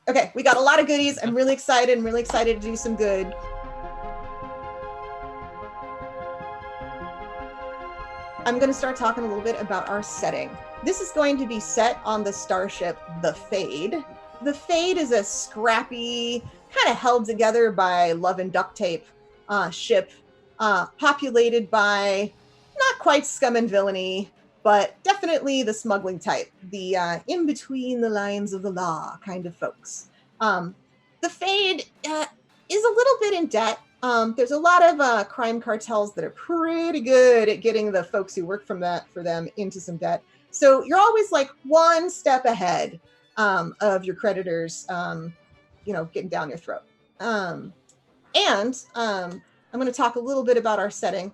Okay, we got a lot of goodies. I'm really excited. I'm really excited to do some good. I'm going to start talking a little bit about our setting. This is going to be set on the starship, the Fade. The Fade is a scrappy, kind of held together by love and duct tape ship, populated by not quite scum and villainy, but definitely the smuggling type, the in between the lines of the law kind of folks. The Fade is a little bit in debt. There's a lot of crime cartels that are pretty good at getting the folks who work for them into some debt. So you're always like one step ahead of your creditors, getting down your throat. I'm going to talk a little bit about our setting.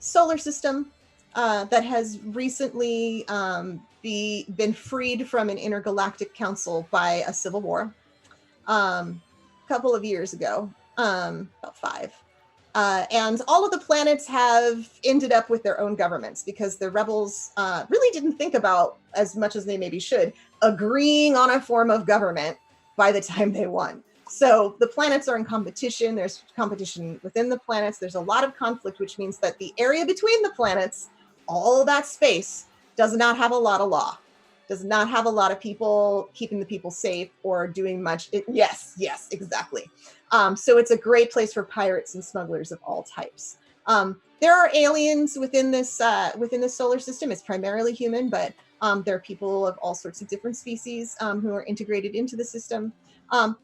Solar system that has recently been freed from an intergalactic council by a civil war a couple of years ago, about 5. And all of the planets have ended up with their own governments because the rebels really didn't think about, as much as they maybe should, agreeing on a form of government by the time they won. So the planets are in competition. There's competition within the planets. There's a lot of conflict, which means that the area between the planets, all of that space, does not have a lot of law, does not have a lot of people keeping the people safe or doing much. Yes, exactly. So it's a great place for pirates and smugglers of all types. There are aliens within this solar system. It's primarily human, but there are people of all sorts of different species who are integrated into the system.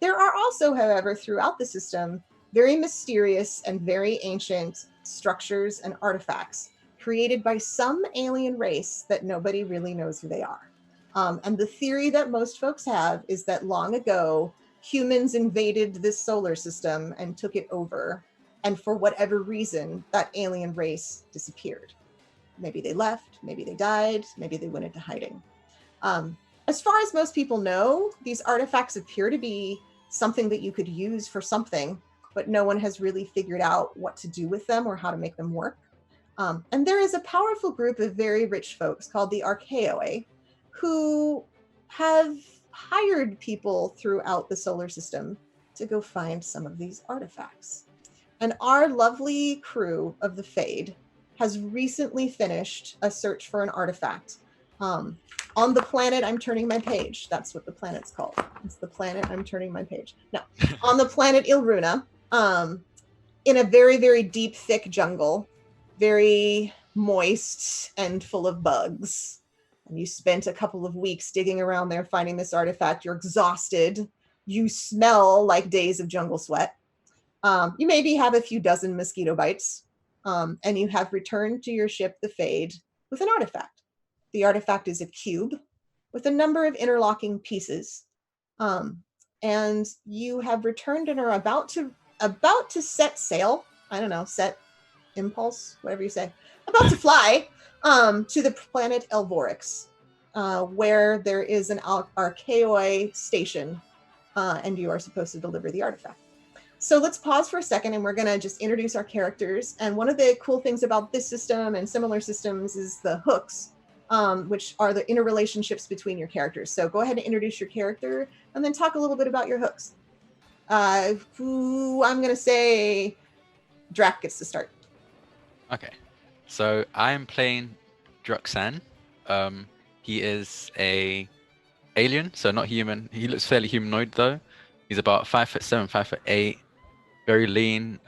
There are also, however, throughout the system, very mysterious and very ancient structures and artifacts created by some alien race that nobody really knows who they are. And the theory that most folks have is that long ago, humans invaded this solar system and took it over. And for whatever reason, that alien race disappeared. Maybe they left, maybe they died, maybe they went into hiding. As far as most people know, these artifacts appear to be something that you could use for something, but no one has really figured out what to do with them or how to make them work. And there is a powerful group of very rich folks called the Archaeoe who have hired people throughout the solar system to go find some of these artifacts. And our lovely crew of the Fade has recently finished a search for an artifact. On the planet, I'm turning my page. That's what the planet's called. It's the planet, I'm turning my page. No, on the planet Ilruna, in a very, very deep, thick jungle, very moist and full of bugs. And you spent a couple of weeks digging around there finding this artifact. You're exhausted. You smell like days of jungle sweat. You maybe have a few dozen mosquito bites. And you have returned to your ship, the Fade, with an artifact. The artifact is a cube with a number of interlocking pieces. And you have returned and are about to set sail. I don't know, set impulse, whatever you say. About to fly to the planet Elvorix, where there is an Archaeoe station, and you are supposed to deliver the artifact. So let's pause for a second, and we're going to just introduce our characters. And one of the cool things about this system and similar systems is the hooks, which are the interrelationships between your characters. So go ahead and introduce your character, and then talk a little bit about your hooks. I'm going to say Drac gets to start. Okay, so I'm playing Druxan. He is a alien, so not human. He looks fairly humanoid though. He's about 5'7", 5'8", very lean,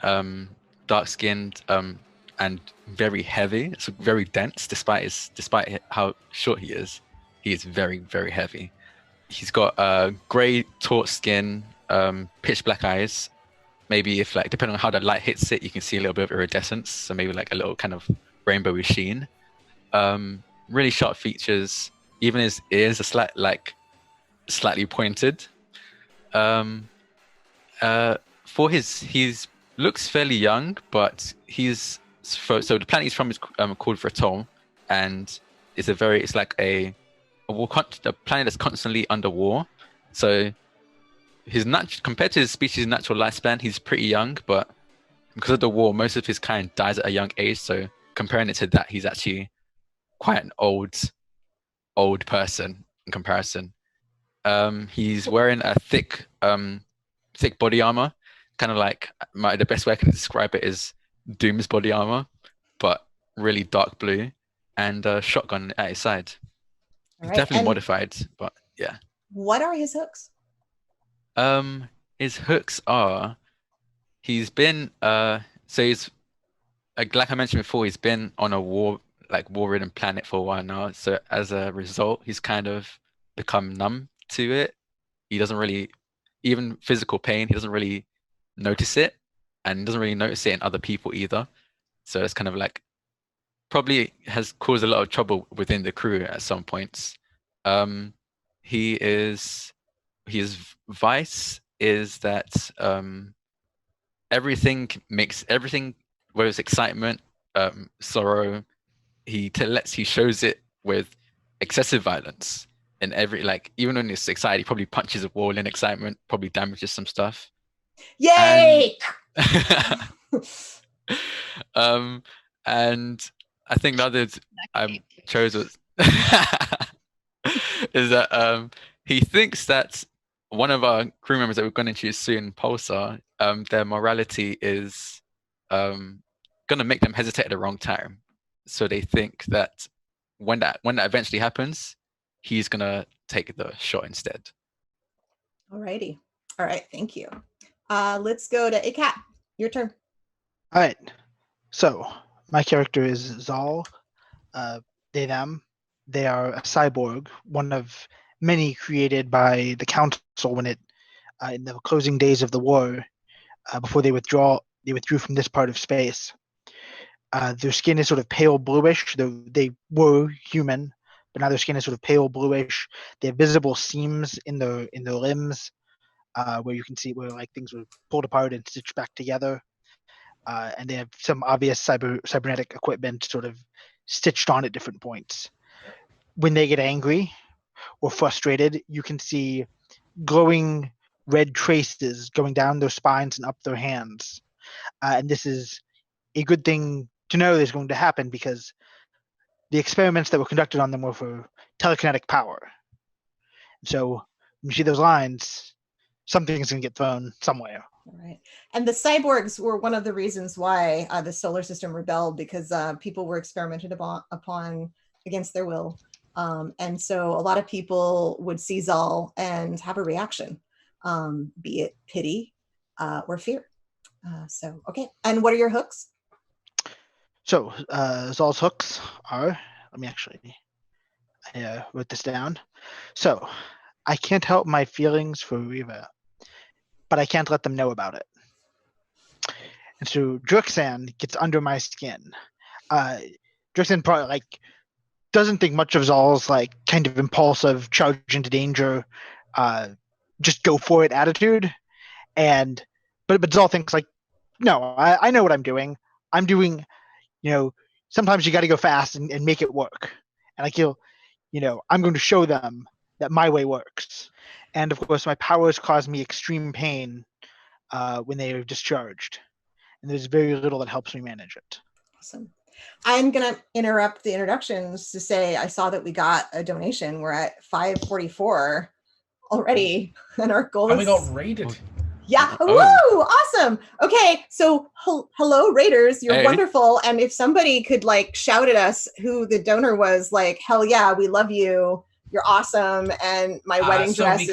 dark-skinned, and very heavy. It's very dense, despite how short he is. He is very, very heavy. He's got grey, taut skin, pitch black eyes. Maybe if depending on how the light hits it, you can see a little bit of iridescence. So maybe like a little kind of rainbowy sheen. Really sharp features. Even his ears are slightly pointed. He's looks fairly young, but so the planet he's from is called Vertol, and it's a planet that's constantly under war. So compared to his species' natural lifespan, he's pretty young, but because of the war, most of his kind dies at a young age. So comparing it to that, he's actually quite an old person in comparison. He's wearing a thick body armor, kind of like the best way I can describe it is Doom's body armor, but really dark blue, and a shotgun at his side. All He's right. definitely And modified, but yeah. what are his hooks? His hooks are he's been so he's like I mentioned before, he's been on a war-ridden planet for a while now. So as a result, he's kind of become numb to it. He doesn't really, even physical pain, he doesn't really notice it, and he doesn't really notice it in other people either. So it's kind of like probably has caused a lot of trouble within the crew at some points. Um, he is his vice is that everything, whether it's excitement, sorrow, he shows it with excessive violence. And even when he's excited, he probably punches a wall in excitement, probably damages some stuff. And Yay! and I think the other I chose was is that he thinks that one of our crew members that we're going to choose soon, Pulsar, their morality is going to make them hesitate at the wrong time. So they think that when that eventually happens, he's going to take the shot instead. Alrighty. All right. Thank you. Let's go to Akat. Your turn. All right. So my character is Zal. They, them. They are a cyborg, one of many created by the council when it, in the closing days of the war, before they withdrew from this part of space. Their skin is sort of pale bluish. They were human, but now their skin is sort of pale bluish. They have visible seams in their limbs, where you can see where like things were pulled apart and stitched back together. And they have some obvious cybernetic equipment sort of stitched on at different points. When they get angry or frustrated, you can see glowing red traces going down their spines and up their hands. And this is a good thing to know is going to happen because the experiments that were conducted on them were for telekinetic power. So when you see those lines, something's going to get thrown somewhere. All right. And the cyborgs were one of the reasons why the solar system rebelled, because people were experimented upon against their will. And so a lot of people would see Zal and have a reaction, be it pity or fear. Okay. And what are your hooks? So Zal's hooks are, I wrote this down. So I can't help my feelings for Riva, but I can't let them know about it. And so Druxan gets under my skin. Druxan probably doesn't think much of Zal's kind of impulsive charge into danger, just go for it attitude. But Zal thinks no, I know what I'm doing. I'm doing, sometimes you got to go fast and make it work. And I'm going to show them that my way works. And of course, my powers cause me extreme pain when they are discharged. And there's very little that helps me manage it. Awesome. I'm going to interrupt the introductions to say I saw that we got a donation. We're at 544 already. And our goal is... we got raided. Yeah. Woo! Awesome. Okay. So hello, Raiders. You're wonderful. And if somebody could shout at us who the donor was, hell yeah, we love you. You're awesome. And my wedding dress is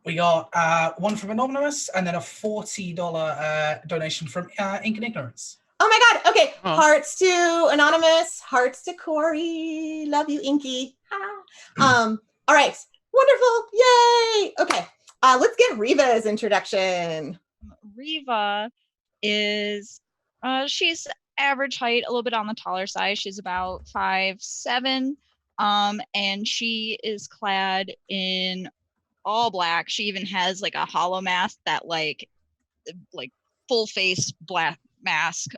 we got one from Anonymous and then a $40 donation from Ink and Ignorance. Oh my God. Okay. Oh. Hearts to Anonymous. Hearts to Corey. Love you, Inky. All right. Wonderful. Yay. Okay. Let's get Riva's introduction. Riva is, she's average height, a little bit on the taller side. She's about 5'7", and she is clad in all black. She even has a hollow mask that like full face black mask.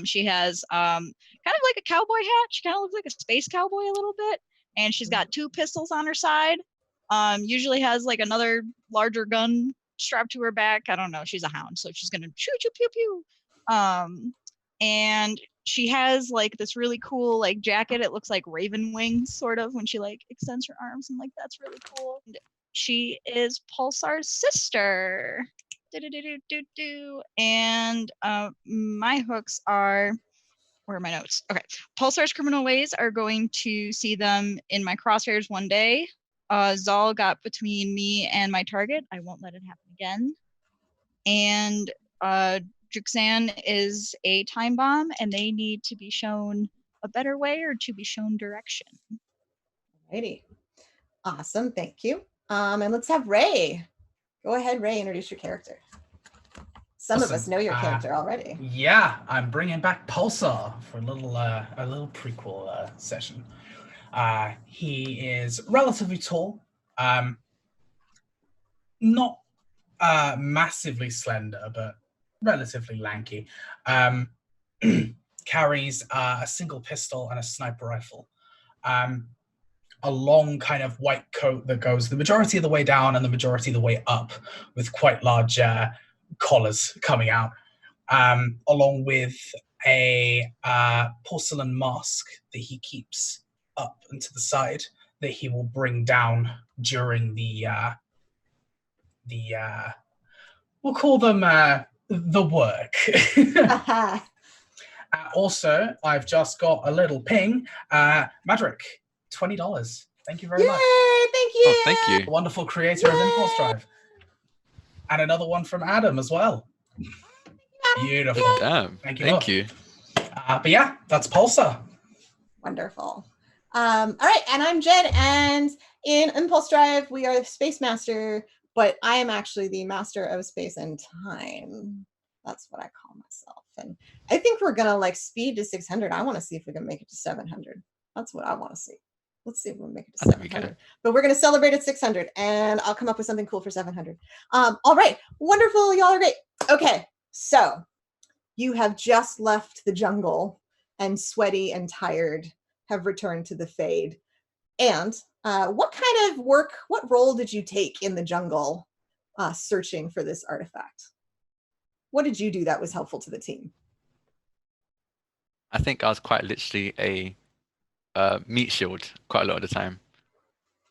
She has kind of like a cowboy hat. She kind of looks like a space cowboy a little bit, and she's got 2 pistols on her side. Usually has another larger gun strapped to her back. I don't know. She's a hound, so she's gonna shoot you, pew pew. And she has this really cool jacket. It looks like raven wings sort of when she extends her arms, and that's really cool. And she is Pulsar's sister. Do-do-do-do-do-do. And my hooks are, where are my notes? Okay. Pulsar's criminal ways are going to see them in my crosshairs one day. Zal got between me and my target. I won't let it happen again. And Juxan is a time bomb, and they need to be shown a better way or to be shown direction. Alrighty. Awesome. Thank you. And let's have Ray. Go ahead, Ray, introduce your character. Some of us know your character already. Yeah, I'm bringing back Pulsar for a little prequel session. He is relatively tall, not massively slender, but relatively lanky. Carries a single pistol and a sniper rifle. A long kind of white coat that goes the majority of the way down and the majority of the way up, with quite large collars coming out, along with a porcelain mask that he keeps up and to the side that he will bring down during the we'll call them the work. Also, I've just got a little ping. Madrick, $20. Thank you very much. Thank you. Oh, thank you. Wonderful creator of Impulse Drive. And another one from Adam as well. Beautiful. Damn. Thank you. Thank you. But yeah, that's Pulsar. Wonderful. All right, and I'm Jen, and in Impulse Drive, we are the Space Master, but I am actually the Master of Space and Time. That's what I call myself. And I think we're gonna like speed to 600. I want to see if we can make it to 700. That's what I want to see. Let's see if we can make it to 700. But we're gonna celebrate at 600, and I'll come up with something cool for 700. All right, wonderful. Y'all are great. Okay, so you have just left the jungle, and sweaty and tired have returned to the Fade. And what kind of work, what role did you take in the jungle searching for this artifact? What did you do that was helpful to the team? I think I was quite literally a meat shield quite a lot of the time.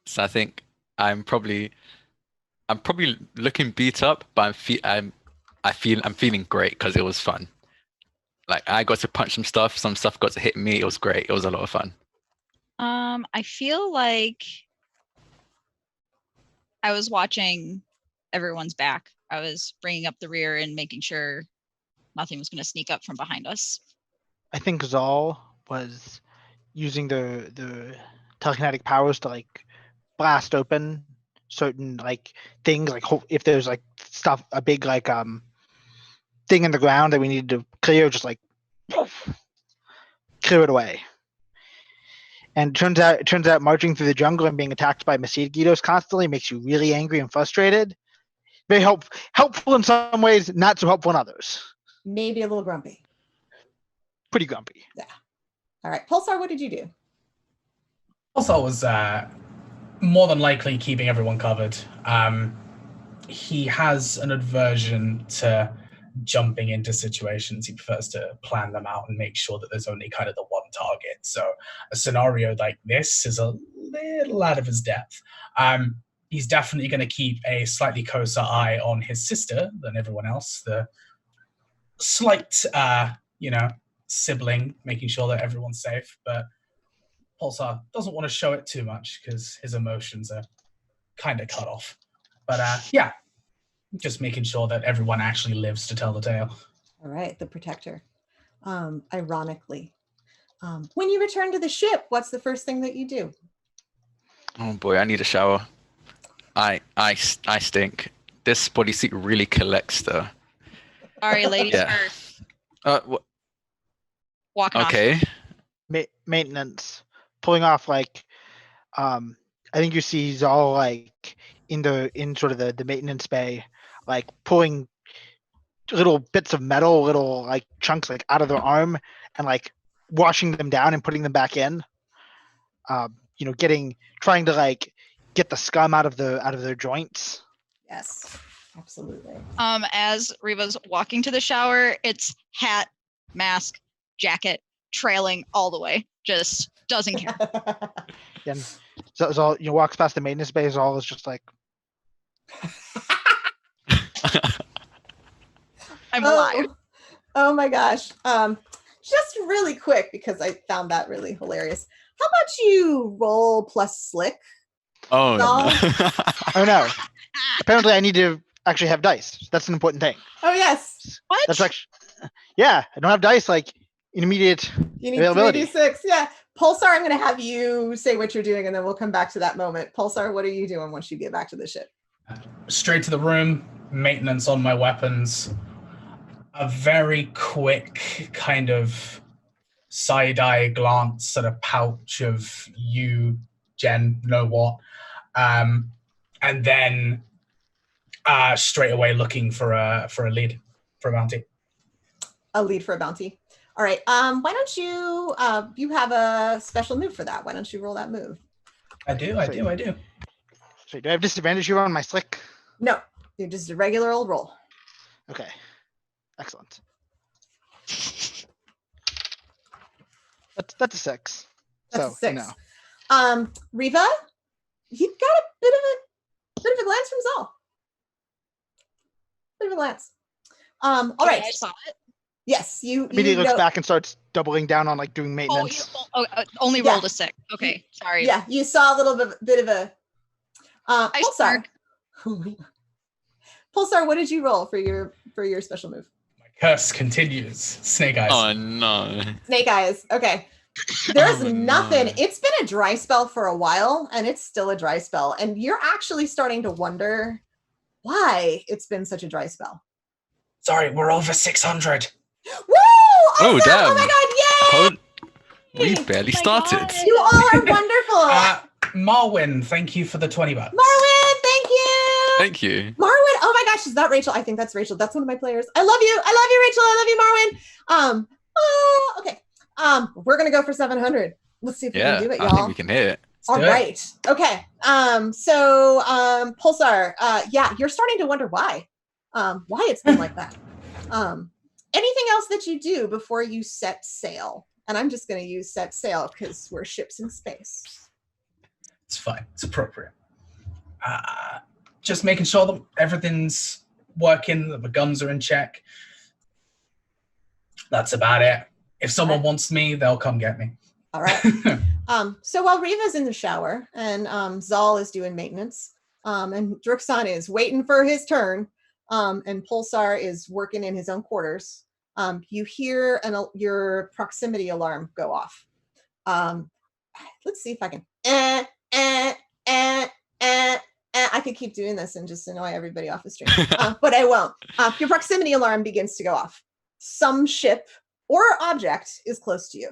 So I think I'm probably looking beat up, but I'm feeling great because it was fun. Like I got to punch some stuff got to hit me. It was great. It was a lot of fun. I feel like I was watching everyone's back. I was bringing up the rear and making sure nothing was going to sneak up from behind us. I think Zal was using the telekinetic powers to like blast open certain like things, like if there's like stuff, a big like thing in the ground that we needed to clear, just like clear it away. And it turns out marching through the jungle and being attacked by mosquitoes constantly makes you really angry and frustrated. Very helpful in some ways, not so helpful in others. Maybe a little grumpy. Pretty grumpy. Yeah. All right, Pulsar, what did you do? Pulsar was more than likely keeping everyone covered. He has an aversion to jumping into situations. He prefers to plan them out and make sure that there's only kind of the one target. So a scenario like this is a little out of his depth. He's definitely going to keep a slightly closer eye on his sister than everyone else. The slight, sibling, making sure that everyone's safe. But Pulsar doesn't want to show it too much because his emotions are kind of cut off. But yeah, just making sure that everyone actually lives to tell the tale. All right, the protector. Ironically, when you return to the ship, what's the first thing that you do? Oh boy, I need a shower. I stink. This bodysuit really collects though. Sorry, ladies Yeah. first. Walking off. Okay. Maintenance, pulling off like, I think you see Zal like in sort of the maintenance bay, like pulling little bits of metal, little like chunks like out of their arm and like washing them down and putting them back in. Trying to like get the scum out of their joints. Yes, absolutely. As Reva's walking to the shower, it's hat, mask, jacket, trailing all the way. Just doesn't care. And Zal walks past the maintenance bay. Zal is just like, I'm alive. Oh my gosh. Just really quick, because I found that really hilarious. How about you roll plus slick? Oh no. Oh no. Apparently, I need to actually have dice. That's an important thing. Oh yes. What? That's actually, yeah. I don't have dice like in immediate You need availability. 3d6. Yeah. Pulsar, I'm going to have you say what you're doing, and then we'll come back to that moment. Pulsar, what are you doing once you get back to the ship? Straight to the room, maintenance on my weapons. A very quick kind of side-eye glance at a pouch of you, Jen, know what. And then straight away looking for a lead, for a bounty. A lead for a bounty. All right. Why don't you, you have a special move for that. Why don't you roll that move? I do. So do I have disadvantage here on my slick? No, you're just a regular old roll. Okay. Excellent. That's a 6. That's so, a 6. No. Riva, you got a bit of a glance from Zal. Bit of a glance. All right. I saw it. Yes, you Immediately looks know, back and starts doubling down on like doing maintenance. Only Yeah. rolled a 6. Okay, sorry. Yeah, you saw a little bit of a Pulsar. Pulsar, what did you roll for your special move? My curse continues. Snake eyes. Oh no. Snake eyes. Okay. There's Oh, nothing. no. It's been a dry spell for a while, and it's still a dry spell. And you're actually starting to wonder why it's been such a dry spell. Sorry, we're over 600. Woo! Awesome! damn. Oh my god, yay! We barely my started. God. You all are wonderful. Marwin, thank you for the $20. Marwin, thank you. Thank you. Marwin, oh my gosh, is that Rachel? I think that's Rachel. That's one of my players. I love you. Rachel. I love you, Marwin. Okay. We're gonna go for 700. Let's see if we Yeah, can do it, I y'all. think we can hit it. All do it. right. Okay. So Pulsar, yeah, you're starting to wonder why it's been like that. Anything else that you do before you set sail? And I'm just going to use set sail because we're ships in space. It's fine. It's appropriate. Just making sure that everything's working, that the guns are in check. That's about it. If someone wants me, they'll come get me. All right. So while Riva's in the shower and Zal is doing maintenance, and Druxan is waiting for his turn, and Pulsar is working in his own quarters, you hear your proximity alarm go off. Let's see if I can. I could keep doing this and just annoy everybody off the stream, but I won't. Your proximity alarm begins to go off. Some ship or object is close to you.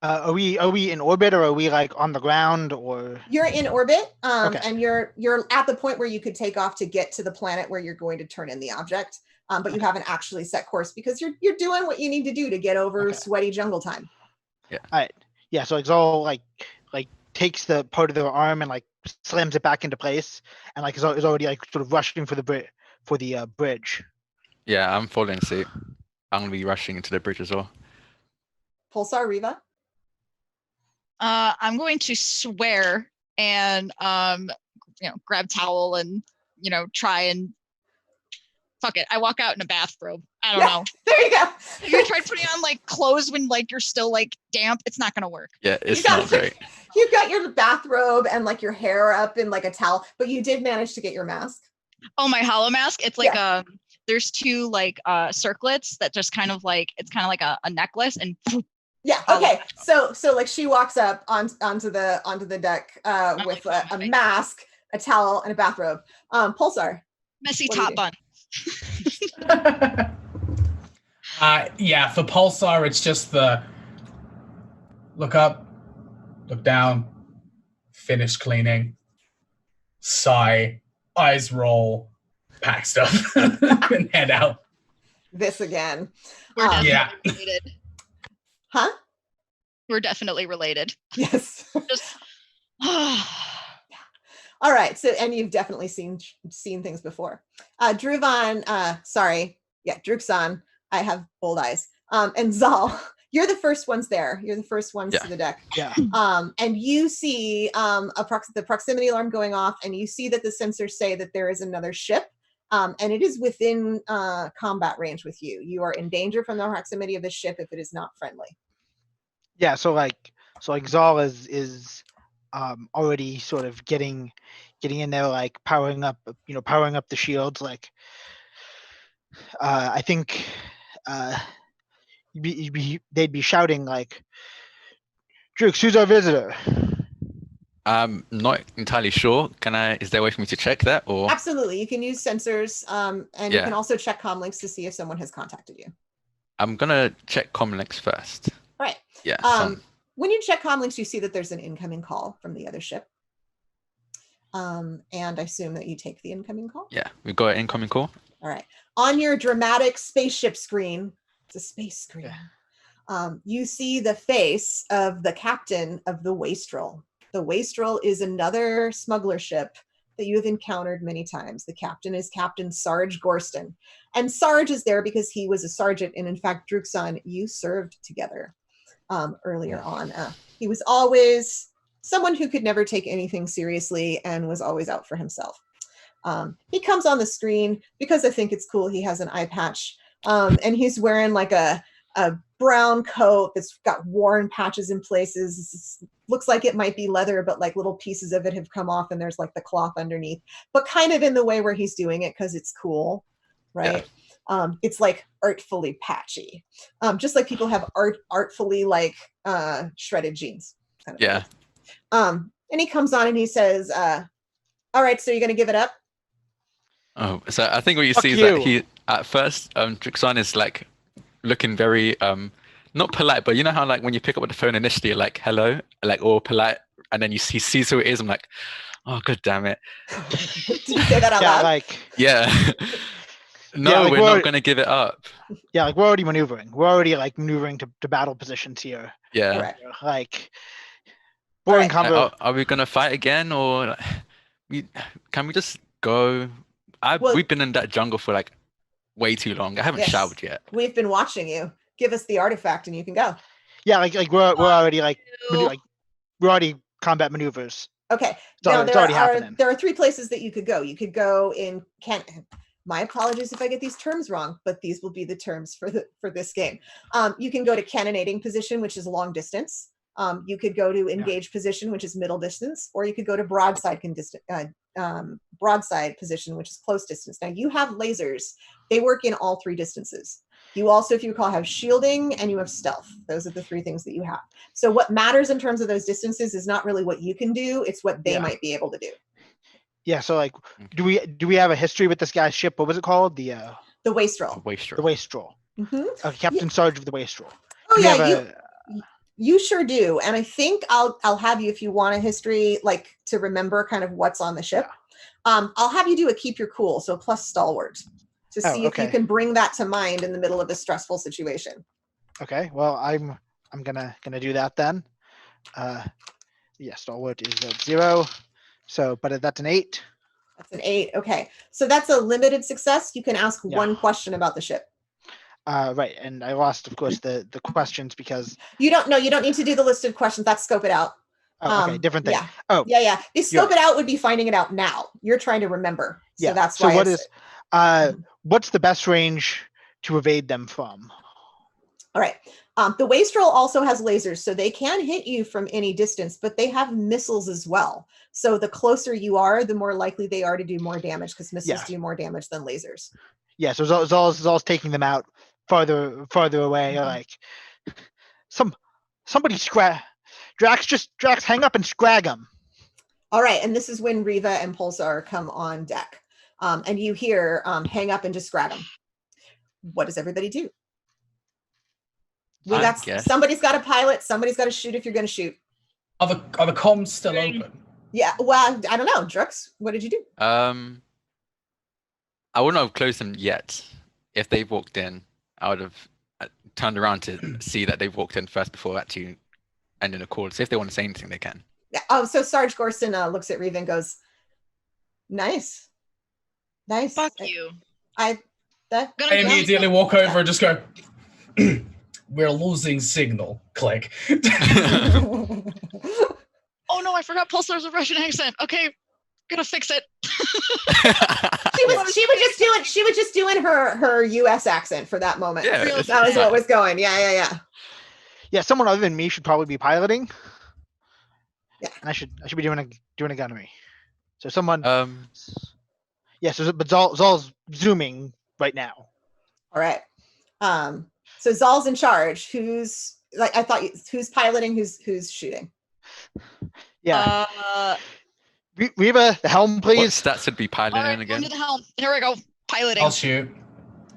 Are we in orbit, or are we like on the ground, or? You're in orbit, Okay. and you're at the point where you could take off to get to the planet where you're going to turn in the object, but you haven't actually set course because you're doing what you need to do to get over sweaty jungle time. All right. Yeah. So like Zol like takes the part of their arm and like slams it back into place, and like is already like sort of rushing for the bridge. Yeah, I'm following suit. I'm gonna be rushing into the bridge as well. Pulsar, Riva. I'm going to swear and grab towel and try and fuck it. I walk out in a bathrobe. I don't know. There you go. If you try putting on like clothes when like you're still like damp, it's not gonna work. Yeah, it's got not great. You got your bathrobe and like your hair up in like a towel, but you did manage to get your mask. Oh, my hollow mask. It's like there's two like circlets that just kind of like it's kind of like a necklace and Yeah. Okay. So like she walks up onto the deck with a mask, a towel, and a bathrobe. Pulsar. Messy What do you top do? bun. Yeah, for Pulsar, it's just the look up, look down, finish cleaning, sigh, eyes roll, pack stuff, and head out. This again. We're definitely Yeah. related. Huh? We're definitely related. Yes. Just All right. So, and you've definitely seen things before. Druxan, I have bold eyes. And Zal, You're the first ones there. You're the first ones Yeah. to the deck. Yeah. And you see the proximity alarm going off, and you see that the sensors say that there is another ship, and it is within combat range with you. You are in danger from the proximity of the ship if it is not friendly. Yeah. So Zal is already sort of getting in there, like powering up the shields. Like I think they'd be shouting like, "Drix, who's our visitor?" I'm not entirely sure. Is there a way for me to check that, or? Absolutely. You can use sensors, and you Yeah. can also check comm links to see if someone has contacted you. I'm gonna check comlinks first. All right. Yeah. When you check comm links, you see that there's an incoming call from the other ship. And I assume that you take the incoming call. Yeah, we've got an incoming call. All right. On your dramatic spaceship screen, it's a space screen. You see the face of the captain of the Wastrel. The Wastrel is another smuggler ship that you have encountered many times. The captain is Captain Sarge Gorston. And Sarge is there because he was a sergeant. And in fact, Druxon, you served together earlier on. He was always someone who could never take anything seriously and was always out for himself. He comes on the screen because I think it's cool. He has an eye patch, and he's wearing like a brown coat that's got worn patches in places. Looks like it might be leather, but like little pieces of it have come off, and there's like the cloth underneath, but kind of in the way where he's doing it because it's cool, right? Yeah. It's like artfully patchy, just like people have artfully like shredded jeans. Kind of yeah. And he comes on and he says, "All right, so you're gonna give it up?" Oh, so I think what you Fuck see is you. that he at first, Druxon is like looking very not polite, but you know how like when you pick up the phone initially, you're like hello, like all polite, and then he sees who it is. I'm like, oh god damn it. Did you say that out loud? Like Yeah. No, Yeah, like we're not gonna give it up. yeah, like we're already maneuvering. We're already like maneuvering to battle positions here. Yeah. Correct. Like we're in combo. Are we gonna fight again, or can we just go? We've been in that jungle for like way too long. I haven't Yes. showered yet. We've been watching you. Give us the artifact and you can go. Yeah, like we're already like we're already combat maneuvers. Okay. It's Now already happening. there are 3 places that you could go. You could go in my apologies if I get these terms wrong, but these will be the terms for this game. You can go to cannonading position, which is long distance. You could go to engage position, which is middle distance, or you could go to broadside position, which is close distance. Now you have lasers. They work in all 3 distances. You also, if you recall, have shielding and you have stealth. Those are the 3 things that you have. So what matters in terms of those distances is not really what you can do, it's what they might be able to do. Yeah, so like do we have a history with this guy's ship? What was it called? The Wastrel. The Wastrel. Mm-hmm. Captain Sarge of the Wastrel. Oh yeah, you sure do. And I think I'll have you, if you want a history, like to remember kind of what's on the ship. I'll have you do a keep your cool, so plus stalwart, to see if you can bring that to mind in the middle of a stressful situation. Okay, well I'm gonna do that then. Yeah, stalwart is at 0. So, but that's an 8. That's an 8. Okay, so that's a limited success. You can ask 1 question about the ship. Right, and I lost, of course, the questions because you don't need to do the listed questions. That's scope it out. Oh, okay, different thing. Yeah. Oh, yeah. The scope it out would be finding it out now. You're trying to remember. So that's why. So what is what's the best range to evade them from? All right. The Wastrel also has lasers, so they can hit you from any distance, but they have missiles as well. So the closer you are, the more likely they are to do more damage, because missiles do more damage than lasers. Yeah, so Zol's taking them out farther away. Like somebody Drax, hang up and scrag them. All right, and this is when Riva and Pulsar come on deck, and you hear hang up and just scrag them. What does everybody do? Somebody's got to pilot. Somebody's got to shoot if you're going to shoot. Are the comms still open? Yeah. Well, I don't know. Drux, what did you do? I wouldn't have closed them yet. If they've walked in, I would have turned around to see that they've walked in first before actually ending a call. So if they want to say anything, they can. Yeah. Oh, so Sarge Gorston looks at Riva and goes, "Nice. Fuck you." I immediately walk over and just go, we're losing signal. Click. Oh no, I forgot Pulsar's a Russian accent. Okay, gonna fix it. She was just doing her US accent for that moment. Yeah, Real it's That was fine. what was going. Yeah. Yeah, someone other than me should probably be piloting. Yeah. And I should be doing a gunnery. So someone. Yeah, but Zal's zooming right now. All right. So Zal's in charge. Who's piloting? Who's shooting? Yeah. Reva, the helm, what please. stats would be piloting All right, in again? under the helm. Here we go. Piloting. I'll shoot.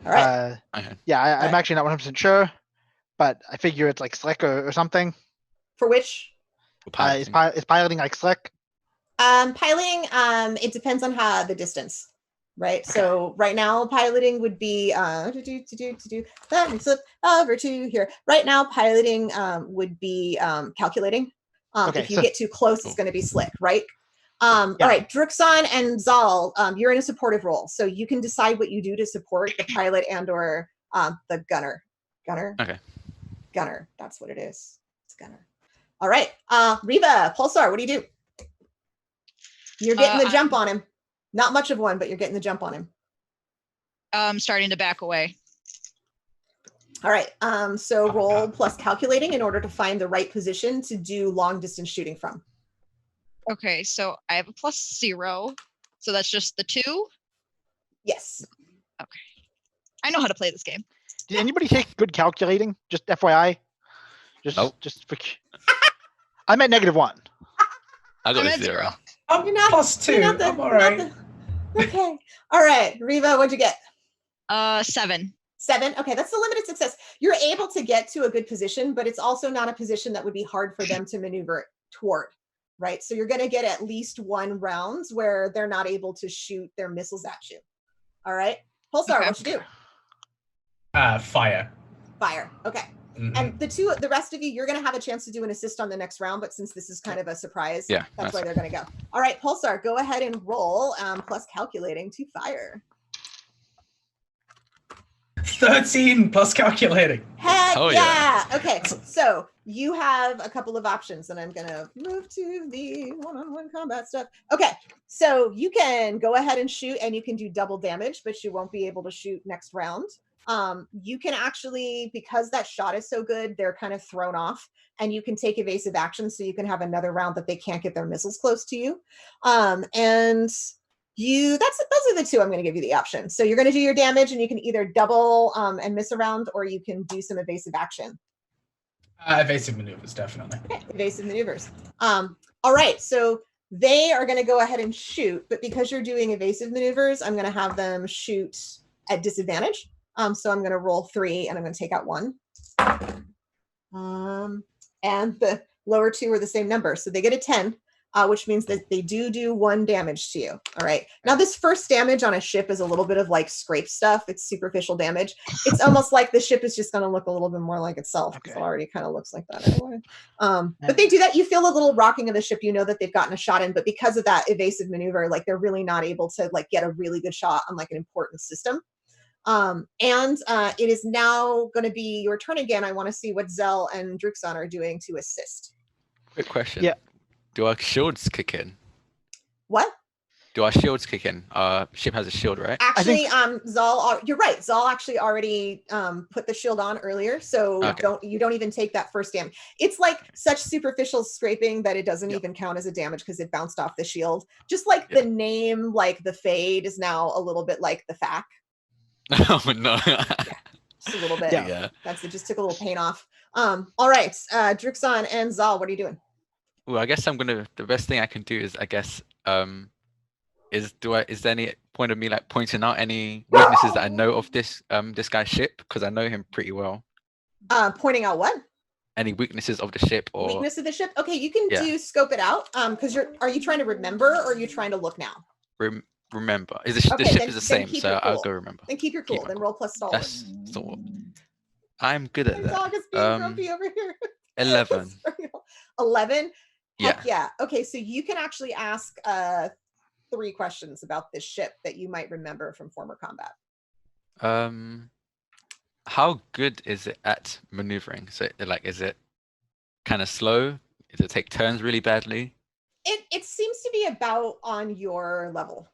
All right. Okay. Yeah, I'm Right. actually not 100% sure, but I figure it's like Slick or something. For which? For Is piloting. piloting like Slick? Piloting, it depends on the distance, right? Okay. So right now piloting would be let me flip over to here. Right now piloting would be calculating. Okay, if you so- get too close, it's going to be Slick, right? Yeah. All right, Druxon and Zal, you're in a supportive role, so you can decide what you do to support the pilot and or the gunner. Okay. Gunner, that's what it is. It's gunner. All right, Reva, Pulsar, what do you do? You're getting the jump on him. Not much of one, but you're getting the jump on him. I'm starting to back away. All right. So roll plus calculating in order to find the right position to do long distance shooting from. Okay, so I have a +0. So that's just the 2. Yes. I know how to play this game. Did anybody take good calculating? Just FYI. Nope. I'm at -1. I got I'm a at 0. 0. I'm You're not- +2. you're not the- I'm all you're not right. Okay. All right. Reva, what'd you get? 7. 7. Okay, that's the limited success. You're able to get to a good position, but it's also not a position that would be hard for them to maneuver toward, right? So you're going to get at least 1 round where they're not able to shoot their missiles at you. All right. Pulsar, Okay. what you do? Fire. Fire. Okay. Mhm. And the rest of you, you're going to have a chance to do an assist on the next round, but since this is kind of a surprise, Yeah, that's that's why they're going to go. All right, Pulsar, go ahead and roll plus calculating to fire. 13 plus calculating. Heck Oh, yeah. Okay, so you have a couple of options, and I'm going to move to the one-on-one combat stuff. Okay, so you can go ahead and shoot, and you can do double damage, but you won't be able to shoot next round. You can actually, because that shot is so good, they're kind of thrown off, and you can take evasive action, so you can have another round that they can't get their missiles close to you. And those are the 2 I'm going to give you the option. So you're going to do your damage, and you can either double and miss a round, or you can do some evasive action. Evasive maneuvers, definitely. Okay, evasive maneuvers. All right, so they are going to go ahead and shoot, but because you're doing evasive maneuvers, I'm going to have them shoot at disadvantage. So I'm going to roll 3, and I'm going to take out 1. And the lower 2 are the same number, so they get a 10. Which means that they do 1 damage to you. All right. Now, this first damage on a ship is a little bit of like scrape stuff. It's superficial damage. It's almost like the ship is just going to look a little bit more like itself. Okay. It already kind of looks like that anyway. But they do that. You feel a little rocking of the ship. You know that they've gotten a shot in, but because of that evasive maneuver, like they're really not able to like get a really good shot on like an important system. It is now going to be your turn again. I want to see what Zell and Druxon are doing to assist. Quick question. Yeah. Do our shields kick in? What? Do our shields kick in? Ship has a shield, right? Actually, Zal, you're right. Zal actually already put the shield on earlier, so Okay. you don't even take that first damage. It's like such superficial scraping that it doesn't even count as a damage because it bounced off the shield. Just like the name, like the fade, is now a little bit like the fac. Oh no. Just a little bit. Yeah. That's it. Just took a little paint off. All right, Druxon and Zal, what are you doing? Well, I guess the best thing I can do is, I guess, is there any point of me like pointing out any weaknesses that I know of this guy's ship, because I know him pretty well. Pointing out what? Any weaknesses of the ship or Weakness of the ship? Okay, you can Yeah. do scope it out. Because are you trying to remember or are you trying to look now? remember? Is the Okay, ship then- is the then same, keep so your I'll cool. go remember. Then keep your cool. Keep my Then roll plus stalwart. That's sort of. I'm good at My that. dog is being grumpy over here. 11. 11? Yeah. Heck yeah. Okay, so you can actually ask 3 questions about this ship that you might remember from former combat. how good is it at maneuvering? So like, is it kind of slow? Does it take turns really badly? It seems to be about on your level.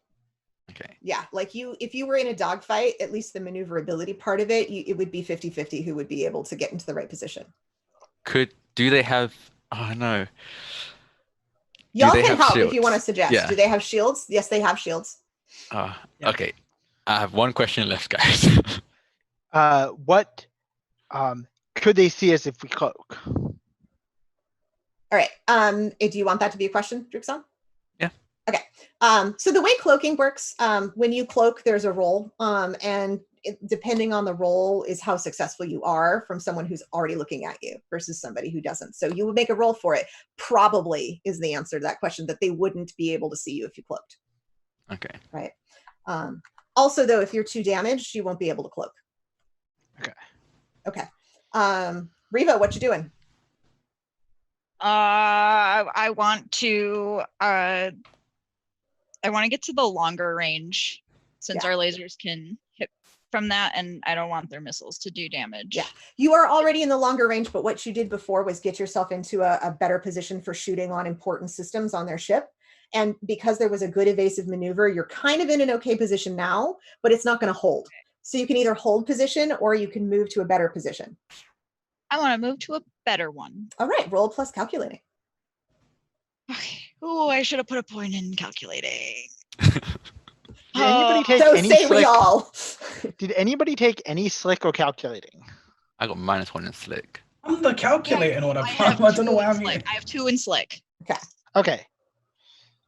Okay. Yeah, like if you were in a dogfight, at least the maneuverability part of it, it would be 50-50 who would be able to get into the right position. Do they have? Oh no. Y'all they can have help if you want to shields? suggest. Yeah. Do they have shields? Yes, they have shields. Yeah. Okay. I have one question left, guys. What could they see us if we cloak? All right. Do you want that to be a question, Drixon? Yeah. Okay. So the way cloaking works, when you cloak, there's a roll, and depending on the roll is how successful you are from someone who's already looking at you versus somebody who doesn't. So you would make a roll for it. Probably is the answer to that question, that they wouldn't be able to see you if you cloaked. Okay. Right. Also, though, if you're too damaged, you won't be able to cloak. Okay. Okay. Riva, what you doing? I want to get to the longer range, since our lasers can hit from that, and I don't want their missiles to do damage. Yeah, you are already in the longer range, but what you did before was get yourself into a better position for shooting on important systems on their ship. And because there was a good evasive maneuver, you're kind of in an okay position now, but it's not going to hold. So you can either hold position or you can move to a better position. I want to move to a better one. All right, roll plus calculating. Okay. Oh, I should have put a point in calculating. Did anybody take So any say slick? we all. Did anybody take any slick or calculating? I got -1 in slick. I'm the calculating order. I have I don't know two why in I'm slick. here. I have 2 in slick. Okay.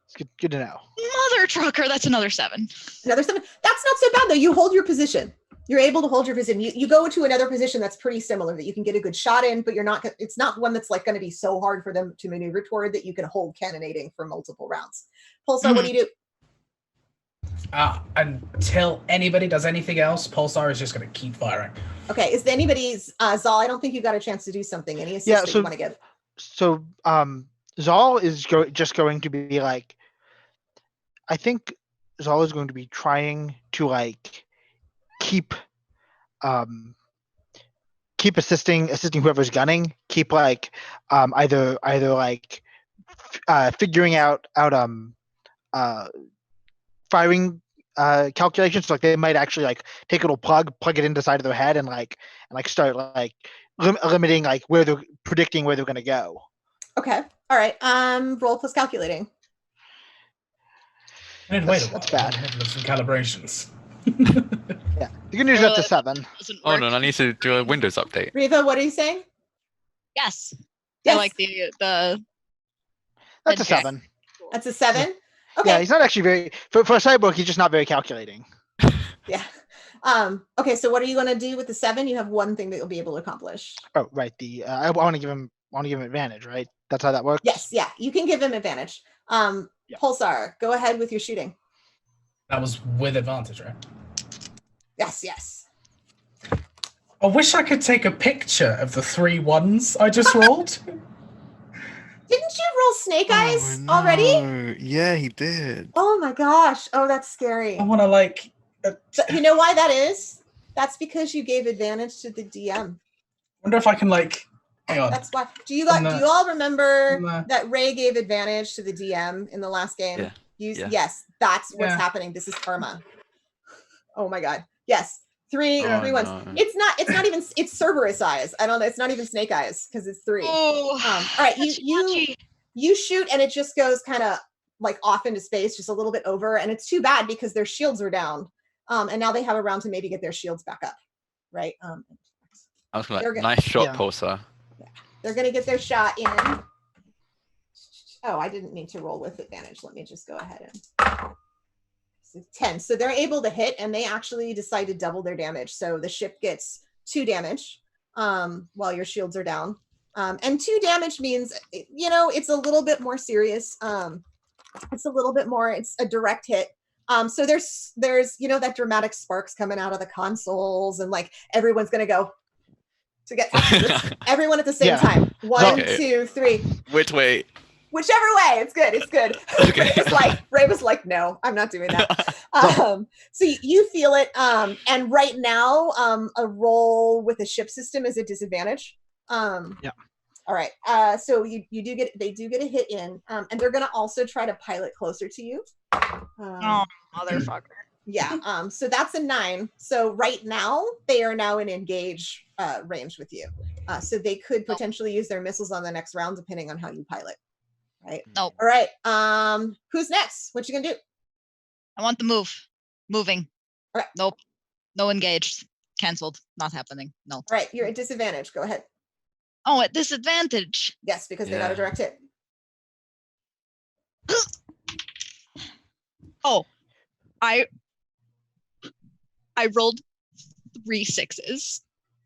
It's good to know. Mother trucker, that's another 7. Another 7. That's not so bad, though. You hold your position. You're able to hold your position. You go to another position that's pretty similar that you can get a good shot in, but it's not one that's like going to be so hard for them to maneuver toward that you can hold cannonading for multiple rounds. Pulsar, what do you do? Until anybody does anything else, Pulsar is just going to keep firing. Okay, is there anybody's Zal? I don't think you got a chance to do something. Any assist that you want to give? So Zal is just going to be like, I think Zal is going to be trying to like keep assisting whoever's gunning, keep like either like figuring out firing calculations. Like they might actually like take a little plug it into the side of their head and start like limiting like where they're predicting where they're going to go. Okay. All right. Roll plus calculating. That's bad. Some calibrations. Yeah, the good news is that's a 7. Oh no, I need to do a Windows update. Riva, what are you saying? Yes. Yes. I like the That's a check. 7. That's a 7. Okay. Yeah, he's not actually very for a cyborg. He's just not very calculating. Yeah. Okay. So what are you going to do with the 7? You have one thing that you'll be able to accomplish. Oh, right. I want to give him advantage, right? That's how that works. Yes. Yeah. You can give him advantage. Pulsar, go ahead with your shooting. That was with advantage, right? Yes. Yes. I wish I could take a picture of the 3 1s I just rolled. Didn't you roll snake eyes already? Yeah, he did. Oh my gosh. Oh, that's scary. I want to like. But you know why that is? That's because you gave advantage to the DM. Wonder if I can like. Hang on. That's why. Do you all remember that Ray gave advantage to the DM in the last game? Yeah. Yes, that's what's happening. This is karma. Oh my god. Yes. 3 1s. No. It's not even, it's Cerberus eyes. I don't know. It's not even snake eyes because it's 3. Oh, all right. You shoot and it just goes kind of like off into space, just a little bit over. And it's too bad because their shields are down. And now they have a round to maybe get their shields back up. Right. I was like, nice shot, Pulsar. Yeah. They're going to get their shot in. Oh, I didn't mean to roll with advantage. Let me just go ahead and 10. So they're able to hit and they actually decide to double their damage. So the ship gets 2 damage while your shields are down. And 2 damage means, it's a little bit more serious. It's a direct hit. So there's that dramatic sparks coming out of the consoles and like everyone's going to go to get everyone at the same time. 1, 2, 3. Which way? Whichever way, it's good. Okay. Ray was like, no, I'm not doing that. So you feel it, and right now, a roll with a ship system is a disadvantage. Yeah. All right. So they do get a hit in, and they're gonna also try to pilot closer to you. Oh, motherfucker. Yeah. So that's a 9. So right now they are now in engage range with you. So they could potentially use their missiles on the next round, depending on how you pilot. Right. Nope. All right. Who's next? What you gonna do? I want the move. Moving. All right. Nope. No engaged. Cancelled. Not happening. No. All right. You're at disadvantage. Go ahead. Oh, at disadvantage. Yes, because they got a Yeah. direct hit. Oh, I rolled 3 6s.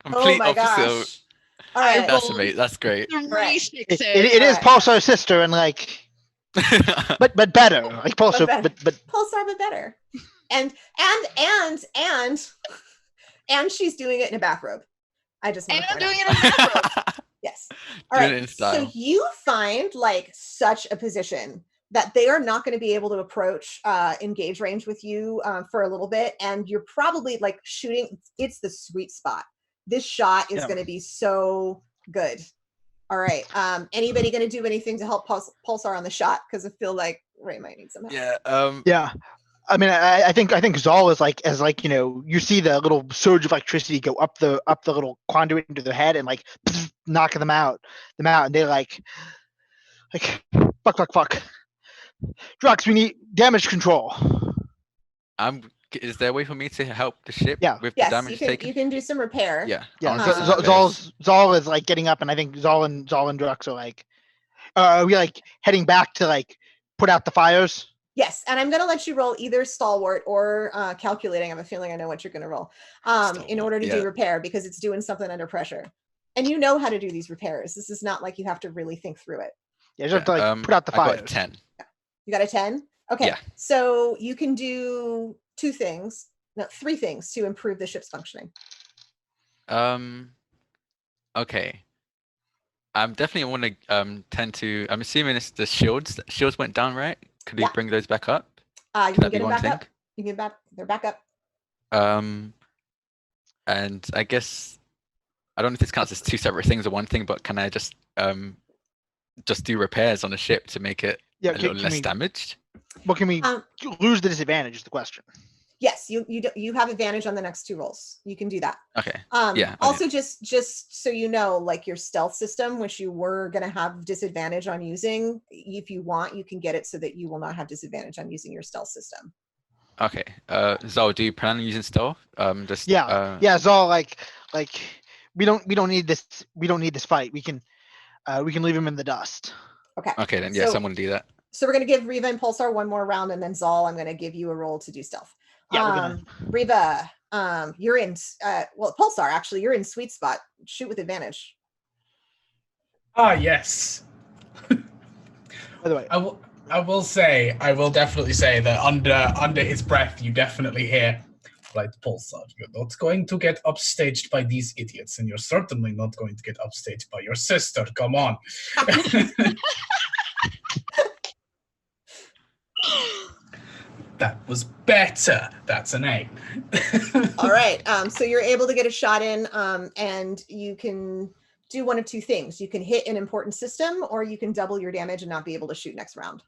Complete Oh my opposite. gosh. All right. That's rolled amazing. That's great. 3 Right. 6s. It is Alright. Pulsar's sister, and like, but better. Like Pulsar, better. but Pulsar, but better. And she's doing it in a bathrobe. I just want And to I'm point doing out. it in a bathrobe. Yes. All Doing right. it in So style. you find like such a position that they are not going to be able to approach engage range with you for a little bit, and you're probably like shooting. It's the sweet spot. This shot is Yeah. going to be so good. All right. Anybody going to do anything to help Pulsar on the shot? Because I feel like Ray might need some help. Yeah. yeah. I mean, I think Zal is like, as like, you know, you see the little surge of electricity go up the little conduit into their head and like knocking them out, and they're like fuck. Drux, we need damage control. Is there a way for me to help the ship Yeah. with the Yes, damage you taken? can do some repair. Yeah. I Yeah, wanna do some repairs. Zal is like getting up, and I think Zal and Drux are like, are we like heading back to like put out the fires? Yes, and I'm going to let you roll either stalwart or calculating. I have a feeling I know what you're going to roll in Stalwart, order to yeah. do repair, because it's doing something under pressure. And you know how to do these repairs. This is not like you have to really think through it. Yeah, just have to like put out the I got fires. a 10. You got a 10? Okay. Yeah. So you can do 3 things to improve the ship's functioning. Okay. I'm definitely want to tend to. I'm assuming it's the shields. The shields went down, right? Could we Yeah. bring those back up? You Could can that get be them one back thing? up. You can get back. They're back up. And I guess I don't know if this counts as 2 separate things or one thing, but can I just do repairs on the ship to make it Yeah, a little less damaged? What can we lose the disadvantage is the question. Yes, you have advantage on the next 2 rolls. You can do that. Okay. Yeah, I'll Also, just so you know, like your stealth system, which you were going to have disadvantage on using, if you want, you can get it so that you will not have disadvantage on using your stealth system. Okay. Zal, do you plan on using stealth? Zal, like we don't need this. We don't need this fight. We can leave him in the dust. Okay. Okay, then yes, So- I'm gonna do that. So we're going to give Riva and Pulsar one more round, and then Zal, I'm going to give you a roll to do stealth. Yeah, we're gonna. Riva, you're in. Pulsar, actually, you're in sweet spot. Shoot with advantage. Ah, yes. By the way, I will definitely say that under his breath, you definitely hear, right, Pulsar, you're not going to get upstaged by these idiots, and you're certainly not going to get upstaged by your sister. Come on. That was better. That's an 8. All right. So you're able to get a shot in, and you can do one of 2 things. You can hit an important system, or you can double your damage and not be able to shoot next round.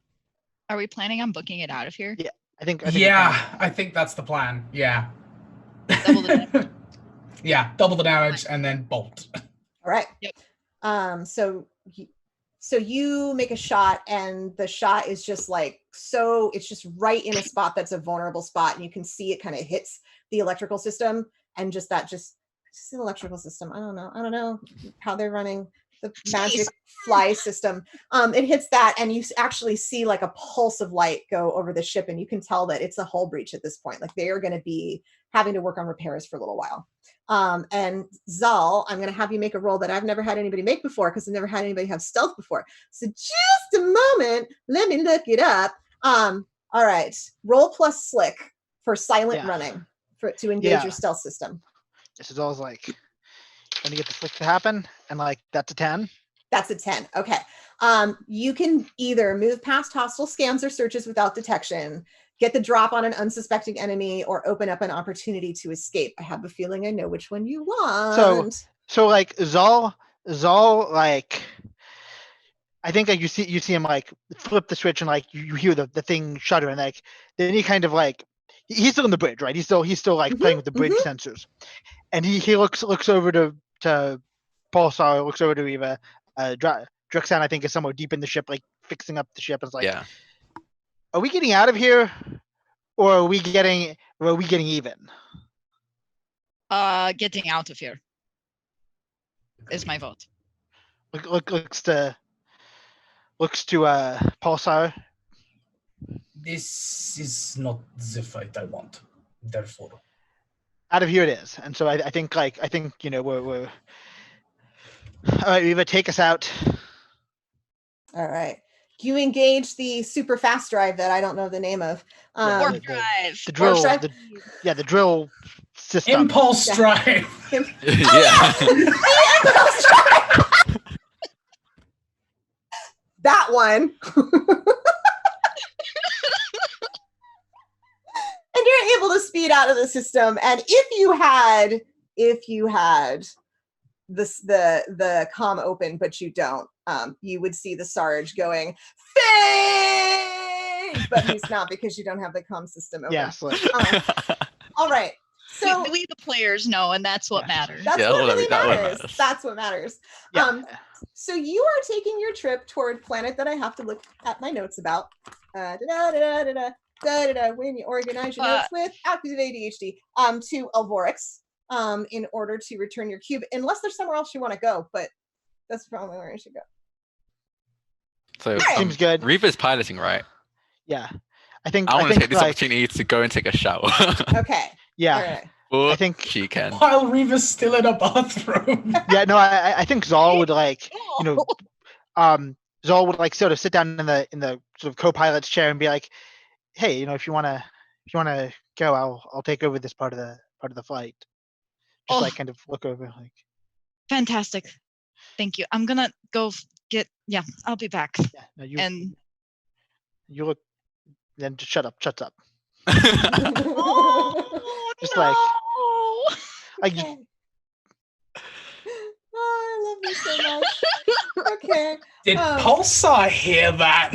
Are we planning on booking it out of here? Yeah, I think I think that's the plan. Yeah. Double the damage. Yeah, double the damage and then bolt. All right. Yep. So you make a shot, and the shot is just like, so it's just right in a spot that's a vulnerable spot, and you can see it kind of hits the electrical system, and just an electrical system. I don't know how they're running the magic fly system. It hits that, and you actually see like a pulse of light go over the ship, and you can tell that it's a hull breach at this point. Like they are going to be having to work on repairs for a little while. And Zal, I'm going to have you make a roll that I've never had anybody make before, because I've never had anybody have stealth before. So just a moment, let me look it up. All right, roll plus slick for silent running to engage your stealth system. This is always like when you get the flick to happen, and like that's a 10. That's a 10. Okay. You can either move past hostile scans or searches without detection. get the drop on an unsuspecting enemy, or open up an opportunity to escape. I have a feeling I know which one you want. So like Zal, like I think like you see him like flip the switch and like you hear the thing shudder, and like then he kind of like he's still in the bridge, right? He's still like playing with the bridge sensors, and he looks over to Pulsar, looks over to Eva. Druxan, I think, is somewhere deep in the ship, like fixing up the ship. It's like, Yeah. Are we getting out of here, or are we getting even? Getting out of here is my vote. Looks to Pulsar. This is not the fight I want. Therefore, Out of here it is. And so I think we're all right, Eva, take us out. All right. You engage the super fast drive that I don't know the name of. Warp drive. The drill. drive? The drill system. impulse Yeah. drive. Yeah. That one. And you're able to speed out of the system. And if you had this the comm open, but you don't, you would see the Sarge going, "Fade!" But he's not, because you don't have the comm system open. Yes. All right. So we the players know, and that's what matters. that's Yeah, what well, really that matters. matters. That's what matters. Yeah. So you are taking your trip toward planet that I have to look at my notes about. When you organize your notes with active ADHD. To Elvorix, in order to return your cube, unless there's somewhere else you want to go, but that's probably where I should go. So Seems good. Reva's piloting, right? Yeah. I think I want to think, take this like, opportunity to go and take a shower. Okay. Yeah. All right. Or I think- she can. While Reva's still in a bathroom. Yeah, no, I think Zal would like, Zal would like sort of sit down in the sort of co-pilot's chair and be like, "Hey, if you wanna go, I'll take over this part of the flight." Just like kind of look over like. Fantastic. Thank you. I'm gonna go yeah, I'll be back. Yeah, no, you look. Then just shut up. Oh, Just no. like Okay. Oh, I love you so much. Okay. Did Pulsar hear that?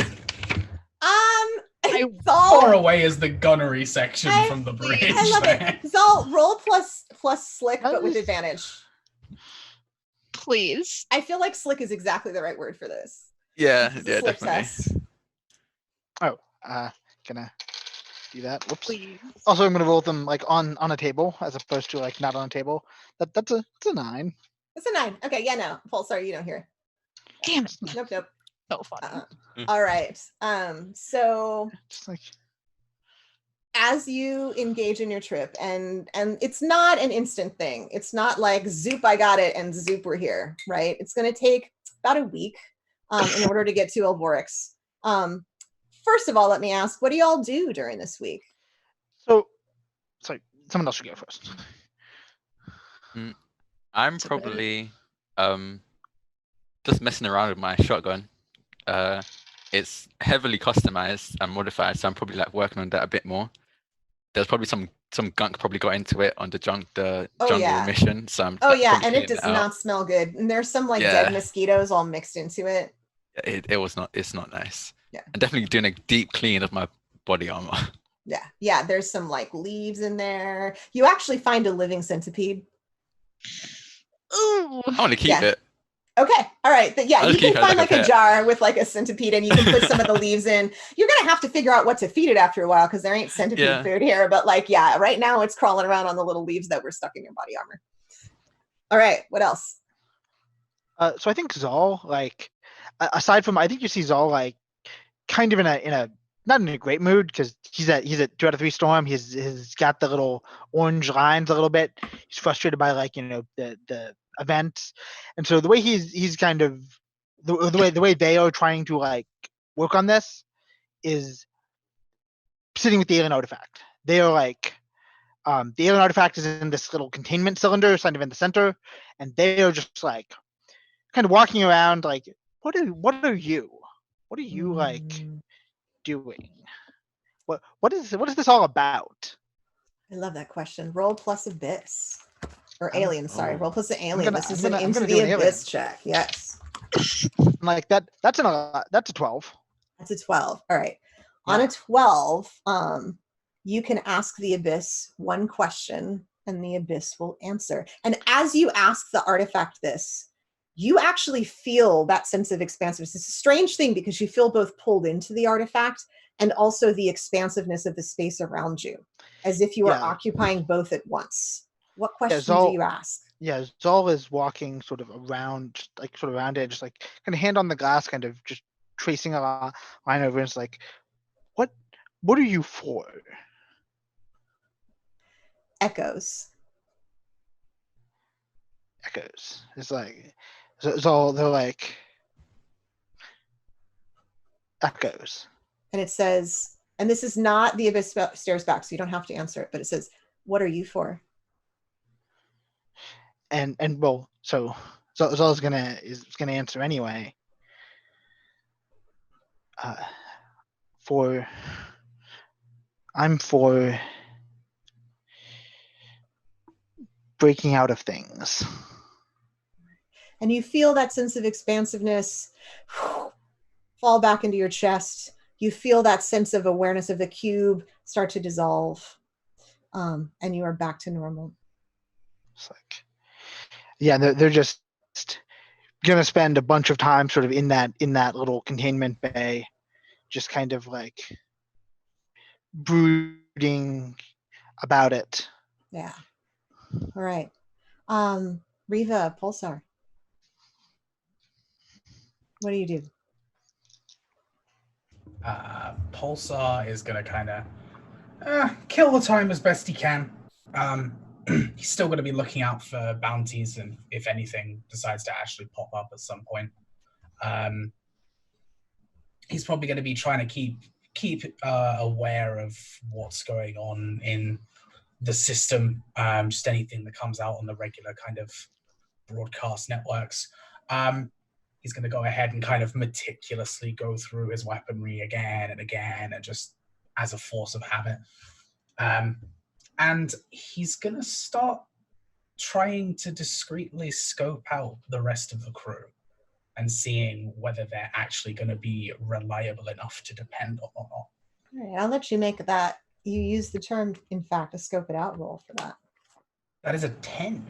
Zal, Far away is the gunnery section I- from the bridge. I love there. it. Zal, roll plus slick, but with advantage. Please. I feel like slick is exactly the right word for this. Yeah, It's a yeah, slick definitely. test. gonna do that. Whoops. Please. Also, I'm gonna roll them like on a table as opposed to like not on a table. That's a 9. It's a 9. Okay, yeah, no. Sorry, you don't hear. Damn it. Nope. So fun. All right. So Just like as you engage in your trip, and it's not an instant thing. It's not like zoop, I got it, and zoop, we're here, right? It's going to take about a week in order to get to Elvorix. First of all, let me ask, what do y'all do during this week? so. Sorry, someone else should go first. I'm It's okay. probably just messing around with my shotgun. It's heavily customized and modified, so I'm probably like working on that a bit more. There's probably some gunk probably got into it on the jungle yeah. mission. So I'm Oh like, yeah, probably and it cleaning does out. not smell good. And there's some like Yeah. dead mosquitoes all mixed into it. It's not nice. Yeah. I'm definitely doing a deep clean of my body armor. Yeah, there's some like leaves in there. You actually find a living centipede. Ooh. I want to keep Yeah. it. Okay, all right. Yeah, I'll you just can keep it find like like a a pet. jar with like a centipede, and you can put some of the leaves in. You're gonna have to figure out what to feed it after a while, because there ain't centipede Yeah. food here. But like, yeah, right now it's crawling around on the little leaves that were stuck in your body armor. All right, what else? So I think Zal, like, aside from, I think you see Zal like kind of in a not in a great mood, because he's at 2 out of 3 storm. He's got the little orange lines a little bit. He's frustrated by like the events, and so the way he's kind of the way they are trying to like work on this is sitting with the alien artifact. They are like the alien artifact is in this little containment cylinder kind of in the center, and they are just like kind of walking around like, what are you like doing? what is this all about? I love that question. Roll plus abyss. Or I'm- alien, sorry. Oh. Roll plus the alien. gonna- This I'm is gonna- an I'm into gonna the do an alien. abyss check. Yes. Like that's a 12. That's a 12. All right. Yeah. On a 12, you can ask the abyss one question and the abyss will answer. And as you ask the artifact this, you actually feel that sense of expansiveness. It's a strange thing because you feel both pulled into the artifact and also the expansiveness of the space around you, as if you are Yeah. occupying both at once. What Yeah, question do you ask? Yeah, Zol is walking sort of around, like sort of around it, just like kind of hand on the glass, kind of just tracing a line over. And it's like, what are you for? Echoes. Echoes. It's like Zol. They're like echoes. And it says, and this is not the abyss stares back, so you don't have to answer it, but it says, what are you for? And well, so Zol's gonna answer anyway. I'm for breaking out of things. And you feel that sense of expansiveness fall back into your chest. You feel that sense of awareness of the cube start to dissolve. And you are back to normal. It's like, yeah, they're just gonna spend a bunch of time sort of in that little containment bay, just kind of like brooding about it. Yeah. All right. Riva, Pulsar. What do you do? Pulsar is going to kind of kill the time as best he can. He's still going to be looking out for bounties, and if anything decides to actually pop up at some point, he's probably going to be trying to keep aware of what's going on in the system, just anything that comes out on the regular kind of broadcast networks. He's going to go ahead and kind of meticulously go through his weaponry again and again, and just as a force of habit. And he's going to start trying to discreetly scope out the rest of the crew and seeing whether they're actually going to be reliable enough to depend on or not. All right, I'll let you make that. You use the term, in fact, a scope it out roll for that. That is a 10.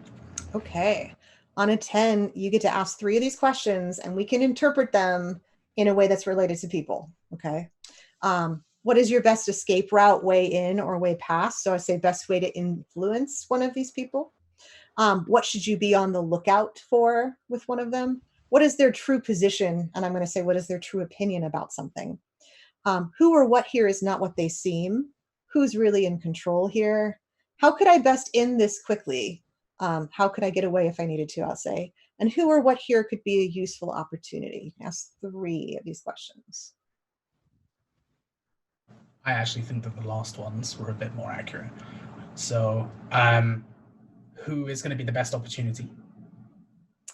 Okay. On a 10, you get to ask 3 of these questions and we can interpret them in a way that's related to people. Okay. What is your best escape route, way in or way past? So I say best way to influence one of these people. What should you be on the lookout for with one of them? What is their true position? And I'm going to say, what is their true opinion about something? Who or what here is not what they seem? Who's really in control here? How could I best end this quickly? How could I get away if I needed to, I'll say. And who or what here could be a useful opportunity? You can ask 3 of these questions. I actually think that the last ones were a bit more accurate. So, who is going to be the best opportunity?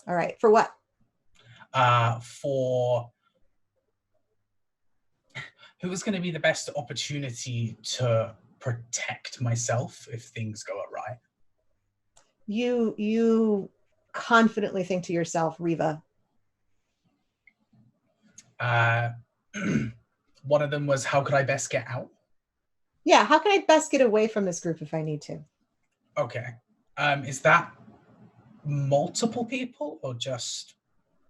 All right, for what? Who is going to be the best opportunity to protect myself if things go awry? You confidently think to yourself, Riva. One of them was, how could I best get out? Yeah, how can I best get away from this group if I need to? Okay. Is that multiple people or just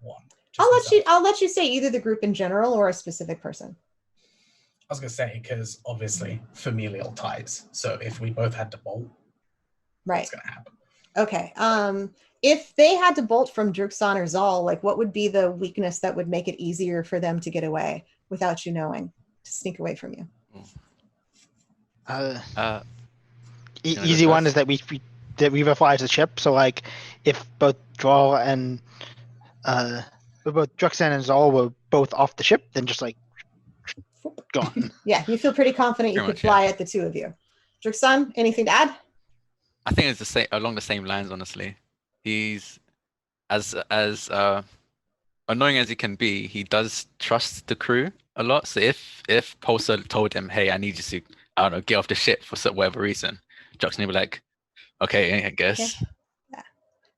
one? I'll let you say either the group in general or a specific person. I was going to say, because obviously familial ties. So if we both had to bolt, right, what's going to happen? Okay. If they had to bolt from Druksan or Zal, like what would be the weakness that would make it easier for them to get away without you knowing, to sneak away from you? Easy one is that we Riva flies the ship. So like, if both Draw and both Druxan and Zal were both off the ship, then just like gone. Yeah, you feel pretty confident you could fly at the 2 of you. Druksan, anything to add? I think it's along the same lines, honestly. He's as annoying as he can be, he does trust the crew a lot. So if Pulsar told him, "Hey, I need you to, I don't know, get off the ship for whatever reason," Jackson would be like, "Okay, I guess." Yeah.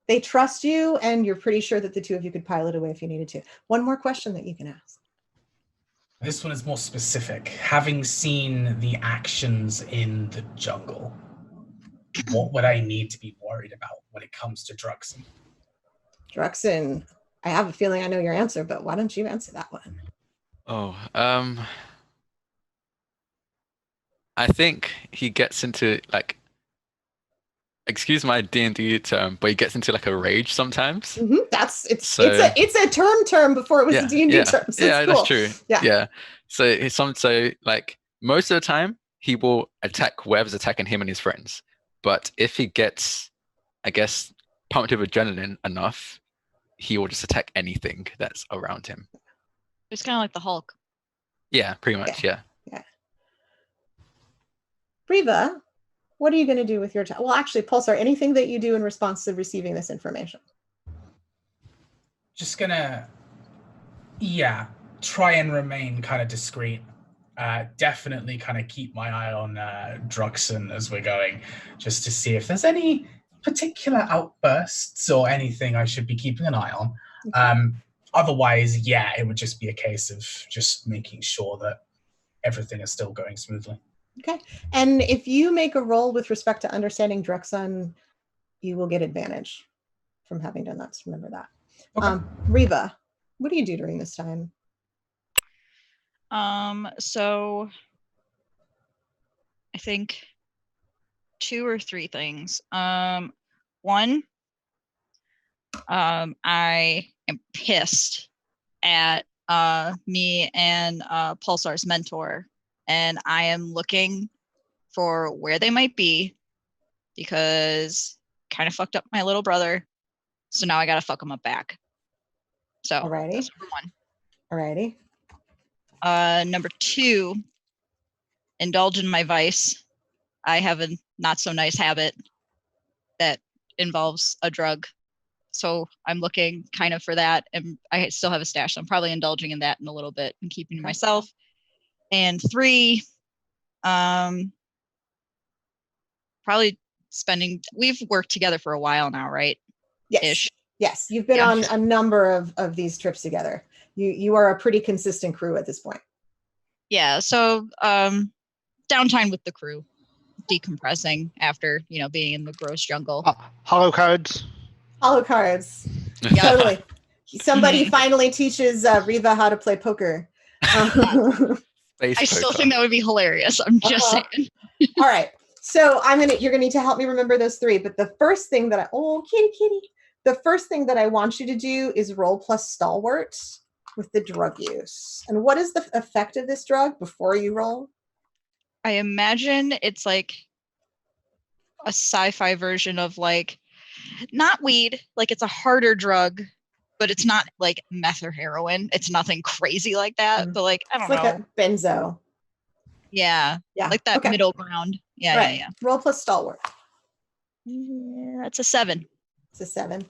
They trust you, and you're pretty sure that the two of you could pilot away if you needed to. One more question that you can ask. This one is more specific. Having seen the actions in the jungle, what would I need to be worried about when it comes to Druxen? Druxen, I have a feeling I know your answer, but why don't you answer that one? Oh, I think he gets into like, excuse my D&D term, but he gets into like a rage sometimes. It's a term before it was a D&D term. So it's cool. That's true. Yeah. So like most of the time he will attack whoever's attacking him and his friends. But if he gets, I guess, pumped with adrenaline enough, he will just attack anything that's around him. It's kind of like the Hulk. Yeah, pretty much. Yeah. Riva, what are you going to do with your time? Well, actually, Pulsar, anything that you do in response to receiving this information? Just gonna, try and remain kind of discreet. Definitely kind of keep my eye on Druxen as we're going, just to see if there's any particular outbursts or anything I should be keeping an eye on. Okay. Otherwise, it would just be a case of just making sure that everything is still going smoothly. Okay. And if you make a roll with respect to understanding Druxen, you will get advantage from having done that. So remember that. Okay. Riva, what do you do during this time? So I think 2 or 3 things. One, I am pissed at me and Pulsar's mentor, and I am looking for where they might be because kind of fucked up my little brother. So now I gotta fuck him up back. So alrighty. That's number 1. Alrighty. Number 2, indulge in my vice. I have a not so nice habit that involves a drug. So I'm looking kind of for that, and I still have a stash, so I'm probably indulging in that in a little bit and keeping to myself. And 3, probably we've worked together for a while now, right? Yes. Ish. Yes, you've been on a number of these trips together. You are a pretty consistent crew at this point. Yeah, so downtime with the crew, decompressing after being in the gross jungle. Hollow cards. Totally. Somebody finally teaches Riva how to play poker. I still think that would be hilarious. I'm just saying. All right. So you're gonna need to help me remember those 3. But the first thing that kitty. The first thing that I want you to do is roll plus stalwart with the drug use. And what is the effect of this drug before you roll? I imagine it's like a sci-fi version of like, not weed, like it's a harder drug, but it's not like meth or heroin. It's nothing crazy like that, but like, I don't know. Like a benzo. Yeah. Like that middle ground. Yeah. Roll plus stalwart. Yeah, that's a 7. It's a 7.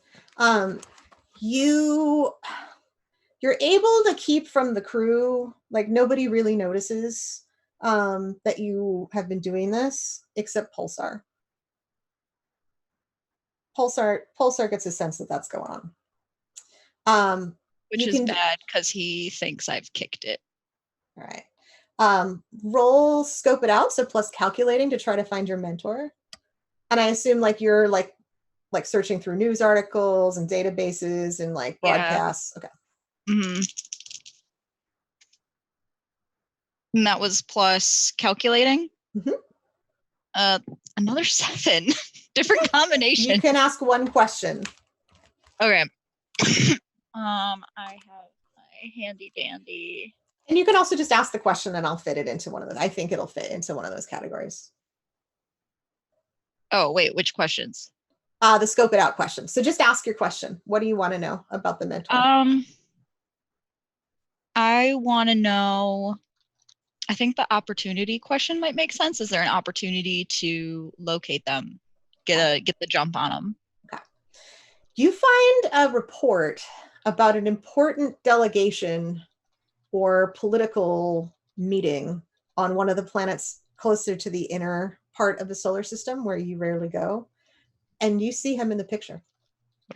You're able to keep from the crew, like nobody really notices that you have been doing this except Pulsar. Pulsar gets a sense that that's going on. Which is bad because he thinks I've kicked it. All right. Roll scope it out, so plus calculating to try to find your mentor. And I assume like you're like searching through news articles and databases and like broadcasts. Okay. Mm-hmm. And that was plus calculating. Mm-hmm. Another 7. Different combination. You can ask one question. Okay. I have my handy dandy. And you can also just ask the question and I'll fit it into one of those. I think it'll fit into one of those categories. Oh, wait, which questions? The scope it out question. So just ask your question. What do you want to know about the mentor? I want to know, I think the opportunity question might make sense. Is there an opportunity to locate them, get the jump on them? Okay. You find a report about an important delegation or political meeting on one of the planets closer to the inner part of the solar system where you rarely go. And you see him in the picture.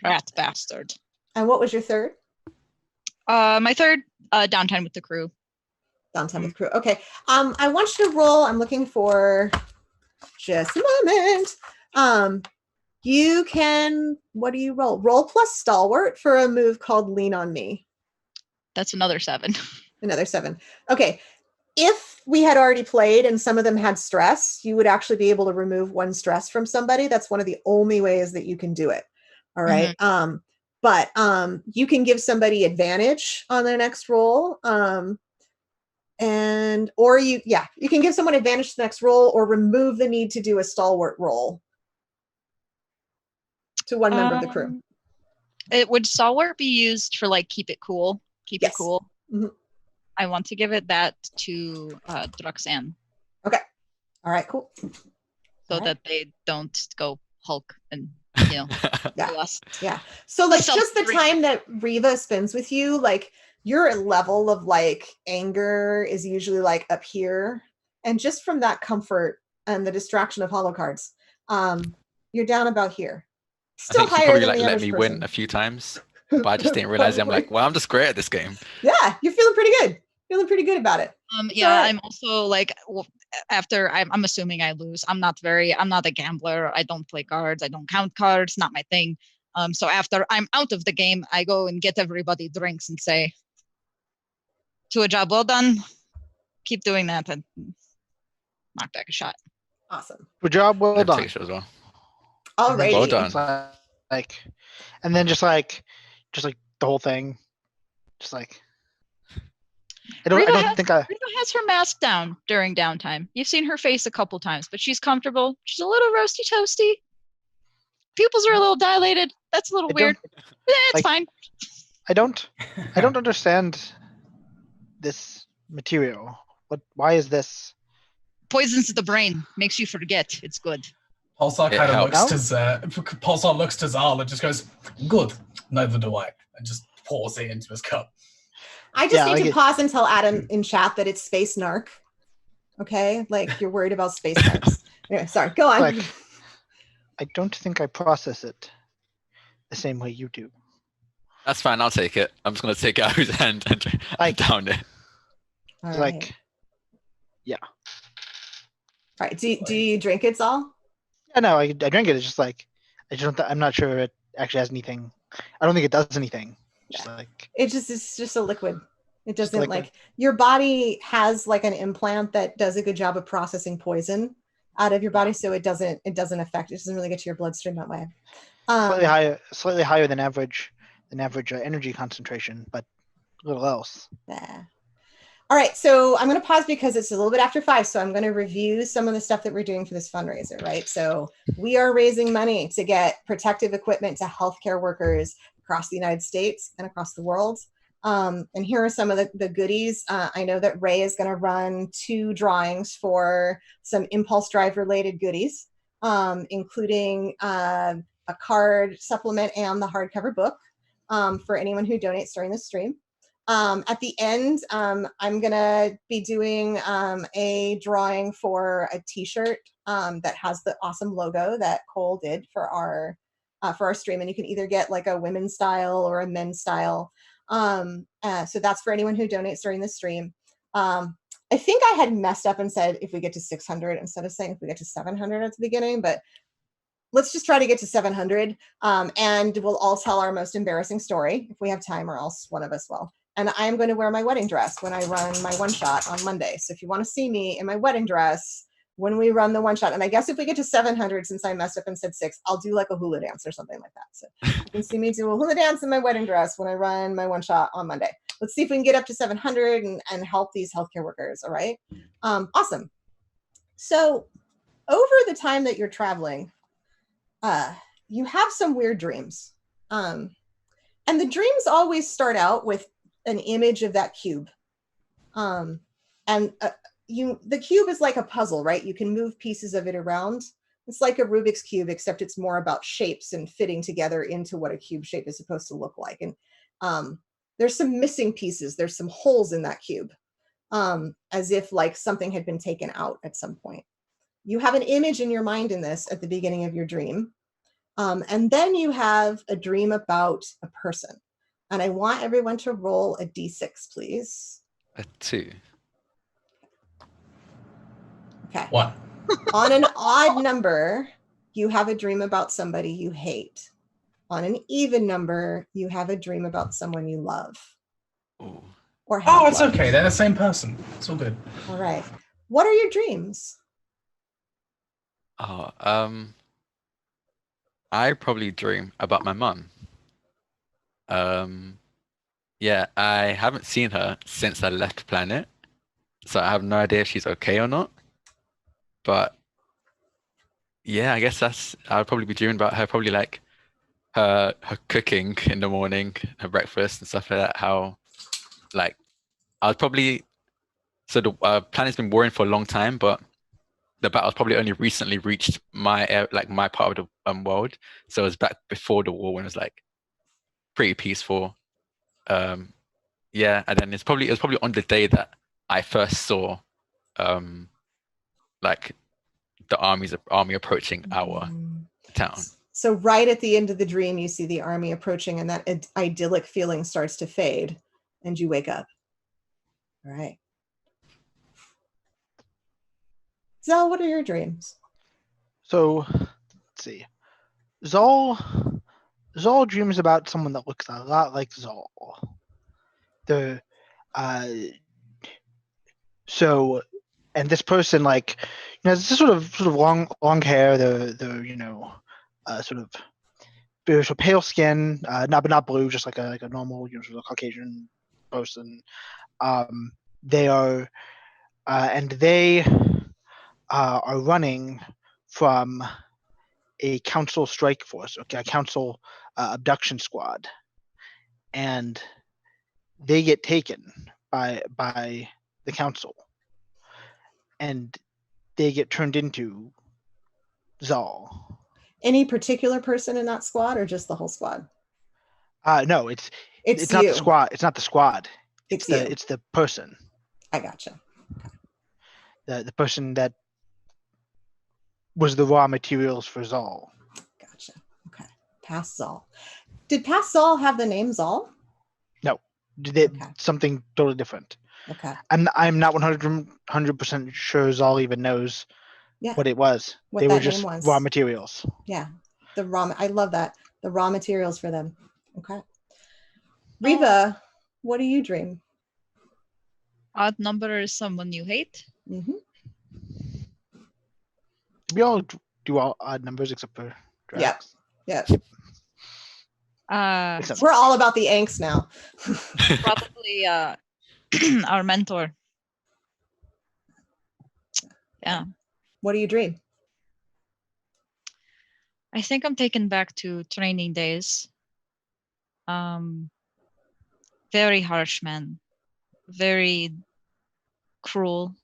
Rat bastard. And what was your third? My third, downtime with the crew. Downtime with crew. Okay. I want you to roll. I'm looking for just a moment. You can, what do you roll? Roll plus stalwart for a move called Lean on Me. That's another 7. Another 7. Okay. If we had already played and some of them had stress, you would actually be able to remove 1 stress from somebody. That's one of the only ways that you can do it. All right. But you can give somebody advantage on their next roll. You can give someone advantage to the next roll or remove the need to do a stalwart roll to one member of the crew. Would stalwart be used for like keep it cool? Keep it cool. Mm-hmm. I want to give it that to Druxanne. Okay. All right, cool. So that they don't go Hulk and, yeah. So like just the time that Riva spends with you, like your level of like anger is usually like up here. And just from that comfort and the distraction of holo cards, you're down about here. Still higher than the average person. Let me win a few times, but I just didn't realize it. I'm like, well, I'm just great at this game. Yeah, you're feeling pretty good. Feeling pretty good about it. I'm also like, after I'm assuming I lose. I'm not a gambler. I don't play cards. I don't count cards. Not my thing. So after I'm out of the game, I go and get everybody drinks and say, to a job well done. Keep doing that and knock back a shot. Awesome. Good job, well done. As well. All right. Well done. And then just like the whole thing, just like. Riva has her mask down during downtime. You've seen her face a couple times, but she's comfortable. She's a little roasty toasty. Pupils are a little dilated. That's a little weird. It's fine. I don't understand this material. Why is this? Poisons the brain. Makes you forget. It's good. Pulsar kind of looks to Zal and just goes, "Good. Neither do I," and just pours it into his cup. I just need to pause and tell Adam in chat that it's space narc. Okay, like you're worried about space narcs. Anyway, sorry. Go on. Like, I don't think I process it the same way you do. That's fine. I'll take it. I'm just gonna take it out of his hand and down it. All right. Yeah. All right. Do you drink it, Zal? Yeah, no, I drink it. It's just like I'm not sure it actually has anything. I don't think it does anything. It's just a liquid. It doesn't like your body has like an implant that does a good job of processing poison out of your body, so it doesn't affect. It doesn't really get to your bloodstream that way. Slightly higher than average energy concentration, but a little else. Yeah. All right, so I'm going to pause because it's a little bit after 5, so I'm going to review some of the stuff that we're doing for this fundraiser, right? So we are raising money to get protective equipment to healthcare workers across the United States and across the world. And here are some of the goodies. I know that Ray is going to run 2 drawings for some Impulse Drive related goodies, including a card supplement and the hardcover book for anyone who donates during the stream. At the end, I'm going to be doing a drawing for a t-shirt that has the awesome logo that Cole did for our stream. And you can either get like a women's style or a men's style. So that's for anyone who donates during the stream. I think I had messed up and said if we get to 600 instead of saying if we get to 700 at the beginning, but let's just try to get to 700. And we'll all tell our most embarrassing story if we have time, or else one of us will. And I am going to wear my wedding dress when I run my one-shot on Monday. So if you want to see me in my wedding dress when we run the one-shot, and I guess if we get to 700, since I messed up and said 6, I'll do like a hula dance or something like that. So you can see me do a hula dance in my wedding dress when I run my one-shot on Monday. Let's see if we can get up to 700 and help these healthcare workers, all right? Awesome. So over the time that you're traveling, you have some weird dreams. And the dreams always start out with an image of that cube. The cube is like a puzzle, right? You can move pieces of it around. It's like a Rubik's Cube, except it's more about shapes and fitting together into what a cube shape is supposed to look like. And There's some missing pieces. There's some holes in that cube, as if like something had been taken out at some point. You have an image in your mind in this at the beginning of your dream. And then you have a dream about a person. And I want everyone to roll a d6, please. A 2. Okay. 1. On an odd number, you have a dream about somebody you hate. On an even number, you have a dream about someone you love. Ooh. Or have Oh, it's loved. okay. They're the same person. It's all good. All right. What are your dreams? Oh, I probably dream about my mum. Yeah, I haven't seen her since I left the planet, so I have no idea if she's okay or not. But yeah, I guess I'll probably be dreaming about her, probably like her cooking in the morning, her breakfast and stuff like that. How like I'll probably so the planet's been warring for a long time, but the battle's probably only recently reached my my part of the world. So it was back before the war when it was like pretty peaceful. Yeah, and then it was probably on the day that I first saw like the army approaching our town. So right at the end of the dream, you see the army approaching and that idyllic feeling starts to fade and you wake up. All right. Zell, what are your dreams? So, let's see. Zol dreams about someone that looks a lot like Zol. And this person, like, has this sort of long hair, sort of pale skin, not blue, just like a normal, sort of Caucasian person. They are running from a council strike force, okay, a council abduction squad, and they get taken by the council, and they get turned into Zal. Any particular person in that squad, or just the whole squad? No, it's It's not you. the squad. It's not the squad. It's you. It's the person. I gotcha. The person that was the raw materials for Zal. Gotcha. Okay. Past Zal. Did past Zal have the name Zal? No, Okay. something totally different. Okay. I'm not 100% sure Zal even knows what it was. What they that were just name was. raw materials. Yeah. I love that. The raw materials for them. Okay. Riva, what do you dream? Odd number is someone you hate. Mm-hmm. We all do all odd numbers except for Drax. Yeah. Except We're all about the angst now. Probably our mentor. Yeah. What do you dream? I think I'm taken back to training days. Very harsh man. Very cruel.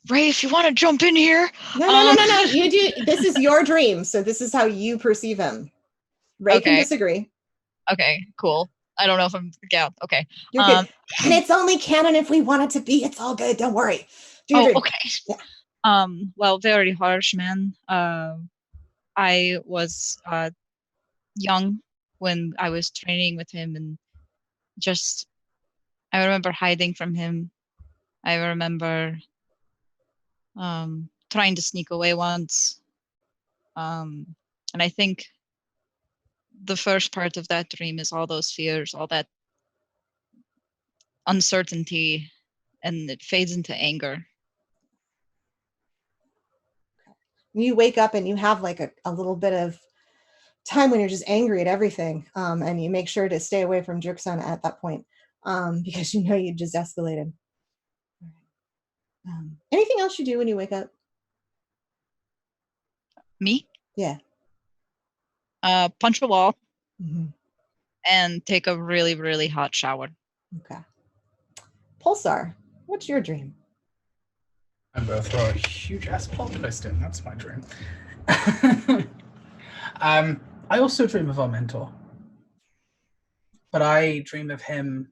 Ray, if you want to jump in here. No. You do. This is your dream, so this is how you perceive him. Ray can disagree. Okay, cool. I don't know if I'm okay. You're good. And it's only canon if we want it to be. It's all good. Don't worry. Do your dream. Okay. Yeah. Well, very harsh man. I was young when I was training with him, and I remember hiding from him. I remember trying to sneak away once. And I think the first part of that dream is all those fears, all that uncertainty, and it fades into anger. You wake up and you have like a little bit of time when you're just angry at everything. And you make sure to stay away from Jerkson at that point because you know you just escalated. Anything else you do when you wake up? Me? Yeah. Punch a wall. Mm-hmm. And take a really, really hot shower. Okay. Pulsar, what's your dream? I'm going to throw a huge ass plot twist in. That's my dream. I also dream of our mentor. but I dream of him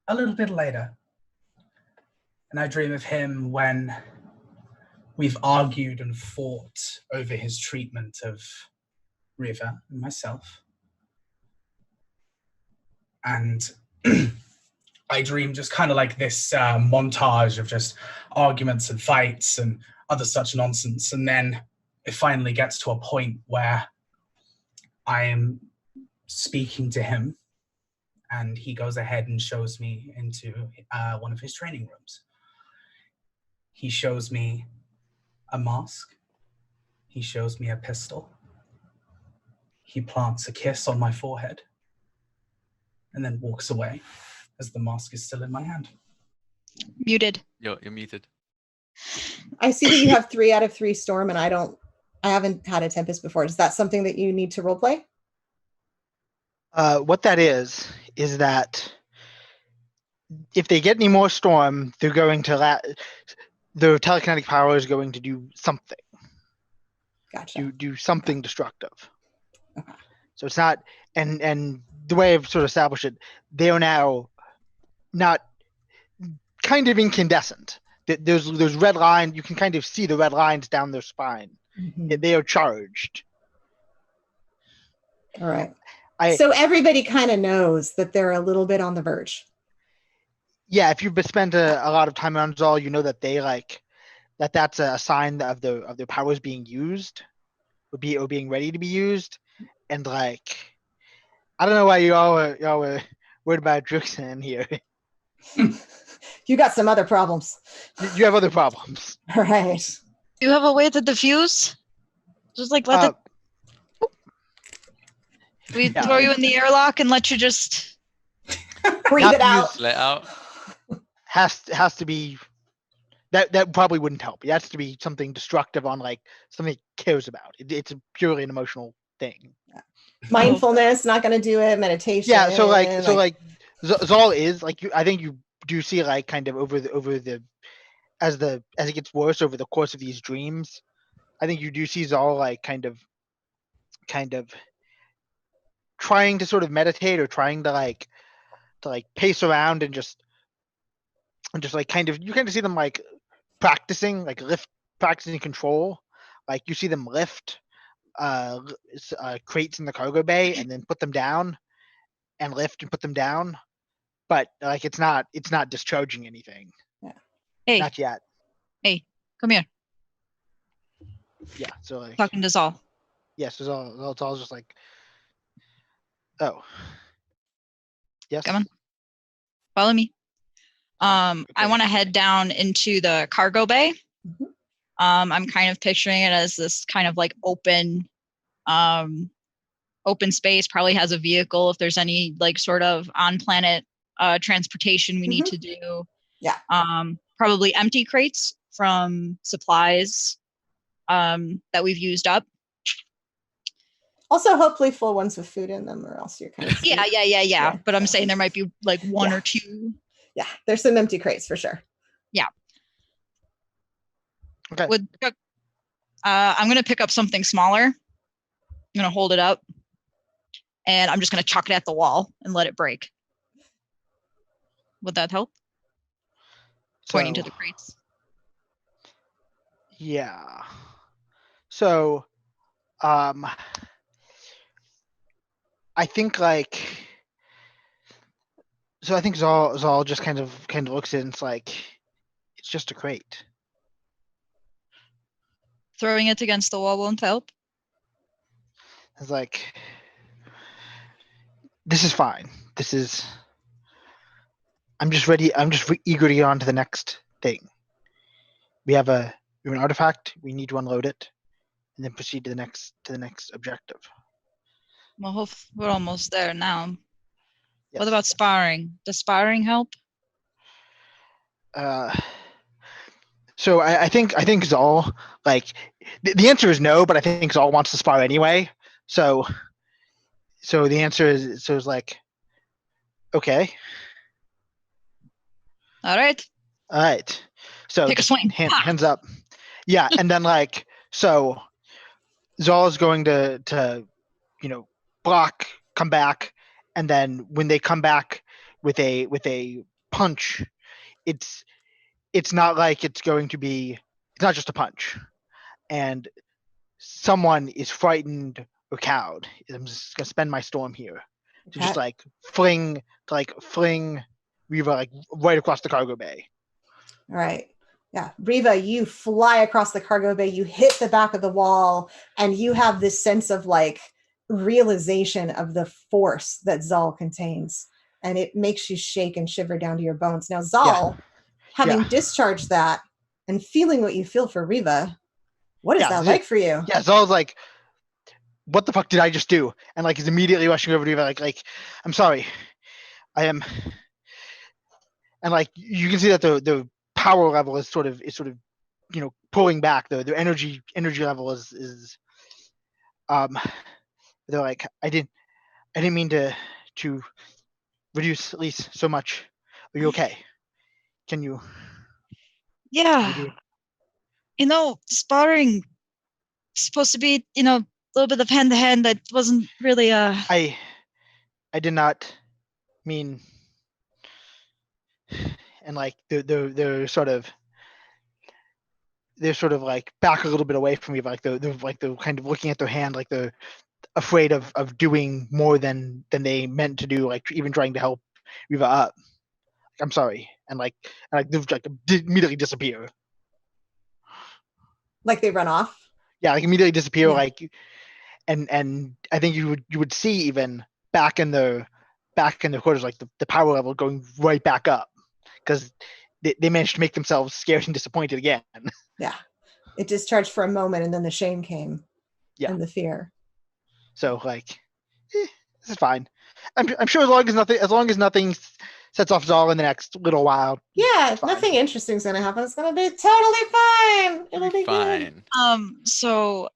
a little bit later. And I dream of him when we've argued and fought over his treatment of Riva and myself. And I dream just kind of like this montage of just arguments and fights and other such nonsense. And then it finally gets to a point where I am speaking to him and he goes ahead and shows me into one of his training rooms. He shows me a mask. He shows me a pistol. He plants a kiss on my forehead and then walks away as the mask is still in my hand. Muted. You're muted. I see that you have 3 out of 3 storm, and I haven't had a tempest before. Is that something that you need to roleplay? What that is that if they get any more storm, they're going to their telekinetic power is going to do something. Gotcha. Do something destructive. Okay. So it's not, and the way I've sort of established it, they are now not kind of incandescent. There's red line. You can kind of see the red lines down their spine. Mhm. They are charged. All right. So everybody kind of knows that they're a little bit on the verge. Yeah, if you've spent a lot of time on Zol, you know that they that's a sign of their powers being used, or being ready to be used, and I don't know why y'all were worried about Drixen here. You got some other problems. You have other problems. All right. Do you have a way to diffuse? Just like let it. We throw you in the airlock and let you just Breathe it out. Let out. Has to be that probably wouldn't help. It has to be something destructive on something he cares about. It's purely an emotional thing. Mindfulness, not going to do it. Meditation. Yeah. So Zol is I think you do see kind of over the as it gets worse over the course of these dreams. I think you do see Zol kind of trying to sort of meditate or trying to pace around and just kind of you kind of see them practicing practicing control. You see them lift crates in the cargo bay and then put them down and lift and put them down, but it's not discharging anything. Yeah. Hey. Not yet. Hey, come here. Yeah. So Talking to Zol. yes, it's all just oh. Yes. Come on. Follow me. I Okay. want to head down into the cargo bay. Mhm. I'm kind of picturing it as this kind of open space, probably has a vehicle if there's any sort of on planet transportation we need to do. Yeah. Probably empty crates from supplies that we've used up. Also, hopefully full ones with food in them, or else you're kind of Yeah. But I'm saying there might be one or two. Yeah, there's some empty crates for sure. Yeah. Okay. I'm gonna pick up something smaller. I'm gonna hold it up, and I'm just gonna chuck it at the wall and let it break. Would that help? Pointing to the crates. Yeah. So, I think so I think Zol just kind of looks at it and it's just a crate. Throwing it against the wall won't help. It's this is fine. I'm just ready. I'm just eager to get on to the next thing. We have an artifact. We need to unload it, and then proceed to the next objective. Well, we're almost there now. Yes. What about sparring? Does sparring help? So I think Zol the answer is no, but I think Zol wants to spar anyway. So the answer is okay. All right. All right. So Take a swing. Hands up. Yeah, and then so Zol is going to block, come back, and then when they come back with a punch, it's not like it's going to be. It's not just a punch, and someone is frightened or cowed. I'm just gonna spend my storm here to just Okay. fling Reva right across the cargo bay. All right. Yeah. Riva, you fly across the cargo bay, you hit the back of the wall, and you have this sense of realization of the force that Zal contains. And it makes you shake and shiver down to your bones. Now, Zal, having discharged that and feeling what you feel for Riva, what is that like for you? Yeah, Zal's like, what the fuck did I just do? And he's immediately rushing over to Riva, I'm sorry. I am. And you can see that the power level is sort of pulling back. The energy level is they're like, I didn't mean to reduce at least so much. Are you okay? Can you? Yeah. Sparring supposed to be, a little bit of hand to hand. That wasn't really I did not mean. And they're sort of back a little bit away from me, but they're kind of looking at their hand, they're afraid of doing more than they meant to do, even trying to help Riva up. I'm sorry, and they immediately disappear. They run off. Yeah, immediately disappear. Yeah. And I think you would see even back in the quarters, the power level going right back up, because they managed to make themselves scared and disappointed again. Yeah, it discharged for a moment, and then the shame came. Yeah, and the fear. So this is fine. I'm sure as long as nothing sets off Zal in the next little while. Yeah, nothing interesting is gonna happen. It's gonna be totally fine. It'll be fine. Good. So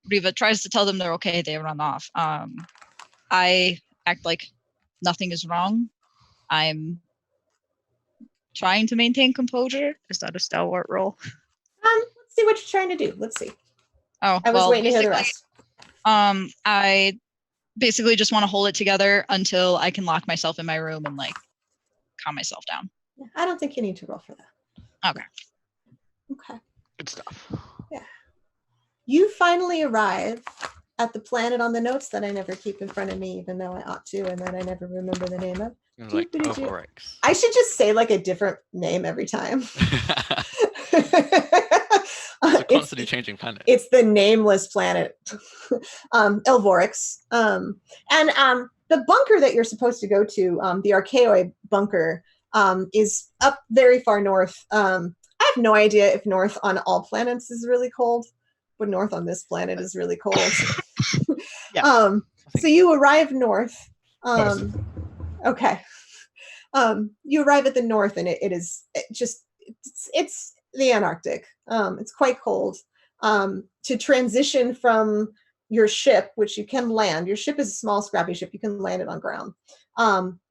Riva tries to tell them they're okay. They run off. I act like nothing is wrong. I'm trying to maintain composure. Is that a stalwart roll? Let's see what you're trying to do. Let's see. Oh, I was waiting to hear the rest. I basically just want to hold it together until I can lock myself in my room and calm myself down. I don't think you need to roll for that. Okay. Good stuff. Yeah. You finally arrive at the planet on the notes that I never keep in front of me, even though I ought to, and that I never remember the name of. I should just say a different name every time. It's a constantly changing planet. It's the nameless planet, Elvorix. And the bunker that you're supposed to go to, the Archaeoid bunker, is up very far north. I have no idea if north on all planets is really cold, but north on this planet is really cold. Yeah. So you arrive north. Okay. You arrive at the north, and it's the Antarctic. It's quite cold. To transition from your ship, which you can land, your ship is a small, scrappy ship, you can land it on ground,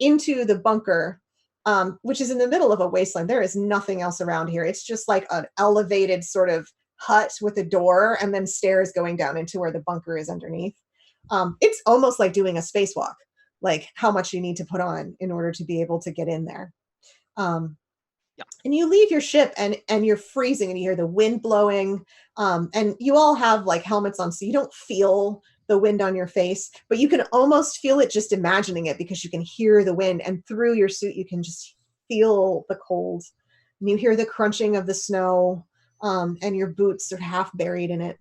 into the bunker, which is in the middle of a wasteland. There is nothing else around here. It's just an elevated sort of hut with a door and then stairs going down into where the bunker is underneath. It's almost like doing a spacewalk, how much you need to put on in order to be able to get in there. And you leave your ship and you're freezing, and you hear the wind blowing, and you all have helmets on, so you don't feel the wind on your face, but you can almost feel it just imagining it, because you can hear the wind, and through your suit you can just feel the cold, and you hear the crunching of the snow, and your boots are half buried in it.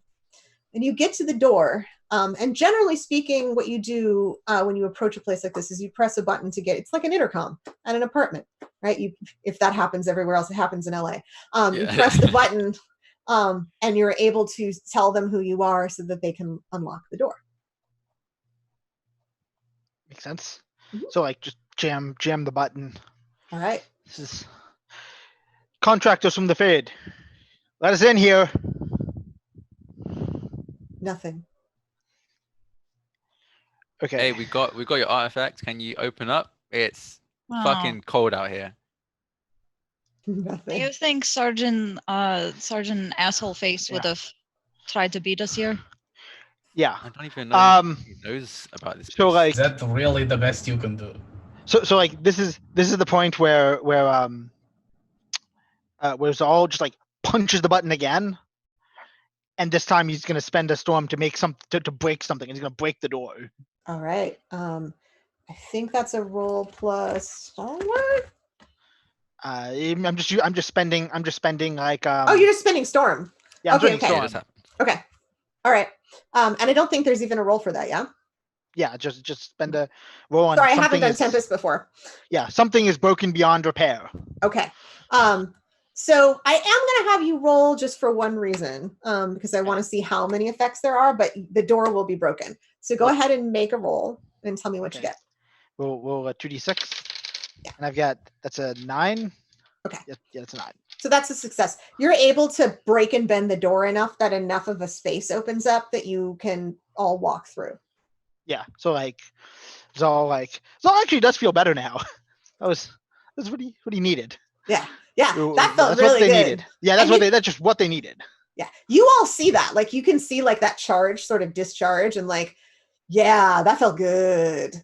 And you get to the door, and generally speaking, what you do when you approach a place like this is you press a button to get, it's like an intercom at an apartment, right? If that happens everywhere else, it happens in LA. You press the button, and you're able to tell them who you are so that they can unlock the door. Makes sense. Mm-hmm. So just jam the button. All right. This is contractors from the Fed. Let us in here. Nothing. Okay. Hey, we got your artifact. Can you open up? It's fucking cold out here. Nothing. Do you think Sergeant Asshole Face would have tried to beat us here? Yeah. I don't even know Um. who knows about this. So place. like, Is that really the best you can do? so like this is the point where Zal just like punches the button again, and this time he's gonna spend a storm to make to break something. He's gonna break the door. All right. I think that's a roll plus stalwart. I'm just spending like Oh, you're just spending storm. yeah, I'm okay, spending okay. Yeah, storm. this happened. Okay. All right. And I don't think there's even a roll for that. Yeah. Yeah, just spend a roll on Sorry, I haven't something done is Tempest before. yeah, something is broken beyond repair. Okay. So I am going to have you roll just for one reason, because I want to see how many effects there are, but the door will be broken. So go ahead and make a roll and tell me what you Okay. get. Roll a 2d6. Yeah. And I've got that's a 9. Okay. Yeah, that's a 9. So that's a success. You're able to break and bend the door enough that enough of a space opens up that you can all walk through. Yeah. So like Zal actually does feel better now. That's what he needed. Yeah. Yeah. That felt That's really what they good. needed. Yeah, that's just what they needed. Yeah. You all see that. Like you can see like that charge sort of discharge and like, yeah, that felt good.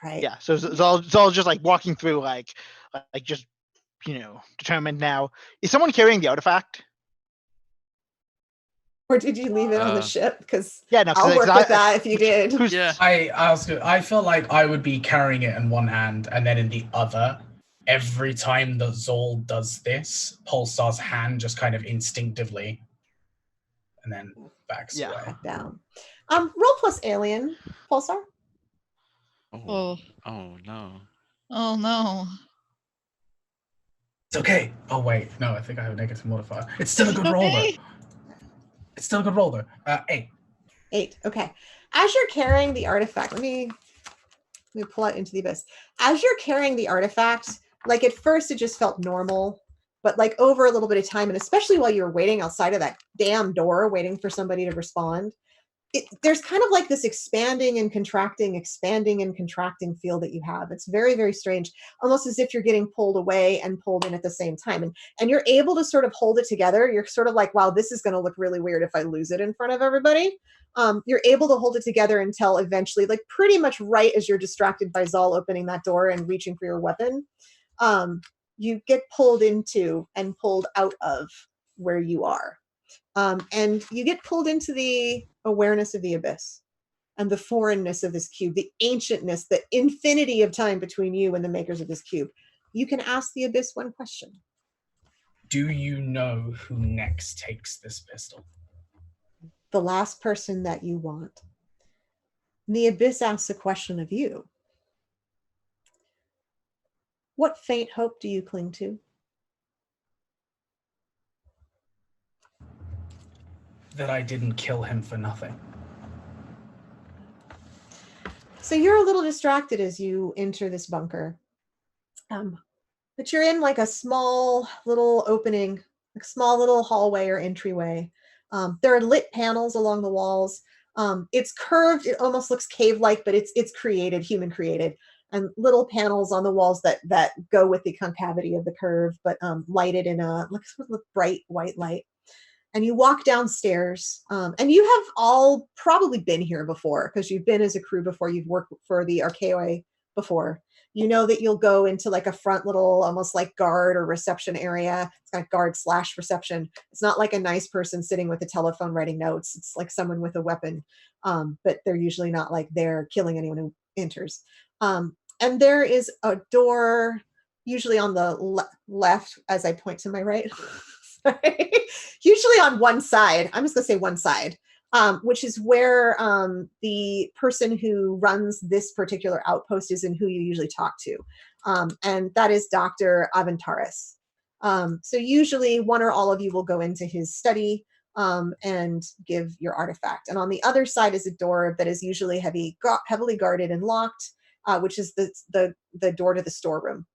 Right. Yeah. So Zal's just like walking through like just determined now. Is someone carrying the artifact? Or did you leave it on the ship? Because Yeah, no, I'll work with that if you did. Yeah. I feel like I would be carrying it in one hand and then in the other. Every time that Zol does this, Pulsar's hand just kind of instinctively and then backs away. Back down. Roll plus alien, Pulsar. Oh no. Oh no. It's okay. Oh wait, no, I think I have a negative modifier. It's still a good roll though. It's still a good roll though. 8. 8. Okay. As you're carrying the artifact, let me pull it into the abyss. As you're carrying the artifact, like at first it just felt normal, but like over a little bit of time, and especially while you were waiting outside of that damn door, waiting for somebody to respond, there's kind of like this expanding and contracting feel that you have. It's very, very strange, almost as if you're getting pulled away and pulled in at the same time. And you're able to sort of hold it together. You're sort of like, wow, this is going to look really weird if I lose it in front of everybody. You're able to hold it together until eventually, like pretty much right as you're distracted by Zal opening that door and reaching for your weapon, you get pulled into and pulled out of where you are. And you get pulled into the awareness of the abyss and the foreignness of this cube, the ancientness, the infinity of time between you and the makers of this cube. You can ask the abyss one question. Do you know who next takes this pistol? The last person that you want. And the abyss asks a question of you. What faint hope do you cling to? That I didn't kill him for nothing. So you're a little distracted as you enter this bunker. But you're in like a small little opening, a small little hallway or entryway. There are lit panels along the walls. It's curved. It almost looks cave-like, but it's created, human created. And little panels on the walls that go with the concavity of the curve, but lighted in a bright white light. And you walk downstairs, and you have all probably been here before because you've been as a crew before. You've worked for the Archaeoi before. You know that you'll go into like a front little, almost like guard or reception area. It's kind of guard/reception. It's not like a nice person sitting with a telephone writing notes. It's like someone with a weapon, but they're usually not like they're killing anyone who enters. And there is a door, usually on the left as I point to my right. Usually on one side. I'm just going to say one side, which is where the person who runs this particular outpost is and who you usually talk to. And that is Dr. Avantaris. So usually one or all of you will go into his study and give your artifact. And on the other side is a door that is usually heavily guarded and locked, which is the door to the storeroom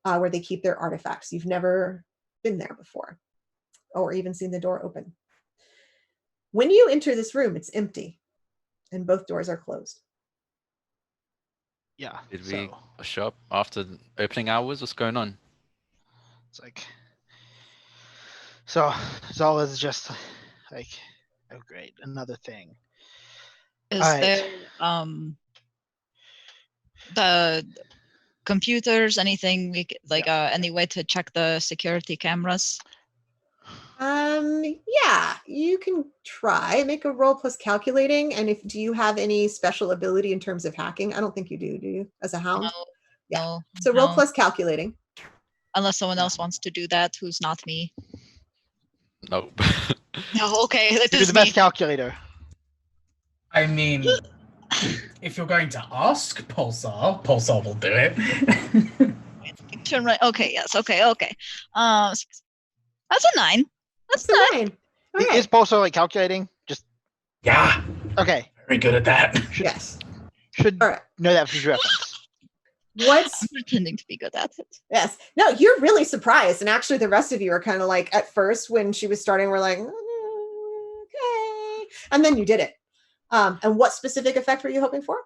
where they keep their artifacts. You've never been there before or even seen the door open. When you enter this room, it's empty and both doors are closed. Yeah. Did we shop after the opening hours? What's going on? It's like, so Zal is just like, oh great, another thing. Is Alright. there the computers, anything any way to check the security cameras? Yeah, you can try. Make a roll plus calculating. And do you have any special ability in terms of hacking? I don't think you do you? As a hound? No, Yeah. no, So roll no. plus calculating. Unless someone else wants to do that, who's not me. Nope. No, okay, that You're is the me. best calculator. I mean, if you're going to ask Pulsar will do it. Turn right. Okay, yes. Okay. That's a 9. That's It's a not. 9. All Is right. Pulsar like calculating? Just Yeah, okay. very good at that. Yes. Should All right. know that for future reference. What's I'm pretending to be good at it. yes. No, you're really surprised. And actually the rest of you are kind of like at first when she was starting, we're like, okay. And then you did it. And what specific effect were you hoping for?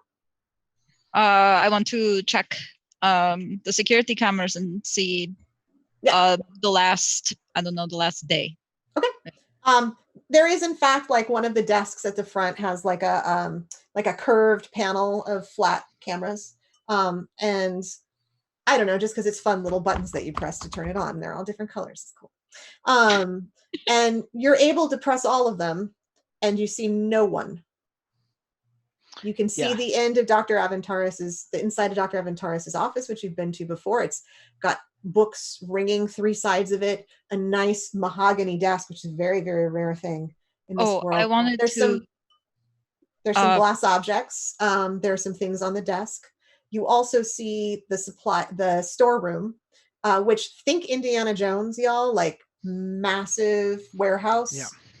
I want to check the security cameras and see the last day. There is in fact like one of the desks at the front has like a curved panel of flat cameras. And I don't know, just because it's fun little buttons that you press to turn it on. They're all different colors. It's cool. And you're able to press all of them and you see no one. You can see the end of the inside of Dr. Aventaris's office, which you've been to before. It's got books ringing 3 sides of it, a nice mahogany desk, which is a very, very rare thing in this world. I wanted there's to. There's some glass objects. There are some things on the desk. You also see the storeroom, which think Indiana Jones, y'all, like massive warehouse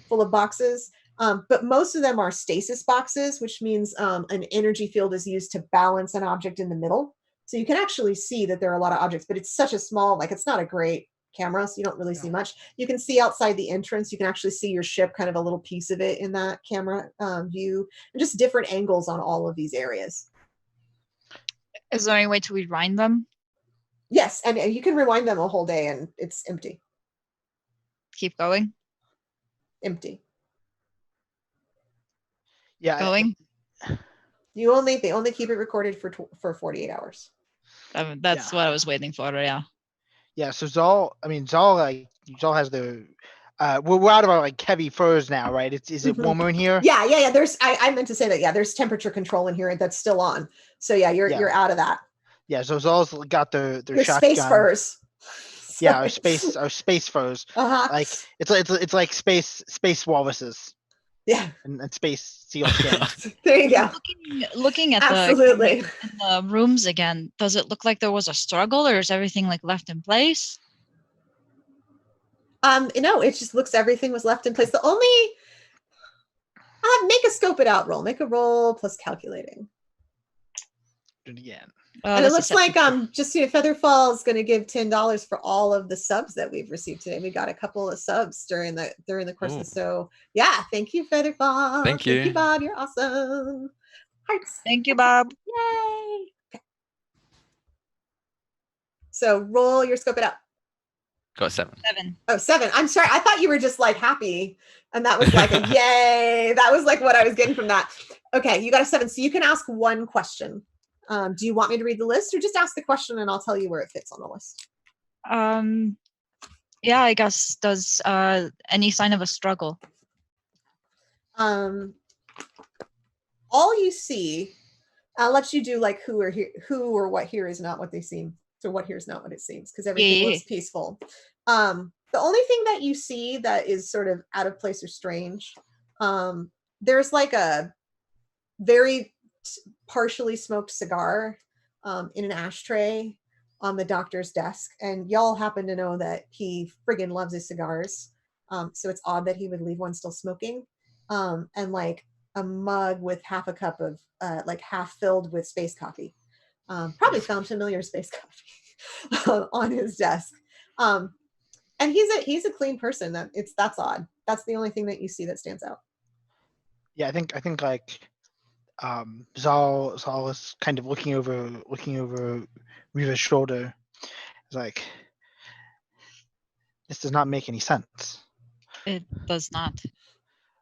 full of boxes. But most of them are stasis boxes, which means an energy field is used to balance an object in the middle. So you can actually see that there are a lot of objects, but it's such a small, like it's not a great camera, so you don't really see much. You can see outside the entrance. You can actually see your ship, kind of a little piece of it in that camera view, and just different angles on all of these areas. Is there any way to rewind them? Yes, and you can rewind them a whole day and it's empty. Keep going. Empty. Yeah. Going. They only keep it recorded for 48 hours. That's what I was waiting for. Yeah. Yeah. So Zal has the. We're out of our like heavy furs now, right? Is it warmer in here? Yeah. There's I meant to say that. Yeah, there's temperature control in here that's still on. So yeah, you're out of that. Yeah. So Zal's got their Your shotgun. space furs. Yeah, our space furs. Like it's like space walruses. Yeah. And space seal skins. There you go. Looking at Absolutely. the rooms again, does it look like there was a struggle, or is everything like left in place? No, it just looks everything was left in place. The only make a scope it out roll. Make a roll plus calculating. Do it again. And it looks like just FeatherFall is going to give $10 for all of the subs that we've received today. We got a couple of subs during the course of the show. Yeah, thank you, FeatherFall. Thank you. Thank you, Bob. You're awesome. Hearts. Thank you, Bob. Yay. Okay. So roll your scope it out. Got 7. 7. Oh, 7. I'm sorry. I thought you were just like happy. And that was like a yay. That was like what I was getting from that. Okay, you got a 7. So you can ask one question. Do you want me to read the list or just ask the question and I'll tell you where it fits on the list? Yeah, I guess. Does any sign of a struggle? All you see, I'll let you do like who or what here is not what they seem. So what here is not what it seems, because everything looks peaceful. The only thing that you see that is sort of out of place or strange, there's like a very partially smoked cigar in an ashtray on the doctor's desk, and y'all happen to know that he friggin' loves his cigars, so it's odd that he would leave one still smoking, and like a mug with half a cup of like half filled with space coffee, probably found familiar space coffee on his desk, and he's a clean person. That's odd. That's the only thing that you see that stands out. Yeah, I think like Zal is kind of looking over Riva's shoulder. It's like, this does not make any sense. It does not.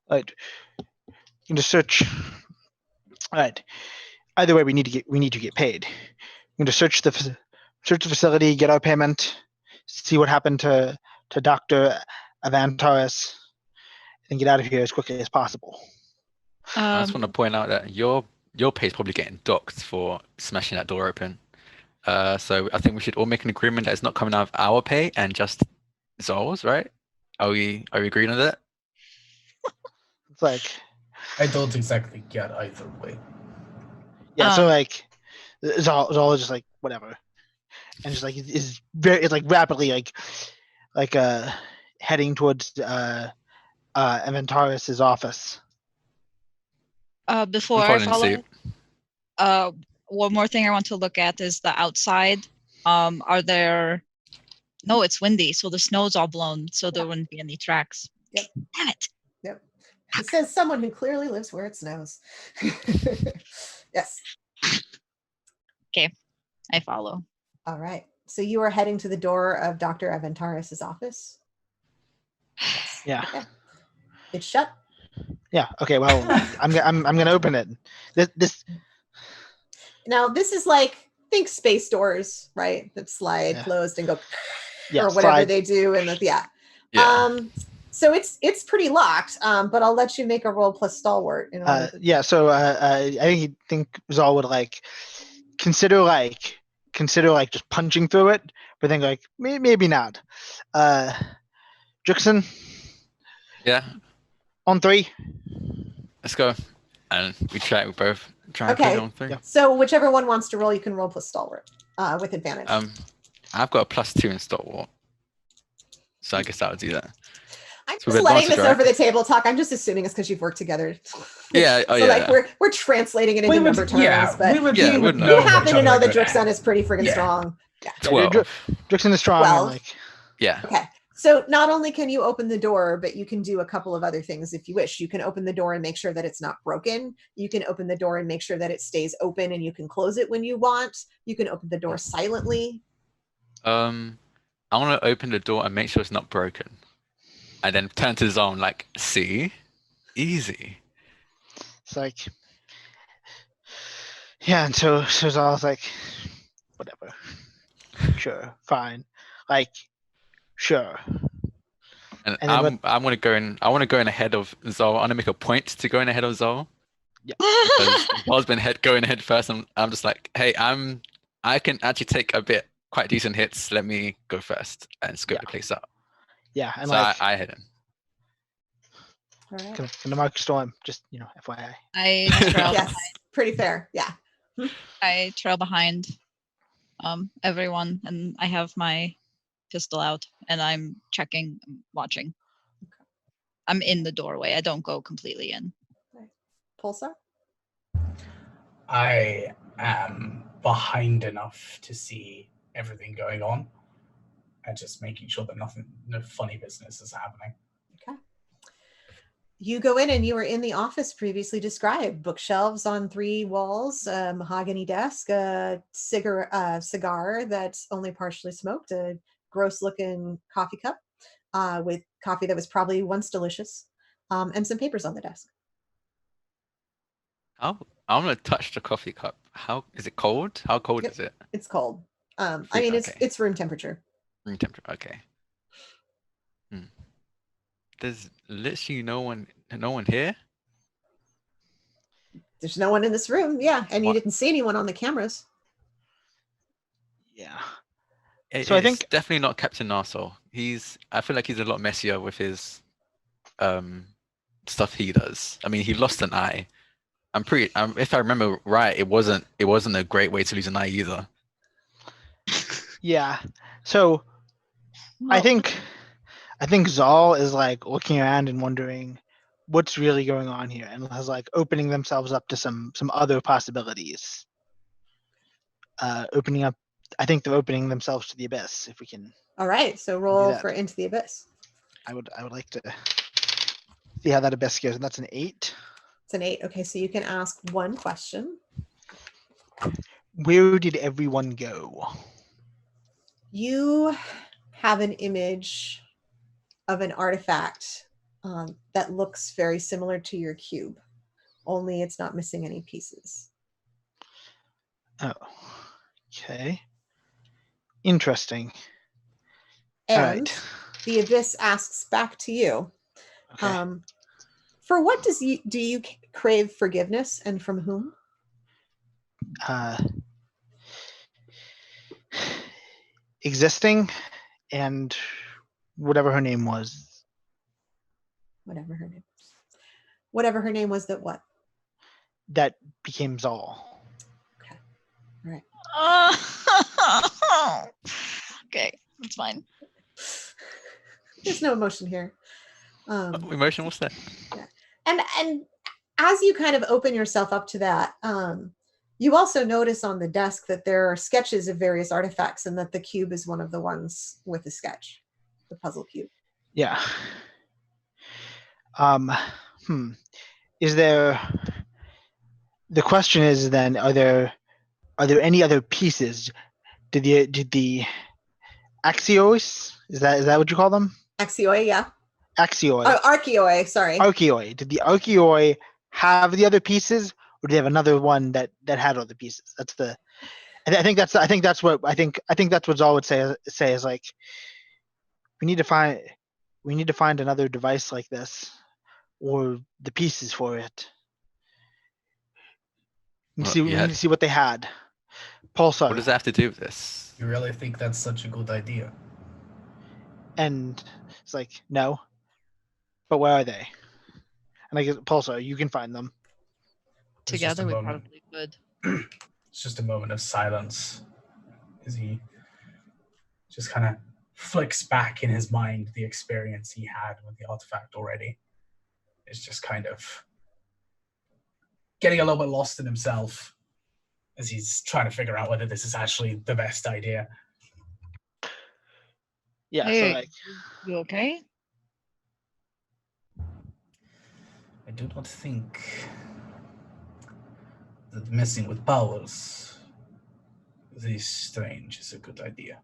Like, you can just search All right. Either way, we need to get paid. We're going to search the facility, get our payment, see what happened to Dr. Avantaris, and get out of here as quickly as possible. I just want to point out that your pay is probably getting docked for smashing that door open. So I think we should all make an agreement that it's not coming out of our pay and just Zol's, right? Are we agreeing on that? It's like, I don't exactly get either way. yeah. So like, Zol is just like whatever, and just like is very it's like rapidly like heading towards Avantaris' office. Before I'm I following follow, one more thing I want to look at is the outside. Are there? No, it's windy, so the snow's all blown, so there wouldn't be any tracks. Yep. Damn it! Yep. It says someone who clearly lives where it snows. Yes. I follow. All right. So you are heading to the door of Dr. Avantaris' office. Yes. Yeah. Okay. It's shut. Yeah. Okay. Well, I'm gonna open it. This. Now this is like, think space doors, right? That slide Yeah. closed and go, Yeah. or whatever slide. they do in the Yeah. So it's pretty locked. But I'll let you make a roll plus stalwart in order. Yeah. So I think Zal would like consider just punching through it, but then like maybe not. Drixon Yeah. on 3. Let's go. And we both try and Okay. put it on 3. Yeah. So whichever one wants to roll, you can roll plus stalwart with advantage. I've got a +2 in Stalwart. So I guess I would do that. I'm So just with letting this advantage, over the table talk. I'm just assuming it's because you've worked together. Yeah. Oh, So yeah. like we're translating it into number terms, but we would you would know you what happen each to other know are that good at. Drixon is pretty friggin' Yeah. strong. 12. Drixon is strong. Well- and like Yeah. Okay. So not only can you open the door, but you can do a couple of other things if you wish. You can open the door and make sure that it's not broken. You can open the door and make sure that it stays open and you can close it when you want. You can open the door silently. I want to open the door and make sure it's not broken. And then turn to Zone like, see? Easy. it's like, yeah. And so Zal's like, whatever. Sure, fine. Like, sure. And And then I want to go in ahead of Zol. I want to make a point to go in ahead of Zol. Yeah. Because Zol's been going ahead first, and I'm just like, hey, I can actually take quite decent hits. Let me go first and scope Yeah. the place out. Yeah, and So like I hit him. All right. gonna mark storm. Just FYI. I trail. Yes. Pretty fair. Yeah. I trail behind everyone, and I have my pistol out, and I'm checking, watching. I'm in the doorway. I don't go completely in. Pulsar? I am behind enough to see everything going on, and just making sure that no funny business is happening. Okay. You go in and you are in the office previously described. Bookshelves on 3 walls, a mahogany desk, a cigar that's only partially smoked, a gross-looking coffee cup with coffee that was probably once delicious, and some papers on the desk. I'm gonna touch the coffee cup. How is it cold? How cold Yep. is it? It's cold. I mean, Okay. it's room temperature. Room temperature. Okay. There's literally no one here. There's no one in this room. Yeah, and you What? didn't see anyone on the cameras. Yeah. So I it's think- definitely not Captain Narsol. I feel like he's a lot messier with his stuff he does. I mean, he lost an eye. If I remember right, it wasn't a great way to lose an eye either. Yeah. So I think Zal is like looking around and wondering what's really going on here, and is like opening themselves up to some other possibilities. Opening up. I think they're opening themselves to the abyss. If we can, All right, so roll that. for Into the Abyss. I would like to see how that abyss goes, and that's an 8. It's an 8. Okay, so you can ask one question. Where did everyone go? You have an image of an artifact that looks very similar to your cube, only it's not missing any pieces. Oh, okay. Interesting. And All right. the abyss asks back to you, Okay. for what do you crave forgiveness, and from whom? Existing and whatever her name was. Whatever her name was. Whatever her name was that what? That became Zal. Okay. All right. Okay, that's fine. There's no emotion here. Emotion, what's that? And as you kind of open yourself up to that, you also notice on the desk that there are sketches of various artifacts, and that the cube is one of the ones with the sketch, the puzzle cube. Yeah. Is there? The question is then: Are there any other pieces? Did the Axios? Is that what you call them? Axioi, yeah. Axioi. Oh, Archeoi, sorry. Archeoi. Did the Archeoi have the other pieces, or do they have another one that had all the pieces? That's the. I think that's what Zal would say is like, we need to find another device like this, or the pieces for it. We need to see what they had. Pulsar. What does that have to do with this? You really think that's such a good idea? And it's like, no. But where are they? And I guess Pulsar, you can find them. There's just Together a we moment. probably could. It's just a moment of silence as he just kind of flicks back in his mind the experience he had with the artifact already. It's just kind of getting a little bit lost in himself as he's trying to figure out whether this is actually the best idea. Yeah, so Hey, like, you okay? I do not think that messing with powers this strange is a good idea.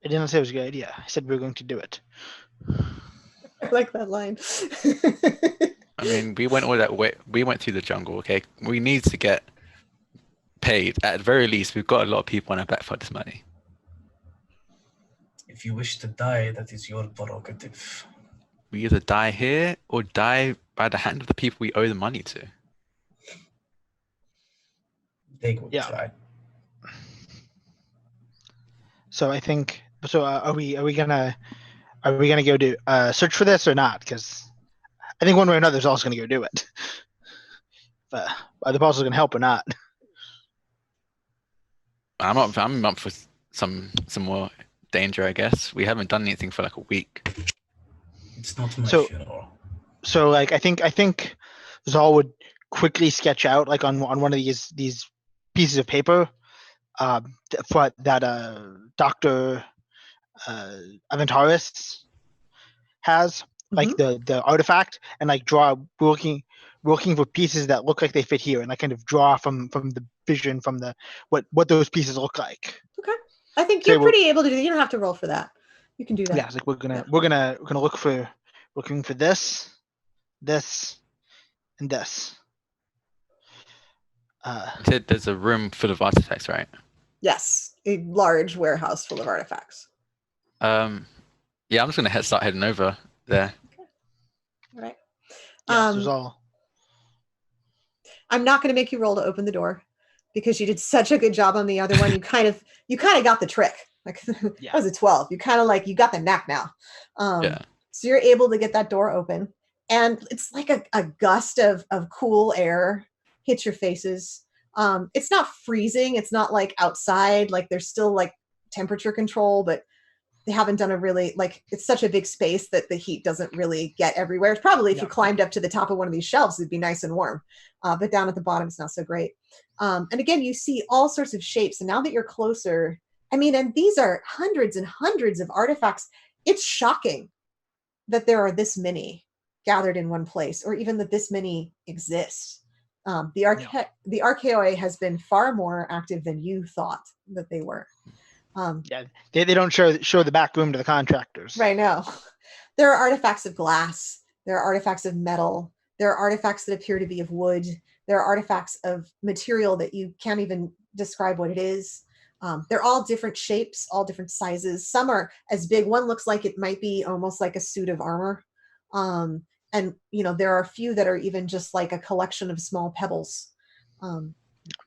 I didn't say it was a good idea. I said we were going to do it. I like that line. I mean, we went all that way. We went through the jungle. Okay, we need to get paid. At the very least, we've got a lot of people on our back for this money. If you wish to die, that is your prerogative. We either die here or die by the hand of the people we owe the money to. They will Yeah. try. So I think. So are we gonna go do search for this or not? Because I think one way or another, Zal's gonna go do it. But are the puzzles gonna help or not? I'm up for some more danger, I guess. We haven't done anything for like a week. It's not my So- funeral. So like I think Zal would quickly sketch out like on one of these pieces of paper, for that Dr. Aventaris has, like the artifact, and like draw working for pieces that look like they fit here, and like kind of draw from the vision from the what those pieces look like. Okay. I think So you're pretty able to do that. You don't have to roll for that. You can do that. Yeah, it's like we're gonna look for this, and this. You said there's a room full of artifacts, right? Yes. A large warehouse full of artifacts. Yeah, I'm just gonna start heading over there. All right. Yeah, so Zal. I'm not going to make you roll to open the door because you did such a good job on the other one. You kind of got the trick. Like Yeah. that was a 12. You kind of like, you got the knack now. Yeah. So you're able to get that door open, and it's like a gust of cool air hits your faces. It's not freezing. It's not like outside, like there's still like temperature control, but they haven't done a really, like, it's such a big space that the heat doesn't really get everywhere. It's probably if you climbed up to the top of one of these shelves, it'd be nice and warm. But down at the bottom, it's not so great. And again, you see all sorts of shapes. And now that you're closer, I mean, and these are hundreds and hundreds of artifacts. It's shocking that there are this many gathered in one place, or even that this many exist. The Archaeoi has been far more active than you thought that they were. Yeah, they don't show the back room to the contractors. Right now, there are artifacts of glass. There are artifacts of metal. There are artifacts that appear to be of wood. There are artifacts of material that you can't even describe what it is. They're all different shapes, all different sizes. Some are as big. One looks like it might be almost like a suit of armor. And there are a few that are even just like a collection of small pebbles.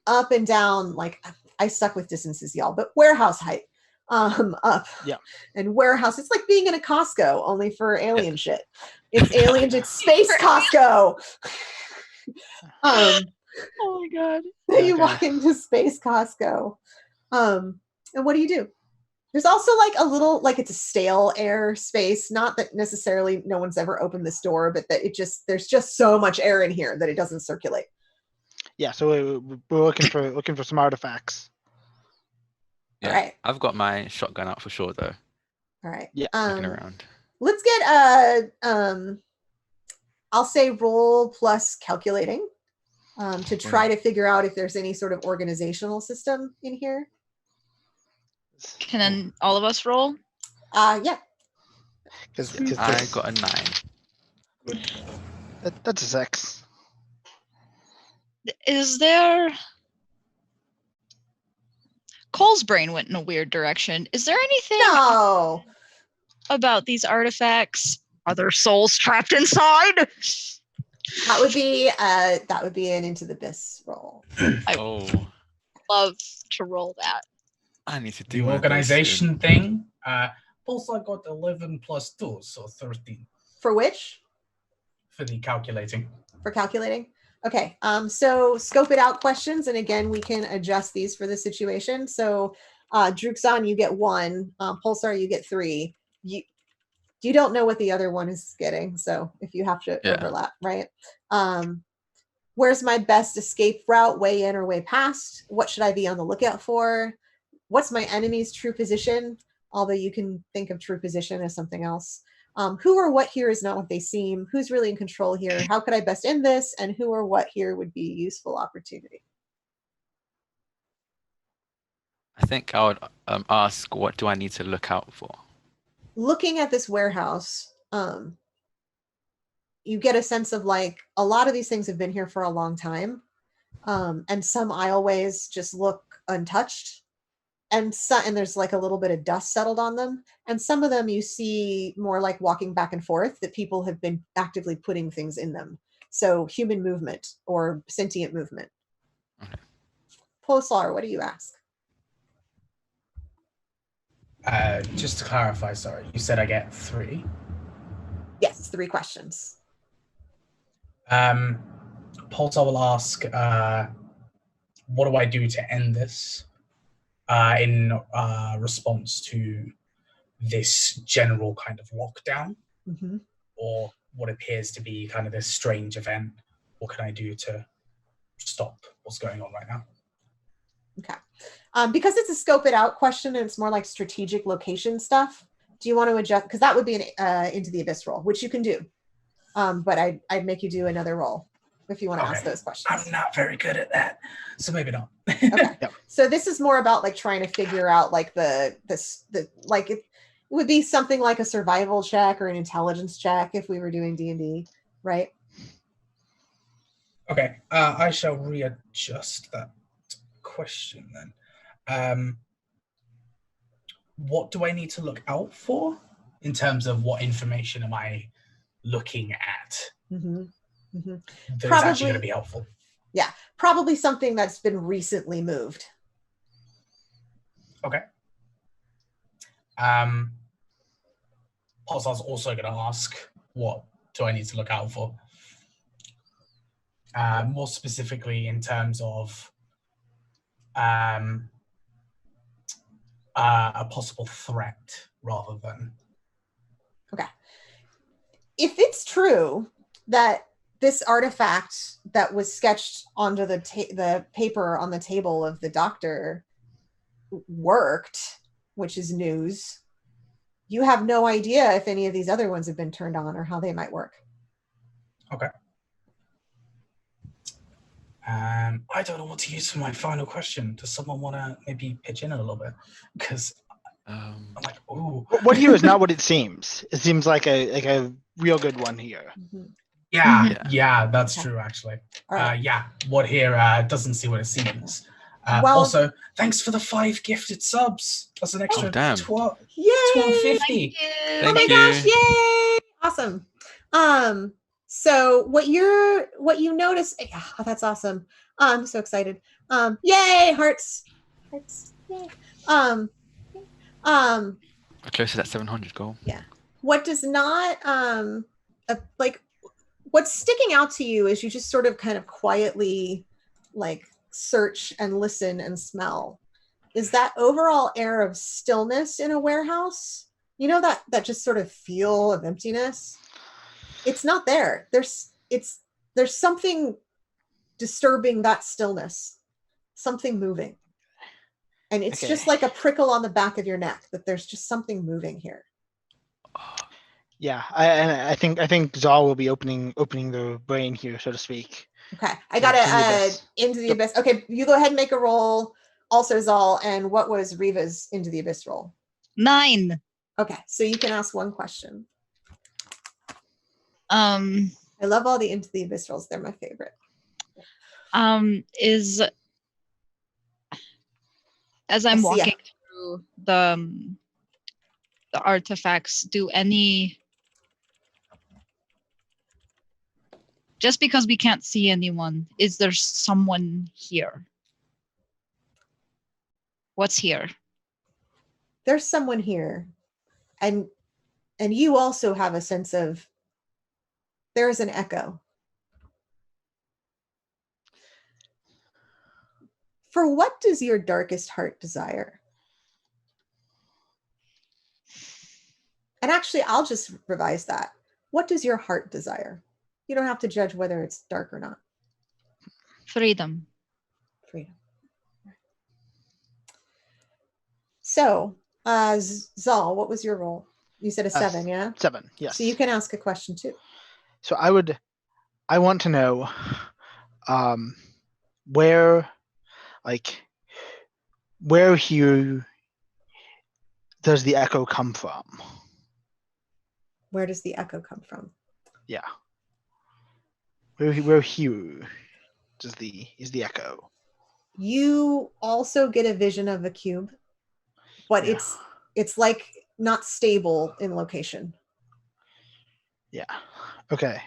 Up and down, like I suck with distances, y'all, but warehouse height. Up. Yeah. And warehouse. It's like being in a Costco, only for alien shit. It's alien, it's space Costco. Oh my god. You Okay. walk into space Costco. And what do? There's also like a little, like it's a stale air space. Not that necessarily no one's ever opened this door, but that there's just so much air in here that it doesn't circulate. Yeah, so we're looking for some artifacts. Yeah, All right. I've got my shotgun out for sure though. All right. Yeah, Looking around. Let's get I'll say roll plus calculating to try to figure out if there's any sort of organizational system in here. Can then all of us roll? Yeah. Because I got a 9. that's a 6. Is there... Cole's brain went in a weird direction. Is there anything No. about these artifacts? Are there souls trapped inside? That would be an Into the Abyss roll. Oh, Love to roll that. I need to The do one of those organization soon. thing. Also got 11 plus 2, so 13 For which? for the calculating. For calculating? Okay. So scope it out questions, and again, we can adjust these for the situation. So Druxan, you get 1. Pulsar, you get 3. You don't know what the other one is getting, so if you have to overlap, right? Where's my best escape route, way in or way past? What should I be on the lookout for? What's my enemy's true position? Although you can think of true position as something else. Who or what here is not what they seem? Who's really in control here? How could I best end this? And who or what here would be useful opportunity? I think I would ask, what do I need to look out for? Looking at this warehouse, you get a sense of like a lot of these things have been here for a long time, and some aisleways just look untouched, and there's like a little bit of dust settled on them, and some of them you see more like walking back and forth, that people have been actively putting things in them. So human movement or sentient movement. Okay. Pulsar, what do you ask? Just to clarify, sorry, you said I get 3. Yes, 3 questions. Pulsar will ask, what do I do to end this in response to this general kind of lockdown, or what appears to be kind of this strange event? What can I do to stop what's going on right now? Okay. Because it's a scope it out question and it's more like strategic location stuff, do you want to adjust? Because that would be an Into the Abyss roll, which you can do. But I'd make you do another roll if you want to ask those questions. I'm not very good at that, so maybe not. Okay. Yep. So this is more about like trying to figure out like the like it would be something like a survival check or an intelligence check if we were doing D&D, right? Okay, I shall readjust that question then. What do I need to look out for in terms of what information am I looking at that's actually going to be helpful? Yeah, probably something that's been recently moved. Okay. Pulsar's also going to ask, what do I need to look out for? More specifically in terms of a possible threat rather than... Okay. If it's true that this artifact that was sketched onto the paper on the table of the doctor worked, which is news, you have no idea if any of these other ones have been turned on or how they might work. Okay. I don't know what to use for my final question. Does someone want to maybe pitch in a little bit? Because I'm like, ooh. What here is not what it seems. It seems like a real good one here. Yeah, Yeah. yeah, that's Okay. true, actually. All right. Yeah, what here doesn't see what it seems. Well- Also, thanks for the 5 gifted subs. That's an extra damn. 12, Yay! 12.50. Oh Thank my you. gosh, yay! Awesome. So what you notice, oh, that's awesome. I'm so excited. Yay, hearts. Hearts. Yay. We're close to that 700 goal. What does not like what's sticking out to you is you just sort of kind of quietly like search and listen and smell is that overall air of stillness in a warehouse. You know, that just sort of feel of emptiness. It's not there. There's something disturbing that stillness, something moving, and it's just like a prickle on the back of your neck that there's just something moving here. Yeah, I think Zal will be opening the brain here, so to speak. Okay, I got it. Into the abyss. Okay, you go ahead and make a roll. Also, Zal, and what was Riva's into the abyss roll? 9. Okay, so you can ask one question. I love all the into the abyss rolls. They're my favorite. Is as I'm walking through the artifacts, do any, just because we can't see anyone, is there someone here? What's here? There's someone here, and you also have a sense of there's an echo. For what does your darkest heart desire? And actually, I'll just revise that. What does your heart desire? You don't have to judge whether it's dark or not. Freedom. Freedom. So, Zal, what was your role? You said a 7, yeah? 7, yes. So you can ask a question too. So I want to know where here does the echo come from? Where does the echo come from? Yeah. Where here is the echo? You also get a vision of a cube, but Yeah. it's like not stable in location. Yeah. Okay.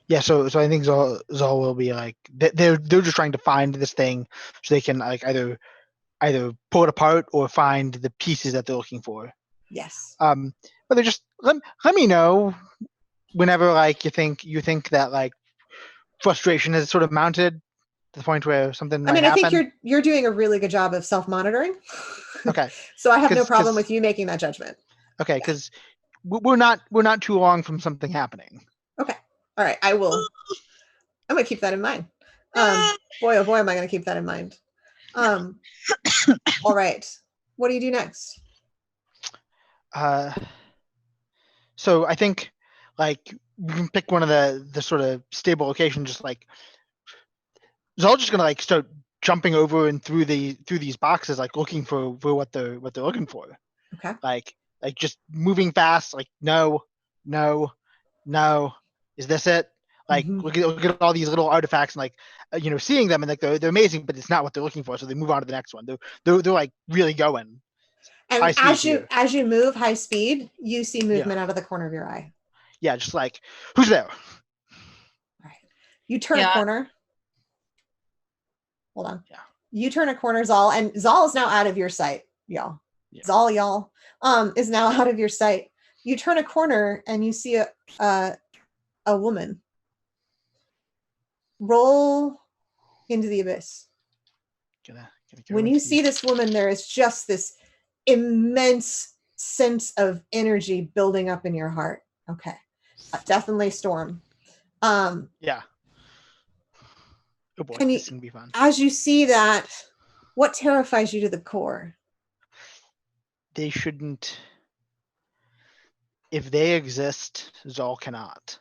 Yeah. So I think Zal will be like they're just trying to find this thing so they can like either pull it apart or find the pieces that they're looking for. Yes. But they're just let me know whenever like you think that like frustration has sort of mounted to the point where something might happen. I think you're doing a really good job of self-monitoring. Okay. So I have no problem with you making that judgment. Okay, because we're not too long from something happening. Okay. All right. I'm gonna keep that in mind. Boy, oh boy, am I gonna keep that in mind. All right. What do you do next? So I think like we can pick one of the sort of stable locations. Just like Zal's just gonna like start jumping over and through these boxes, like looking for what they're looking for. Okay. Like just moving fast. Like no, is this it? Like look at all these little artifacts and like seeing them and like they're amazing, but it's not what they're looking for. So they move on to the next one. They're like really going. And as you move high speed, you see movement out of the corner of your eye. Yeah, just like who's there? All right. You turn a corner. Hold on. Yeah. You turn a corner, Zal, and Zal is now out of your sight, y'all. Yeah. Zal, y'all, is now out of your sight. You turn a corner and you see a woman. Roll into the abyss. When you see this woman, there is just this immense sense of energy building up in your heart. Okay. Definitely Storm. Yeah. Oh boy, this is gonna be fun. As you see that, what terrifies you to the core? They shouldn't. If they exist, Zal cannot.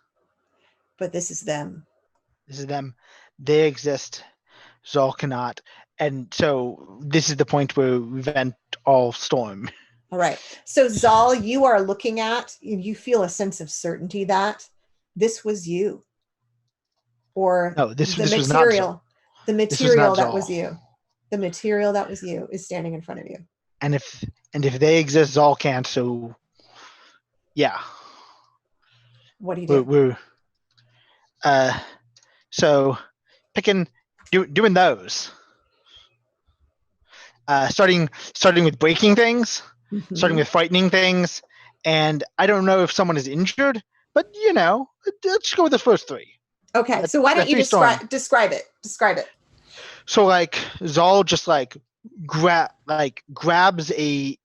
But this is them. This is them. They exist. Zal cannot. And so this is the point where we vent all Storm. All right. So Zal, you are looking at, you feel a sense of certainty that this was you. Or No, this the was not material. Zal. The This was material not that Zal. was you. The material that was you is standing in front of you. And if they exist, Zal can't. So yeah. What do you do? We're so doing those. Starting with breaking things, starting with frightening things, and I don't know if someone is injured, but let's go with the first three. Okay, so why don't you describe it? Describe it. So like Zal just like grabs a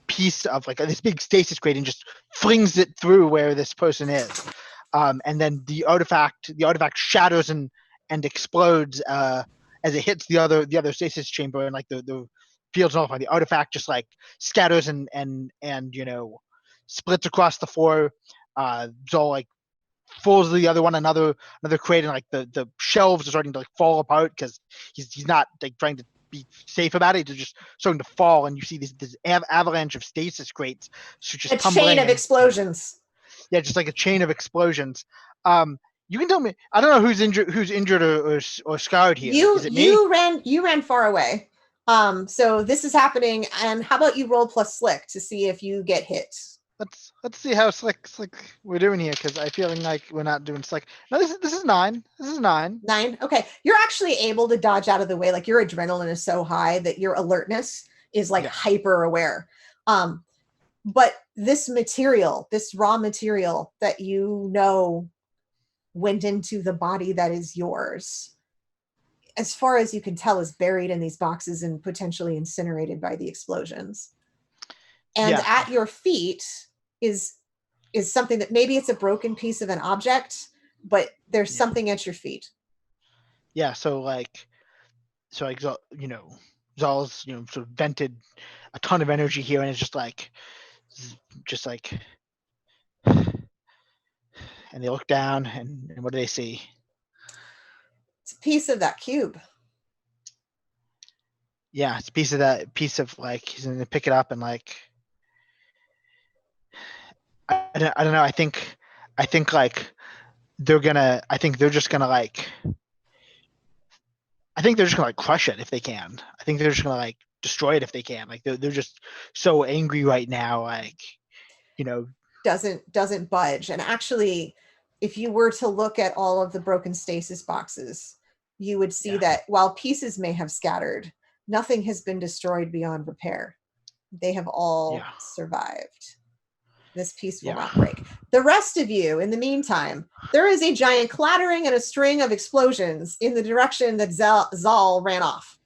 piece of like this big stasis crate and just flings it through where this person is, and then the artifact shatters and explodes as it hits the other stasis chamber, and like the field's nullified. The artifact just like scatters and splits across the floor. Zal like falls the other one, another crate, and like the shelves are starting to like fall apart because he's not like trying to be safe about it. They're just starting to fall, and you see this avalanche of stasis crates. So just a chain of explosions. Yeah, just like a chain of explosions. You can tell me. I don't know who's injured or scarred here. Is it me? You ran far away. So this is happening, and how about you roll plus slick to see if you get hit? Let's see how slick we're doing here, because I feeling like we're not doing slick. No, this is 9. This is 9. 9. Okay, you're actually able to dodge out of the way. Like your adrenaline is so high that your alertness is like hyper aware. But this material, this raw material that went into the body that is yours, as far as you can tell, is buried in these boxes and potentially incinerated by the explosions. And at your feet is something that maybe it's a broken piece of an object, but there's something at your feet. Yeah, so Zal's sort of vented a ton of energy here, and it's just like and they look down, and what do they see? It's a piece of that cube. Yeah, it's a piece of like, he's gonna pick it up and like, I don't know. I think like they're just gonna like crush it if they can. I think they're just gonna like destroy it if they can. Like they're just so angry right now, like doesn't budge. And actually, if you were to look at all of the broken stasis boxes, you would see that while pieces may have scattered, nothing has been destroyed beyond repair. They have all survived. This piece will not break. The rest of you, in the meantime, there is a giant clattering and a string of explosions in the direction that Zal ran off.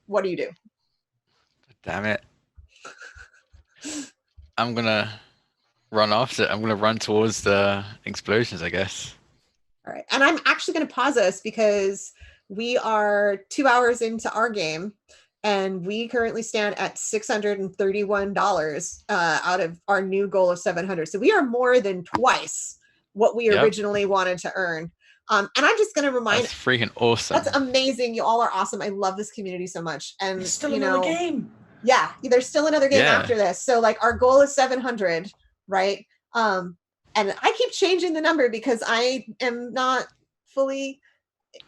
What do you do? Damn it. I'm going to run after it. I'm going to run towards the explosions, I guess. All right. And I'm actually going to pause us because we are 2 hours into our game. And we currently stand at $631 out of our new goal of 700. So we are more than twice what we originally wanted to earn. And I'm just going to remind. That's freaking awesome. That's amazing. You all are awesome. I love this community so much. And there's still another game. Yeah, there's still another game after this. So like our goal is 700, right? And I keep changing the number because I am not fully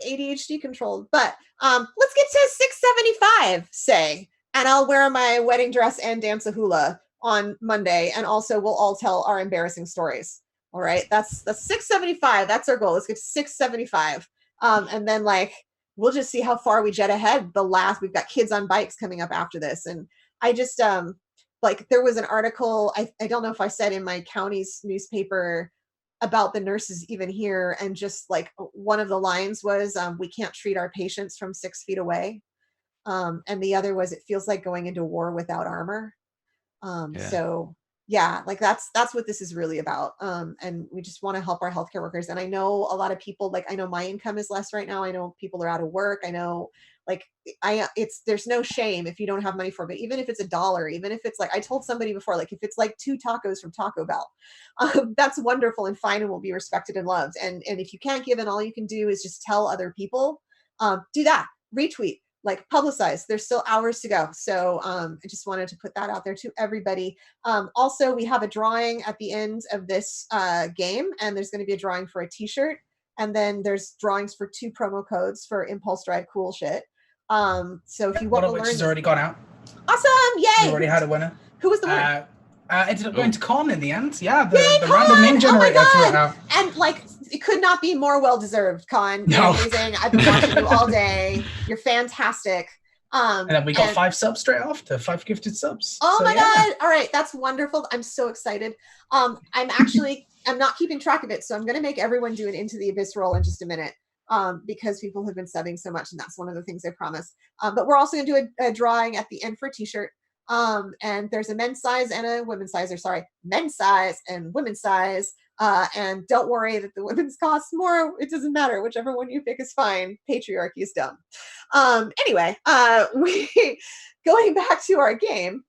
ADHD controlled, but let's get to 675, say, and I'll wear my wedding dress and dance a hula on Monday, and also we'll all tell our embarrassing stories. All right, that's 675. That's our goal. Let's get to 675, and then like we'll just see how far we jet ahead. We've got kids on bikes coming up after this, and I just like there was an article I don't know if I said in my county's newspaper about the nurses even here, and just like one of the lines was we can't treat our patients from 6 feet away, and the other was it feels like going into war without armor. So like that's what this is really about, and we just want to help our healthcare workers. And I know a lot of people, like I know my income is less right now, I know people are out of work, I know like there's no shame if you don't have money for it, but even if it's $1, even if it's like I told somebody before, like if it's like 2 tacos from Taco Bell, that's wonderful and fine and will be respected and loved. And if you can't give, and all you can do is just tell other people, do that, retweet, like publicized. There's still hours to go. So I just wanted to put that out there to everybody. Also, we have a drawing at the end of this game, and there's going to be a drawing for a t-shirt. And then there's drawings for 2 promo codes for Impulse Drive Cool Shit. So if you want to learn, one of which has already gone out. Awesome! Yay! We already had a winner. Who was the winner? Ended up going to Con in the end. Yeah, Yay, the random name generator threw it out. And like, it could not be more well deserved, Con. You're No. amazing. I've been watching you all day. You're fantastic. And then we got 5 subs straight after, 5 gifted subs. Oh So, my yeah. god! All right, that's wonderful. I'm so excited. I'm not keeping track of it, so I'm going to make everyone do an Into the Abyss roll in just a minute. Because people have been subbing so much, and that's one of the things I promised. But we're also going to do a drawing at the end for a t-shirt. And there's a men's size and a women's size, or sorry, men's size and women's size. And don't worry that the women's cost more. It doesn't matter. Whichever one you pick is fine. Patriarchy is dumb. Anyway, going back to our game.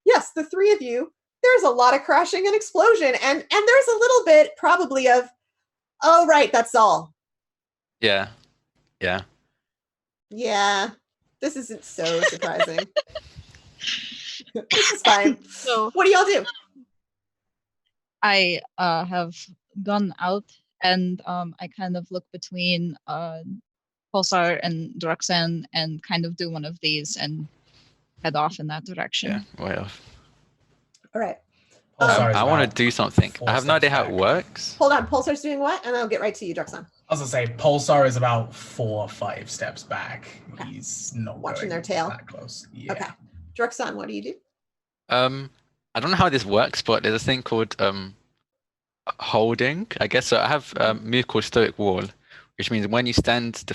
Yes, the 3 of you, there's a lot of crashing and explosion. And there's a little bit probably of, oh, right, that's all. Yeah. This isn't so surprising. This is fine. So What do y'all do? I have gone out and I kind of look between Pulsar and Druxan and kind of do one of these and head off in that direction. Yeah, way off. All right. Pulsar is I want about to do something. 4 I have no steps idea how it back. works. Hold on. Pulsar's doing what? And I'll get right to you, Druxan. I was gonna say Pulsar is about 4 or 5 steps back. Okay. He's not Watching going their tail. that close. Yeah. Okay. Druxan, what do you do? I don't know how this works, but there's a thing called holding, I guess. So I have a move called Stoic Wall, which means when you stand to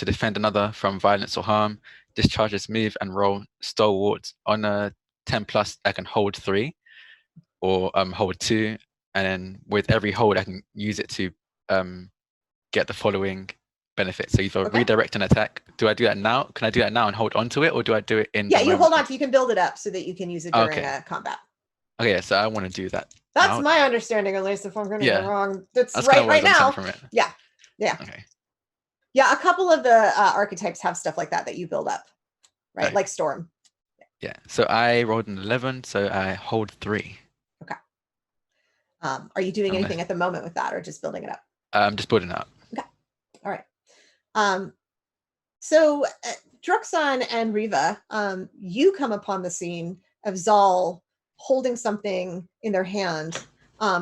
defend another from violence or harm, discharge this move and roll Stalwart. On a 10+, I can hold 3 or hold 2, and then with every hold, I can use it to get the following benefit. So either Okay. redirect an attack. Do I do that now? Can I do that now and hold on to it, or do I do it in? Yeah, the you moment? hold on to. You can build it up so that you can use it during Okay. a combat. Okay, so I want to do that. That's now. my understanding, at least. If I'm going to Yeah. go wrong, that's That's right. kind of Right what I now, from it. Yeah. Okay. Yeah, a couple of the archetypes have stuff like that you build up, right? Okay. Like Storm. Yeah. So I rolled an 11, so I hold 3. Are you doing Unless- anything at the moment with that, or just building it up? I'm just building up. All right. So Druxan and Riva, you come upon the scene of Zal holding something in their hand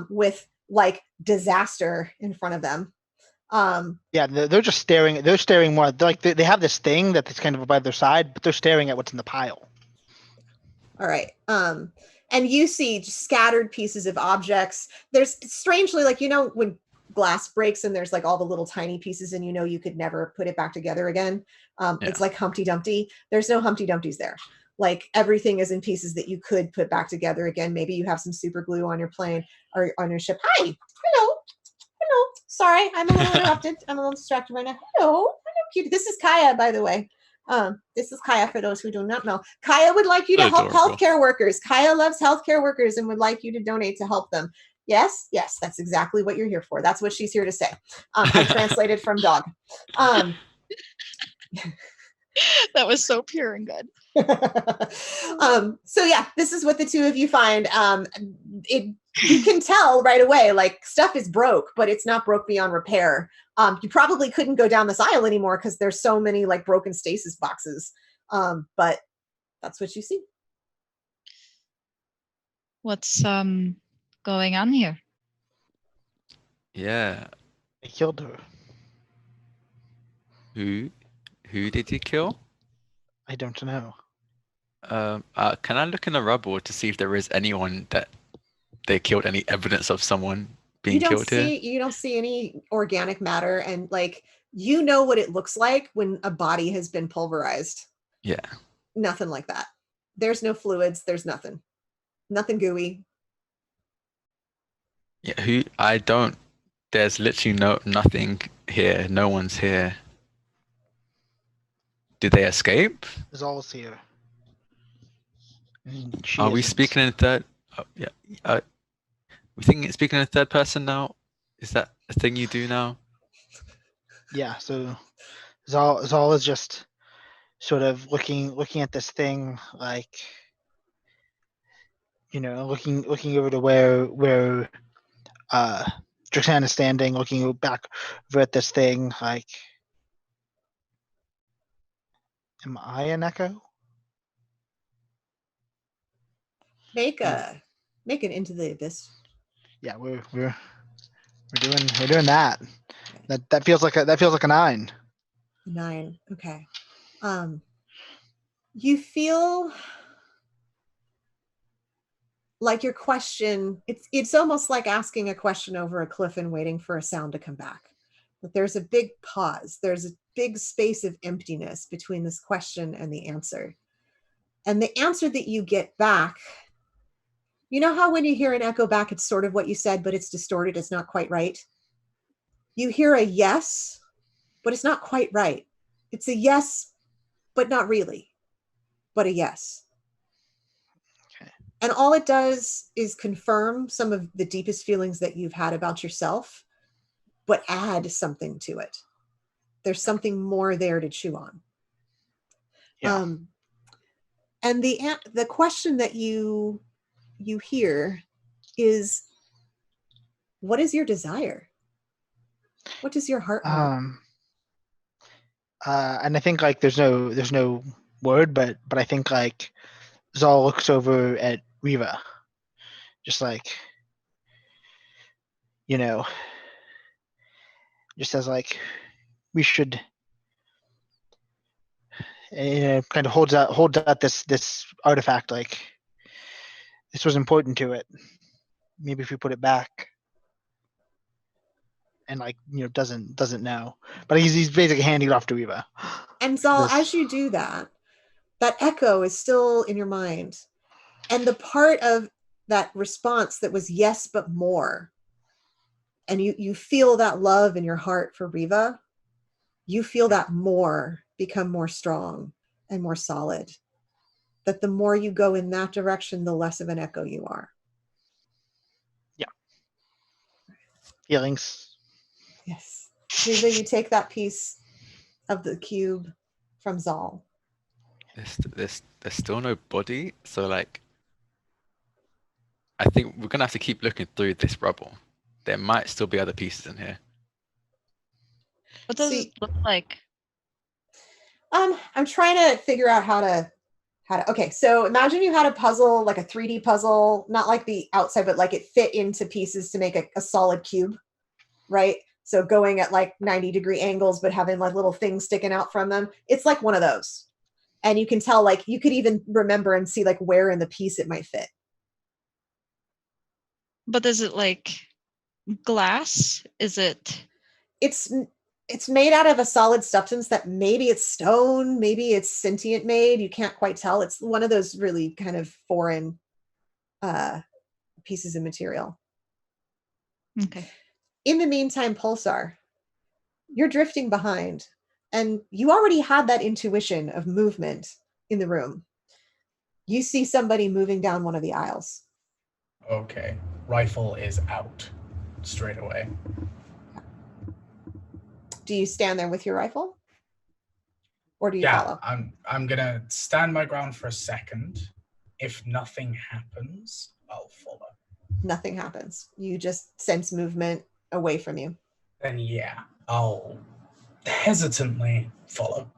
with like disaster in front of them. Yeah, they're just staring. They're staring more. They're like they have this thing that's kind of by their side, but they're staring at what's in the pile. All right. And you see just scattered pieces of objects. There's strangely, like, when glass breaks and there's like all the little tiny pieces and you could never put it back together again. It's like Humpty Dumpty. There's no Humpty Dumpties there. Like everything is in pieces that you could put back together again. Maybe you have some super glue on your plane or on your ship. Hi. Hello. Sorry, I'm a little interrupted. I'm a little distracted right now. Hello, cute. This is Kaya, by the way. This is Kaya for those who do not know. Kaya would like you to help Adorable. healthcare workers. Kaya loves healthcare workers and would like you to donate to help them. Yes, that's exactly what you're here for. That's what she's here to say. I translated from dog. That was so pure and good. So yeah, this is what the 2 of you find. You can tell right away, like stuff is broke, but it's not broke beyond repair. You probably couldn't go down this aisle anymore because there's so many like broken stasis boxes. But that's what you see. What's going on here? Yeah. They killed her. Who did you kill? I don't know. Can I look in the rubble to see if there is anyone that they killed, any evidence of someone being killed here? You don't see any organic matter, and like what it looks like when a body has been pulverized. Yeah. Nothing like that. There's no fluids. There's nothing gooey. Yeah. There's literally nothing here. No one's here. Did they escape? Zal's here. And she Are we isn't. speaking in third? Oh, yeah. We thinking speaking in third person now? Is that a thing you do now? Yeah. So Zal is just sort of looking at this thing, like, looking over to where Drixan is standing, looking back over at this thing, like, am I an echo? Make an Into the Abyss. Yeah, we're doing that. That feels like a 9. 9. Okay. You feel like your question, it's almost like asking a question over a cliff and waiting for a sound to come back. But there's a big pause. There's a big space of emptiness between this question and the answer. And the answer that you get back, you know how when you hear an echo back, it's sort of what you said, but it's distorted, it's not quite right? You hear a yes, but it's not quite right. It's a yes, but not really, but a yes. Okay. And all it does is confirm some of the deepest feelings that you've had about yourself, but add something to it. There's something more there to chew on. Yeah. And the question that you hear is, what is your desire? What does your heart want? And I think like there's no word, but I think like Zal looks over at Riva, just like, just says like, we should, kind of holds out this artifact, like, this was important to it. Maybe if we put it back. And like, doesn't know, but he's basically handing it off to Riva. And Zal, as you do that echo is still in your mind. And the part of that response that was yes, but more, and you feel that love in your heart for Riva, you feel that more become more strong and more solid. That the more you go in that direction, the less of an echo you are. Yeah. Feelings. Yes. Riva, you take that piece of the cube from Zal. There's still no body, so like, I think we're gonna have to keep looking through this rubble. There might still be other pieces in here. What does it look like? I'm trying to figure out how to. Okay, so imagine you had a puzzle, like a 3D puzzle, not like the outside, but like it fit into pieces to make a solid cube, right? So going at like 90-degree angles, but having like little things sticking out from them. It's like one of those. And you can tell, like, you could even remember and see like where in the piece it might fit. But is it like glass? Is it? It's made out of a solid substance that maybe it's stone, maybe it's sentient made. You can't quite tell. It's one of those really kind of foreign pieces of material. Okay. In the meantime, Pulsar, you're drifting behind, and you already had that intuition of movement in the room. You see somebody moving down one of the aisles. Okay. Rifle is out straight away. Do you stand there with your rifle? Or do you follow? I'm gonna stand my ground for a second. If nothing happens, I'll follow. Nothing happens. You just sense movement away from you. Then yeah, I'll hesitantly follow.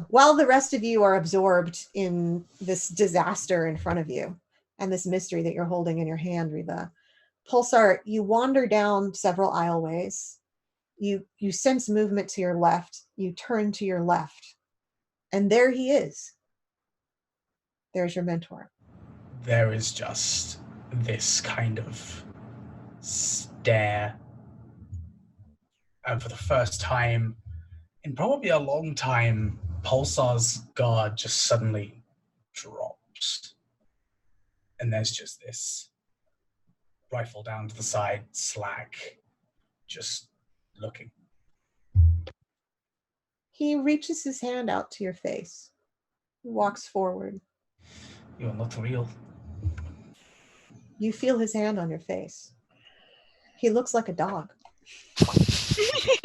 While the rest of you are absorbed in this disaster in front of you and this mystery that you're holding in your hand, Riva, Pulsar, you wander down several aisleways. You sense movement to your left. You turn to your left. And there he is. There's your mentor. There is just this kind of stare. And for the first time in probably a long time, Pulsar's guard just suddenly drops. And there's just this rifle down to the side, slack, just looking. He reaches his hand out to your face. He walks forward. You're not real. You feel his hand on your face. He looks like a dog.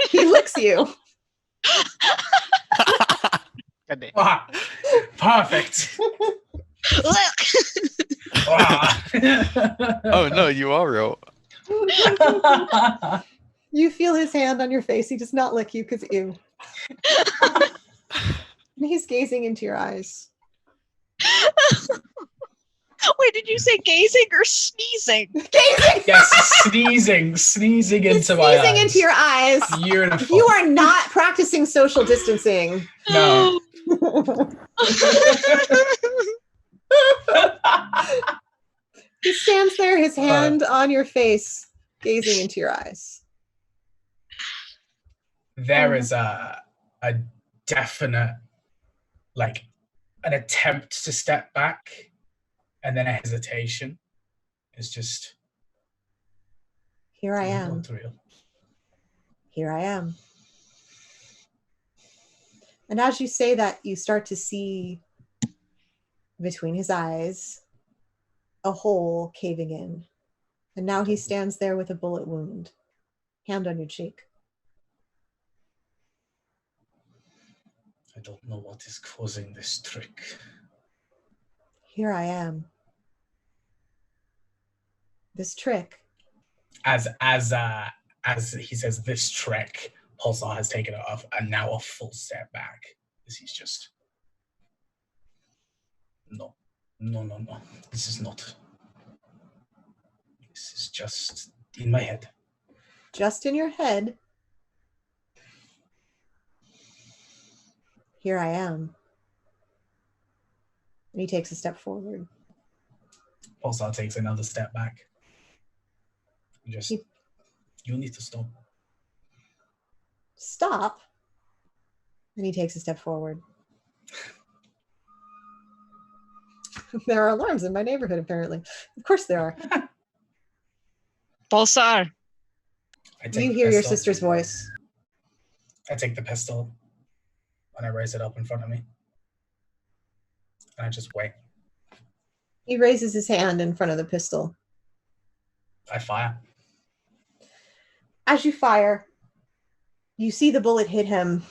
He licks you. Perfect. Look. Ah. Oh no, you are real. You feel his hand on your face. He does not lick you because ew. And he's gazing into your eyes. Wait, did you say gazing or sneezing? Gazing! Yes, sneezing He's into my sneezing eyes. into your eyes. Beautiful. You are not practicing social distancing. No. He stands there, his hand on your face, gazing into your eyes. There is a definite, like, an attempt to step back, and then a hesitation. It's just Here I am. not real. Here I am. And as you say that, you start to see between his eyes a hole caving in. And now he stands there with a bullet wound, hand on your cheek. I don't know what is causing this trick. Here I am. This trick. As he says this trick, Pulsar has taken now a full step back. As he's just no. This is not. This is just in my head. Just in your head. Here I am. And he takes a step forward. Pulsar takes another step back. Just, you need to stop. Stop. And he takes a step forward. There are alarms in my neighborhood, apparently. Of course there are. Pulsar. You hear your sister's voice. I take the pistol and I raise it up in front of me. And I just wait. He raises his hand in front of the pistol. I fire. As you fire, you see the bullet hit him,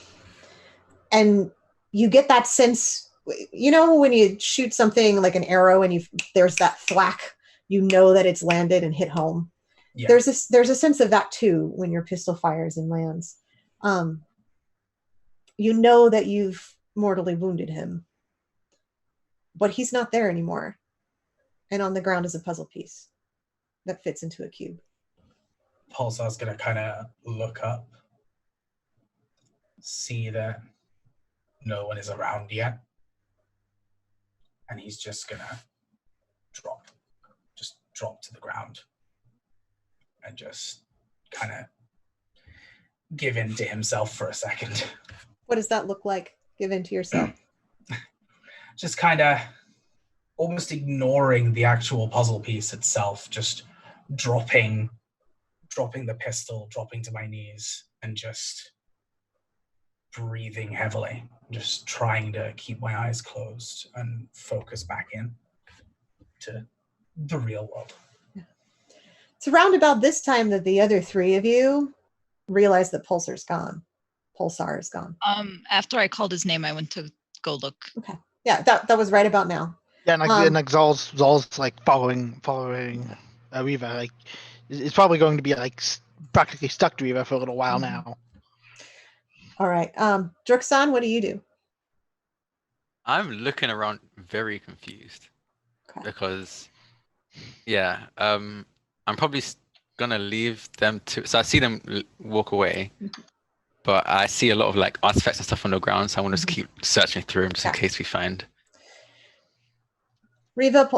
and you get that sense, you know, when you shoot something like an arrow and there's that thwack, you know that it's landed and hit home. Yeah. There's a sense of that too when your pistol fires and lands. You know that you've mortally wounded him, but he's not there anymore. And on the ground is a puzzle piece that fits into a cube. Pulsar's going to kind of look up, see that no one is around yet, and he's just going to drop to the ground and just kind of give in to himself for a second. What does that look like? Give in to yourself? Just kind of almost ignoring the actual puzzle piece itself, just dropping the pistol, dropping to my knees, and just breathing heavily, just trying to keep my eyes closed and focus back in to the real world. It's around about this time that the other three of you realize that Pulsar is gone. After I called his name, I went to go look. Okay. Yeah, that was right about now. Yeah, and like Zol's like following Reva. Like, it's probably going to be like practically stuck to Reva for a little while now. All right. Druksan, what do you do? I'm looking around very confused. Okay. Because, yeah, I'm probably gonna leave them to. So I see them walk away, but I see a lot of like artifacts and stuff on the ground. So I want to just keep searching through them just in case we find. Reva,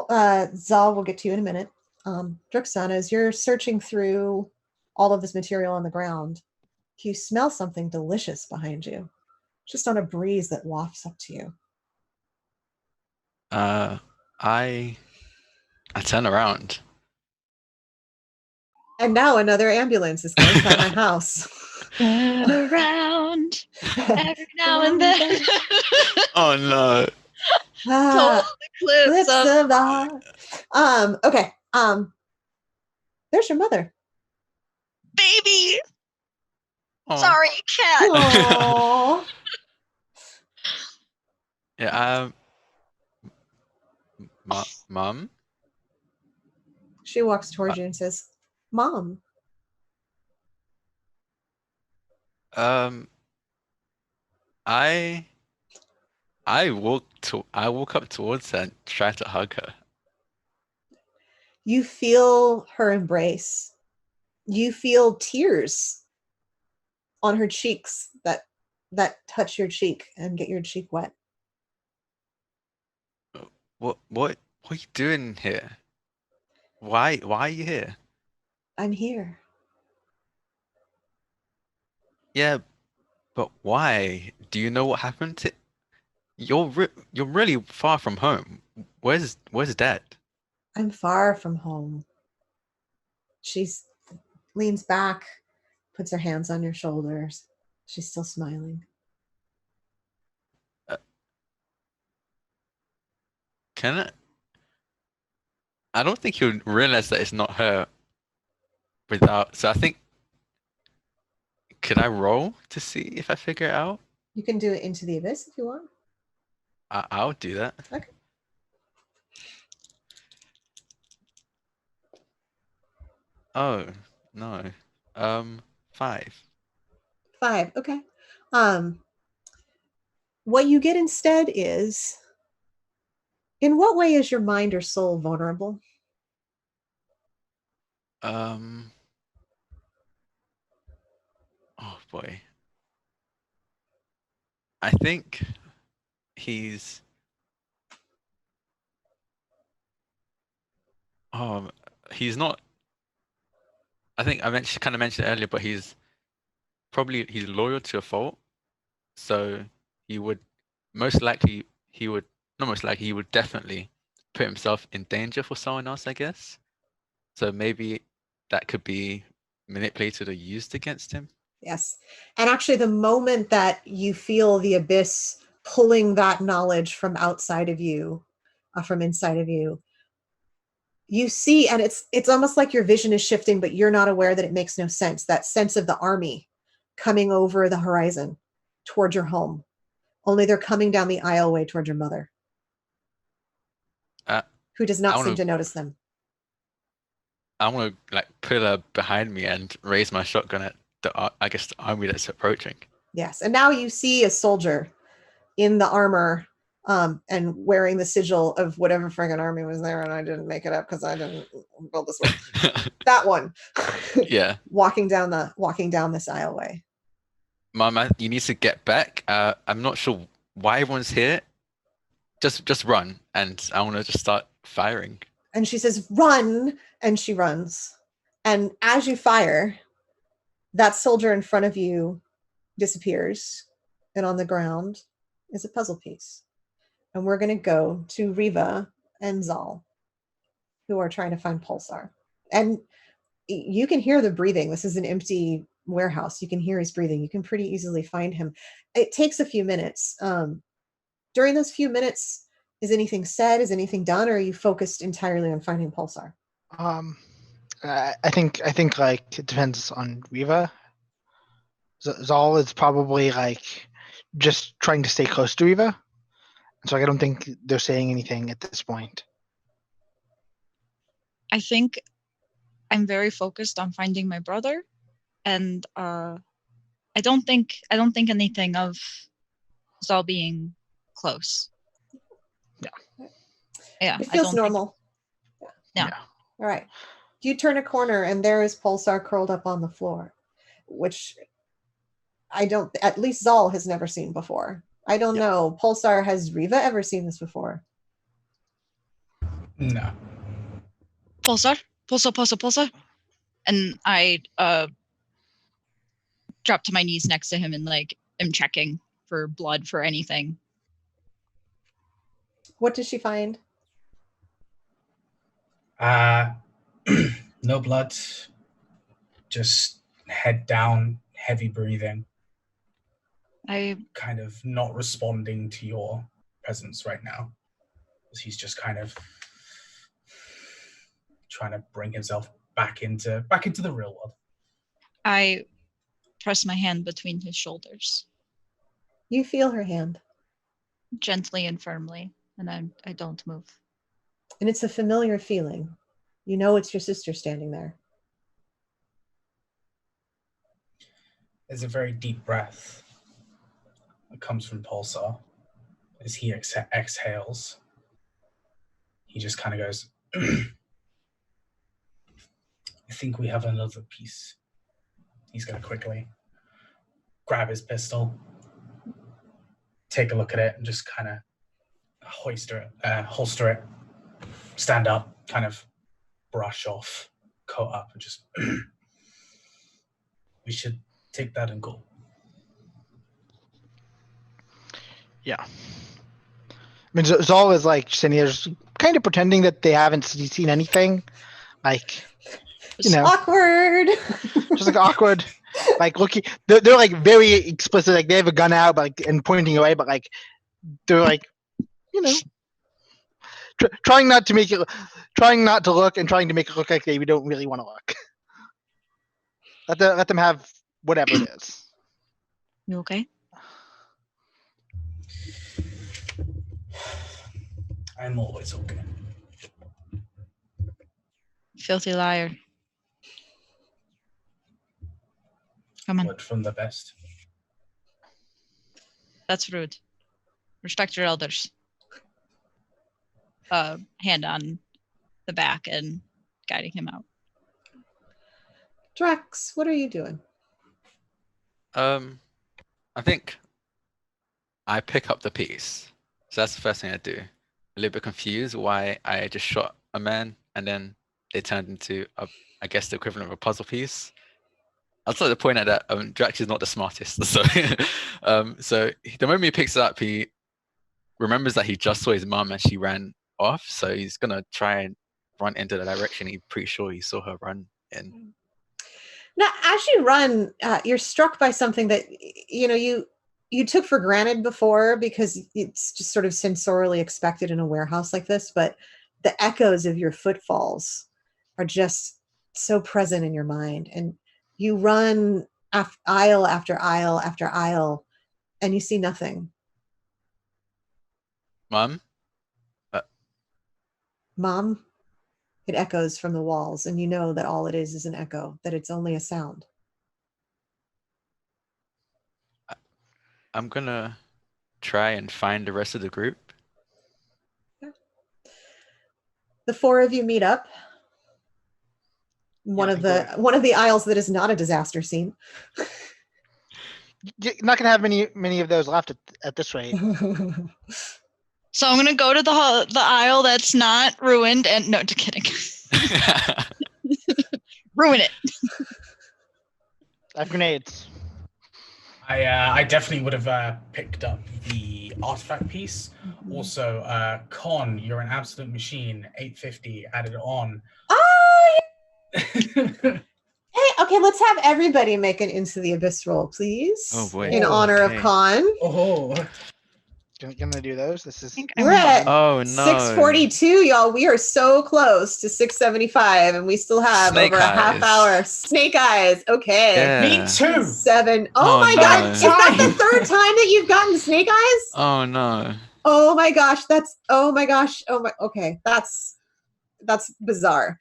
Zal will get to you in a minute. Druksan, as you're searching through all of this material on the ground, you smell something delicious behind you, just on a breeze that wafts up to you. I turn around. And now another ambulance is going by my house. Around every now and then. Oh no. Total eclipse of the heart. Okay. There's your mother. Baby. Aww. Sorry, cat. Aww. Yeah, Mom? She walks towards you and says, Mom. I I walk up towards her and try to hug her. You feel her embrace. You feel tears on her cheeks that touch your cheek and get your cheek wet. What are you doing here? Why are you here? I'm here. Yeah, but why? Do you know what happened to you're really far from home. Where's Dad? I'm far from home. She leans back, puts her hands on your shoulders. She's still smiling. Can I don't think you'll realize that it's not her without. So I think, could I roll to see if I figure it out? You can do it into the abyss if you want. I'll do that. Okay. Oh, no. 5. 5. Okay. What you get instead is, in what way is your mind or soul vulnerable? Oh boy. I think he's he's not. I think I kind of mentioned it earlier, but he's loyal to a fault. So he would most likely not most likely he would definitely put himself in danger for someone else, I guess. So maybe that could be manipulated or used against him. Yes. And actually, the moment that you feel the abyss pulling that knowledge from outside of you, from inside of you, you see, and it's almost like your vision is shifting, but you're not aware that it makes no sense. That sense of the army coming over the horizon toward your home, only they're coming down the aisleway toward your mother, who does not seem to notice them. I want to like put her behind me and raise my shotgun at the army that's approaching. Yes, and now you see a soldier in the armor and wearing the sigil of whatever friggin' army was there, and I didn't make it up because I didn't build this one. That one. Yeah. walking down this aisleway. Mama, you need to get back. I'm not sure why everyone's here. Just run, and I want to just start firing. And she says, "Run!" And she runs. And as you fire, that soldier in front of you disappears, and on the ground is a puzzle piece. And we're going to go to Riva and Zal, who are trying to find Pulsar. And you can hear the breathing. This is an empty warehouse. You can hear his breathing. You can pretty easily find him. It takes a few minutes. During those few minutes, is anything said? Is anything done? Or are you focused entirely on finding Pulsar? I think like it depends on Riva. Zal is probably like just trying to stay close to Riva. So I don't think they're saying anything at this point. I think I'm very focused on finding my brother, and I don't think anything of Zal being close. Yeah. It feels normal. Yeah. All right. You turn a corner and there is Pulsar curled up on the floor, which at least Zal has never seen before. I don't know. Pulsar, has Riva ever seen this before? No. Pulsar. And I drop to my knees next to him and like am checking for blood, for anything. What does she find? No blood. Just head down, heavy breathing. I kind of not responding to your presence right now. He's just kind of trying to bring himself back into the real world. I press my hand between his shoulders. You feel her hand. Gently and firmly, and I don't move. And it's a familiar feeling. You know it's your sister standing there. There's a very deep breath that comes from Pulsar as he exhales. He just kind of goes, I think we have another piece. He's going to quickly grab his pistol, take a look at it, and just kind of holster it, stand up, kind of brush off, coat up, and just, we should take that and go. Yeah. I mean, Zol is like sitting there kind of pretending that they haven't seen anything. Like, you know, Awkward. just like awkward. Like looking, they're like very explicit. Like they have a gun out, but like and pointing away, but like they're like, you know, trying not to look and trying to make it look like they don't really want to look. Let them have whatever it is. You okay? I'm always okay. Filthy liar. Come on. But from the best. That's rude. Respect your elders. Hand on the back and guiding him out. Drax, what are you doing? I think I pick up the piece. So that's the first thing I do. A little bit confused why I just shot a man and then they turned into, I guess, the equivalent of a puzzle piece. I'd like to point out that Drax is not the smartest. So, so the moment he picks it up, he remembers that he just saw his mum and she ran off. So he's going to try and run into the direction he's pretty sure he saw her run in. Now, as you run, you're struck by something that, you know, you took for granted before because it's just sort of sensorially expected in a warehouse like this, but the echoes of your footfalls are just so present in your mind. And you run aisle after aisle after aisle and you see nothing. Mom? Mom? It echoes from the walls, and you know that all it is an echo, that it's only a sound. I'm gonna try and find the rest of the group. The four of you meet up. One of the aisles that is not a disaster scene. You're not gonna have many of those left at this rate. So I'm gonna go to the aisle that's not ruined and no, just kidding. Ruin it. I have grenades. I definitely would have picked up the artifact piece. Also, Con, you're an absolute machine. 850 added on. Oh, yeah. Hey, okay, let's have everybody make an Into the Abyss roll, please. Oh boy. In honor of Con. Oh. Gonna do those. This is We're at oh no 642, y'all. We are so close to 675, and we still have Snake over a half eyes. hour. Snake eyes. Okay. Yeah. Me too. 7. Oh, Oh my no. god. Is that the third time that you've gotten snake eyes? Oh no. Oh my gosh. Okay. That's bizarre.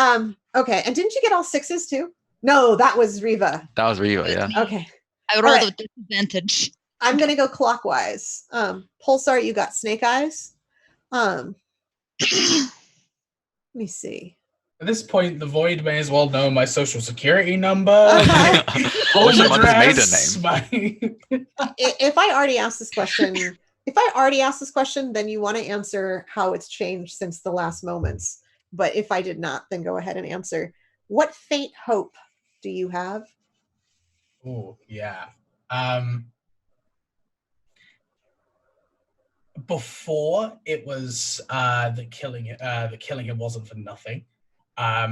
Okay. And didn't you get all 6s too? No, that was Riva. That was Rio, yeah. Okay. I rolled right. with disadvantage. I'm gonna go clockwise. Pulsar, you got snake eyes. Let me see. At this point, the Void may as well know my social security number. What's your mother's maiden name? If I already asked this question, then you want to answer how it's changed since the last moments. But if I did not, then go ahead and answer. What faint hope do you have? Oh, yeah. Before it was the killing it wasn't for nothing. I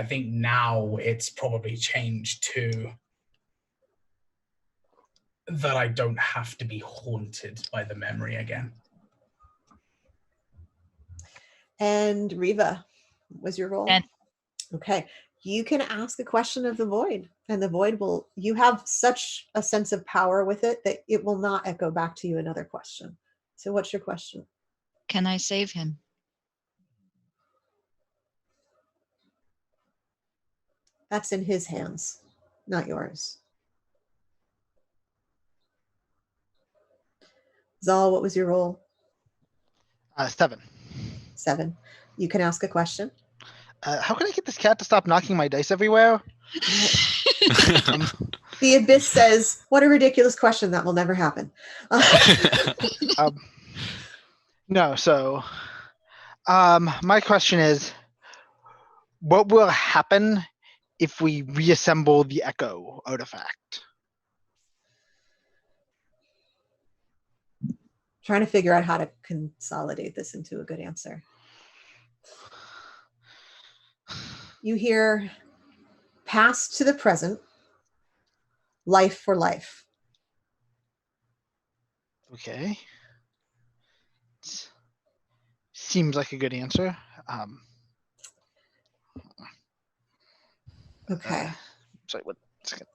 think now it's probably changed to that I don't have to be haunted by the memory again. And Riva, what was your role? 10. Okay. You can ask a question of the void, and the void you have such a sense of power with it that it will not echo back to you another question. So what's your question? Can I save him? That's in his hands, not yours. Zal, what was your roll? 7. 7. You can ask a question. How can I get this cat to stop knocking my dice everywhere? The Abyss says, what a ridiculous question. That will never happen. No, so my question is, what will happen if we reassemble the Echo artifact? Trying to figure out how to consolidate this into a good answer. You hear past to the present, life for life. Okay. Seems like a good answer. Okay. Sorry, one second.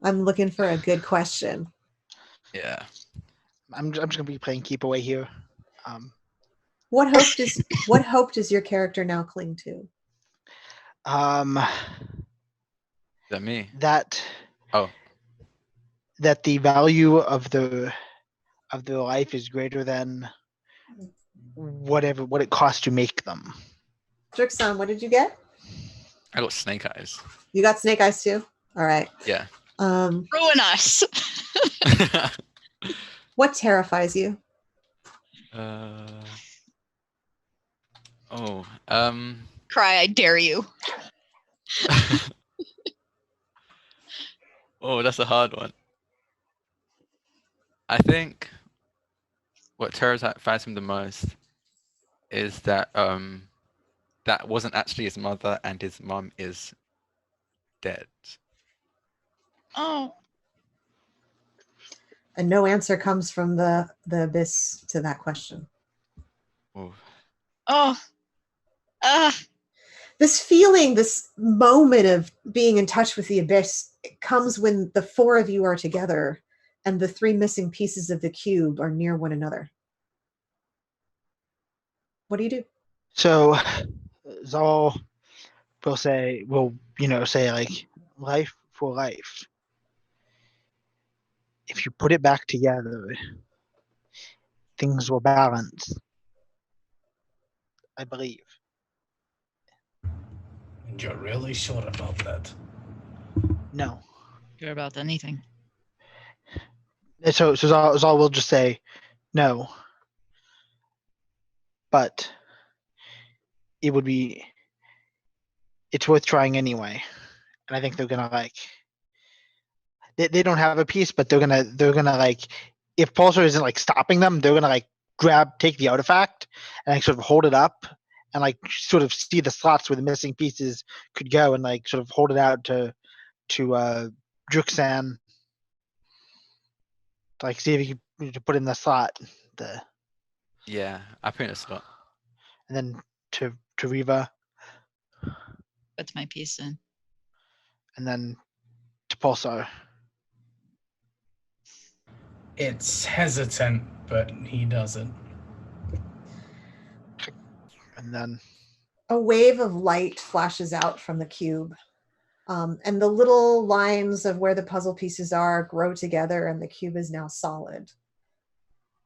I'm looking for a good question. Yeah. I'm just gonna be playing keep away here. What hope does your character now cling to? Is that me? That Oh. that the value of the life is greater than what it costs to make them. Drixon, what did you get? I got snake eyes. You got snake eyes too? All right. Yeah. Ruin us. What terrifies you? Cry, I dare you. Oh, that's a hard one. I think what terrifies him the most is that that wasn't actually his mother and his mom is dead. Oh. And no answer comes from the Abyss to that question. Ooh. Oh. This feeling, this moment of being in touch with the Abyss, it comes when the 4 of you are together and the 3 missing pieces of the cube are near one another. What do you do? So Zal will say like life for life. If you put it back together, things will balance. I believe. And you're really sure about that? No. Sure about anything. So Zal will just say no. But it's worth trying anyway. And I think they're gonna like they don't have a piece, but they're gonna like, if Pulsar isn't like stopping them, they're gonna like take the artifact and like sort of hold it up and like sort of see the slots where the missing pieces could go and like sort of hold it out to Drixan, to like see if he can put in the slot, Yeah, I put in a slot. and then to Riva, That's my piece in. and then to Pulsar. It's hesitant, but he doesn't. And then A wave of light flashes out from the cube. And the little lines of where the puzzle pieces are grow together, and the cube is now solid.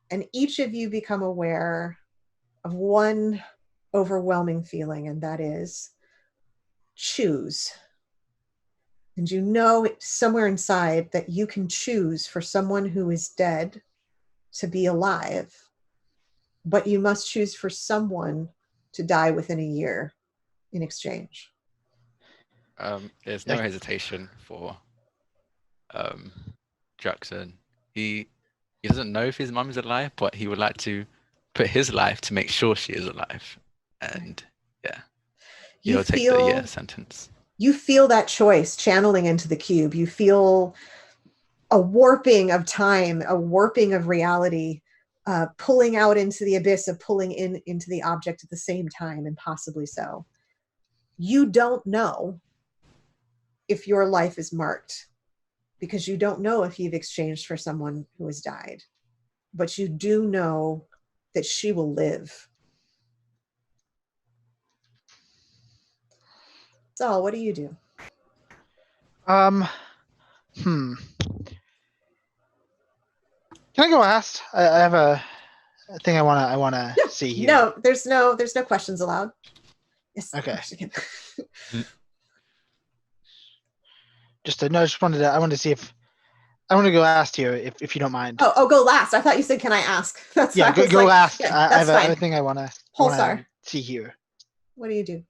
And each of you become aware of one overwhelming feeling, and that is choose. And you know somewhere inside that you can choose for someone who is dead to be alive, but you must choose for someone to die within a year in exchange. There's no hesitation for Jackson. He doesn't know if his mum is alive, but he would like to put his life to make sure she is alive. And yeah, he'll take the sentence. You feel that choice channeling into the cube. You feel a warping of time, a warping of reality, pulling out into the abyss, of pulling into the object at the same time, and possibly so. You don't know if your life is marked, because you don't know if you've exchanged for someone who has died, but you do know that she will live. So, what do you do? Can I go last? I have a thing I wanna see here. No, there's no questions allowed. Yes. of Okay. course you can. I wanted to see if I want to go last here, if you don't mind. Oh, go last. I thought you said, "Can I ask?" That's Yeah, why I was go like, last. Yeah, I that's have fine. a thing I wanna Pulsar. see here. What do you do?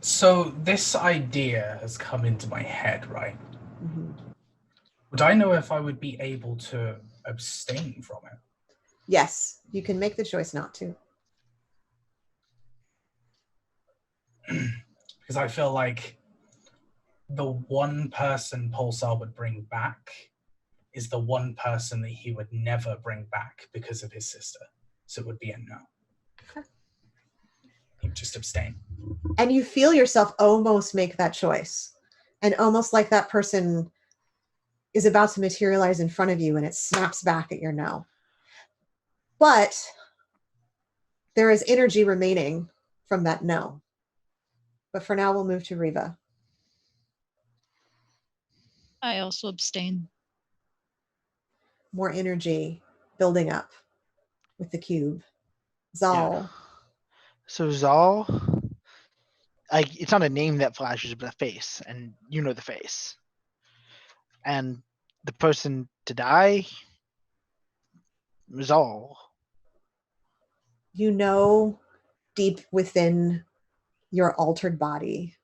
So this idea has come into my head, right? Mm-hmm. Would I know if I would be able to abstain from it? Yes, you can make the choice not to. Because I feel like the one person Pulsar would bring back is the one person that he would never bring back because of his sister. So it would be a no. Okay. He would just abstain. And you feel yourself almost make that choice, and almost like that person is about to materialize in front of you and it snaps back at your no. But there is energy remaining from that no. But for now, we'll move to Riva. I also abstain. More energy building up with the cube. Zal. Yeah. So Zal, it's not a name that flashes, but a face, and you know the face. And the person to die, Zal. You know deep within your altered body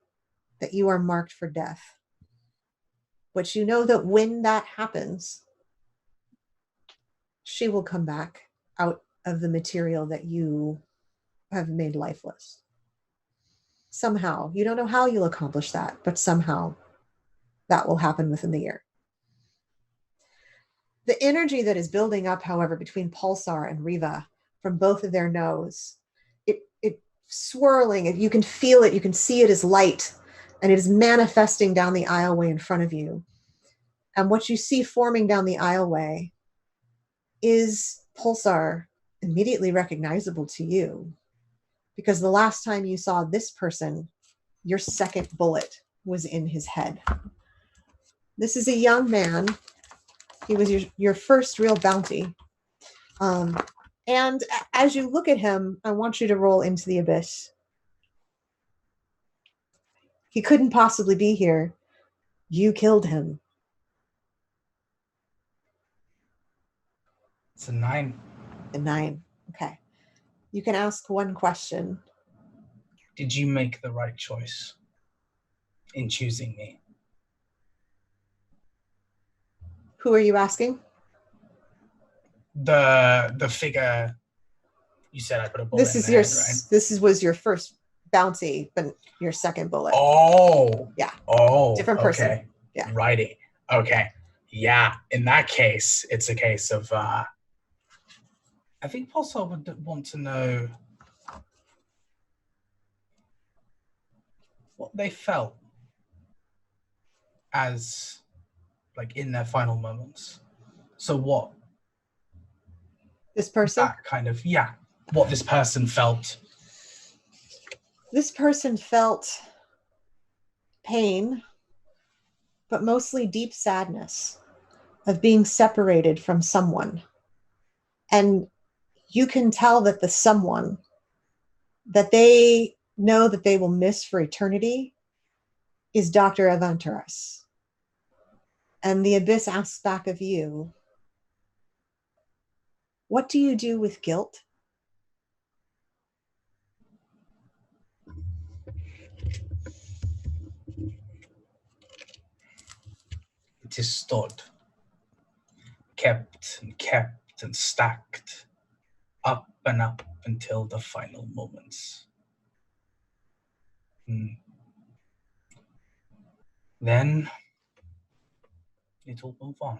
that you are marked for death. But you know that when that happens, she will come back out of the material that you have made lifeless. Somehow, you don't know how you'll accomplish that, but somehow that will happen within the year. The energy that is building up, however, between Pulsar and Riva from both of their no's, it swirling, you can feel it, you can see it as light, and it is manifesting down the aisleway in front of you. And what you see forming down the aisleway is Pulsar, immediately recognizable to you, because the last time you saw this person, your second bullet was in his head. This is a young man. He was your first real bounty. And as you look at him, I want you to roll into the abyss. He couldn't possibly be here. You killed him. It's a 9. A 9. Okay. You can ask one question. Did you make the right choice in choosing me? Who are you asking? The figure you said I put a bullet This in is the your head, right? this was your first bounty, but your second bullet. Oh. Yeah. Oh. Different person. Okay. Yeah. Righty. Okay. Yeah. In that case, it's a case of I think Pulsar would want to know what they felt as like in their final moments. So what This person? that kind of what this person felt. This person felt pain, but mostly deep sadness of being separated from someone. And you can tell that the someone that they know that they will miss for eternity is Dr. Avantaras. And the abyss asks back of you, what do you do with guilt? It is stored, kept and stacked, up and up until the final moments. Then it'll move on.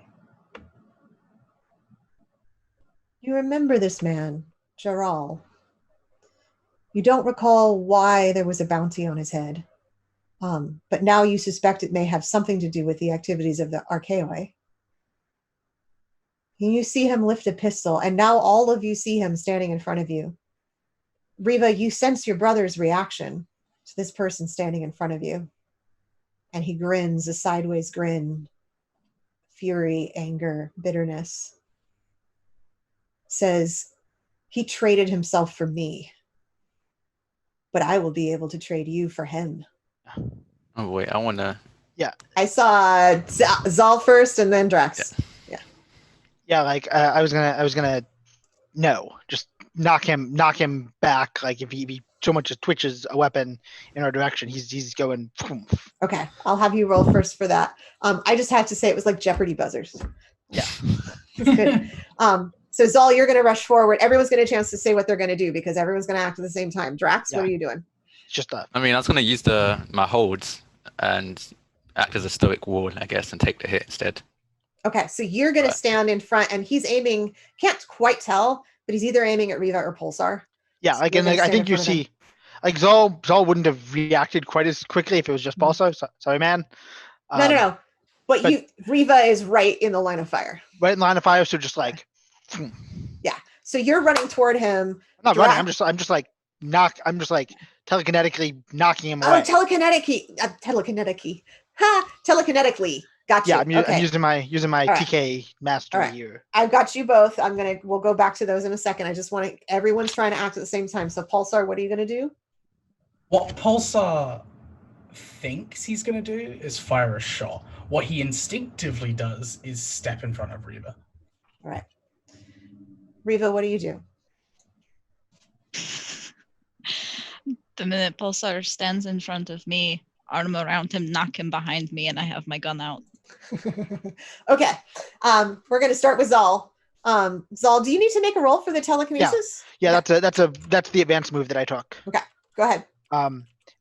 You remember this man, Jaral. You don't recall why there was a bounty on his head, but now you suspect it may have something to do with the activities of the Archaeoi. You see him lift a pistol, and now all of you see him standing in front of you. Riva, you sense your brother's reaction to this person standing in front of you. And he grins, a sideways grin. Fury, anger, bitterness. Says, he traded himself for me. But I will be able to trade you for him. Oh wait, I wanna. I saw Zal first and then Drax. Yeah, like I was gonna just knock him back. Like if he so much as twitches a weapon in our direction, he's going. Okay, I'll have you roll first for that. I just had to say it was like Jeopardy buzzers. Yeah. It's good. So Zal, you're going to rush forward. Everyone's going to get a chance to say what they're going to do because everyone's going to act at the same time. Drax, what Yeah. are you doing? It's just I mean, I was gonna use my holds and act as a stoic wall, I guess, and take the hit instead. Okay, so you're going to stand in front, and he's aiming. Can't quite tell, but he's either aiming at Riva or Pulsar. yeah. So Like you're and gonna like I stand in think you front of him. see, like Zol wouldn't have reacted quite as quickly if it was just Pulsar. Sorry, man. No. But Riva is right in the line of fire. Right in line of fire, so just like. Yeah. So you're running toward him. I'm not running. Drax- I'm just like telekinetically knocking him Oh, away. telekinetically. Ha! Telekinetically. Got you. Yeah, I'm okay. using my All right. TK mastery All right. here. I've got you both. We'll go back to those in a second. I just want to, everyone's trying to act at the same time. So Pulsar, what are you going to do? What Pulsar thinks he's going to do is fire a shot. What he instinctively does is step in front of Riva. All right. Riva, what do you do? The minute Pulsar stands in front of me, arm around him, knock him behind me, and I have my gun out. Okay. We're going to start with Zal. Zal, do you need to make a roll for the telekinesis? Yeah, that's the advanced move that I took. Go ahead.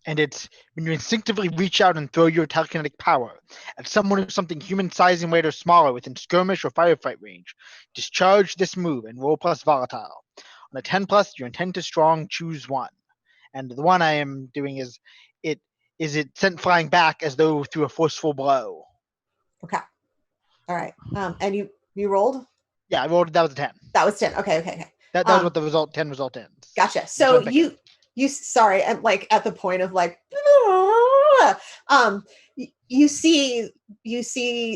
And it's when you instinctively reach out and throw your telekinetic power at someone of something human size and weight or smaller within skirmish or firefight range. Discharge this move and roll plus volatile. On a 10 plus, your intent is strong, choose one. And the one I am doing is it sent flying back as though through a forceful blow. Okay. All right. And you rolled? Yeah, I rolled. That was a 10. That was 10. Okay. That was what the 10 result ends. Gotcha. So you sorry, I'm like at the point of like you see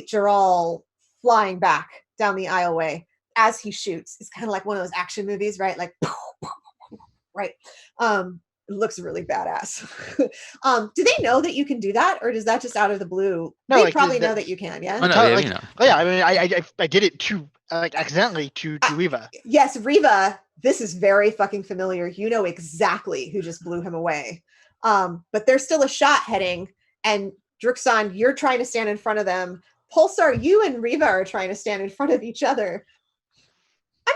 Gerald flying back down the aisleway as he shoots. It's kind of like one of those action movies, right? Like right. It looks really badass. Do they know that you can do that, or is that just out of the blue? No, they like, probably know that you can, yeah. Oh, no, Yeah, I mean, I did it accidentally to Riva. Yes, Riva. This is very fucking familiar. You know exactly who just blew him away. But there's still a shot heading, and Druxan, you're trying to stand in front of them. Pulsar, you and Riva are trying to stand in front of each other. I'm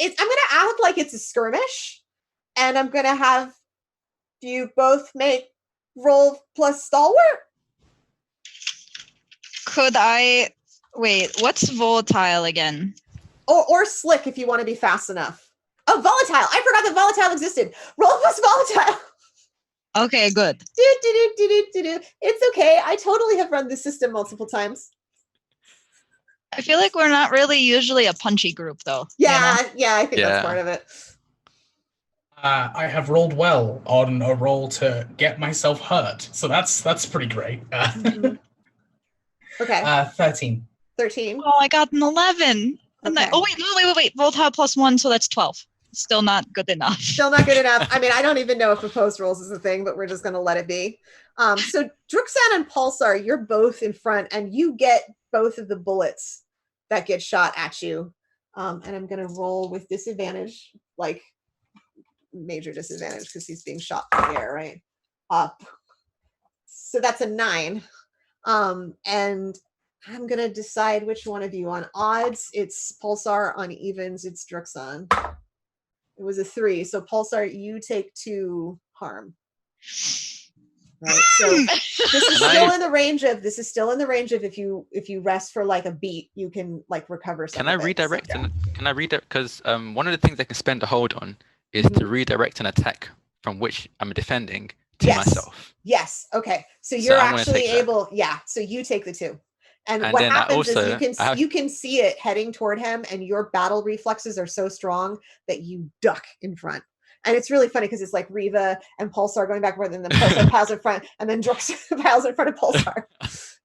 gonna act like it's a skirmish, and I'm gonna have you both make roll plus stalwart. Could I wait? What's volatile again? Or slick if you want to be fast enough. Oh, volatile! I forgot that volatile existed. Roll plus volatile. Okay, good. It's okay. I totally have run the system multiple times. I feel like we're not really usually a punchy group, though. Yeah, I think Yeah. that's part of it. I have rolled well on a roll to get myself hurt, so that's pretty great. Okay, 13. 13. Oh, I got an 11. And Okay. Wait. Volatile plus 1, so that's 12. Still not good enough. Still not good enough. I mean, I don't even know if opposed rolls is a thing, but we're just going to let it be. So Druxan and Pulsar, you're both in front, and you get both of the bullets that get shot at you. And I'm going to roll with disadvantage, like major disadvantage, because he's being shot in the air, right? Up. So that's a 9. And I'm going to decide which one of you. On odds, it's Pulsar. On evens, it's Druxan. It was a 3. So Pulsar, you take 2 harm. Right. So this is still in the range of if you rest for like a beat, you can like recover some. Can I redirect? Can I redirect? Because one of the things I can spend a hold on is to redirect an attack from which I'm defending to myself. Yes. Okay. So you're I'm gonna actually take that. able. Yeah. So you take the 2. And And what then I happens is also- you can see it heading toward him, and your battle reflexes are so strong that you duck in front. And it's really funny because it's like Riva and Pulsar going back and forth, and then Pulsar piles in front, and then Drux piles in front of Pulsar.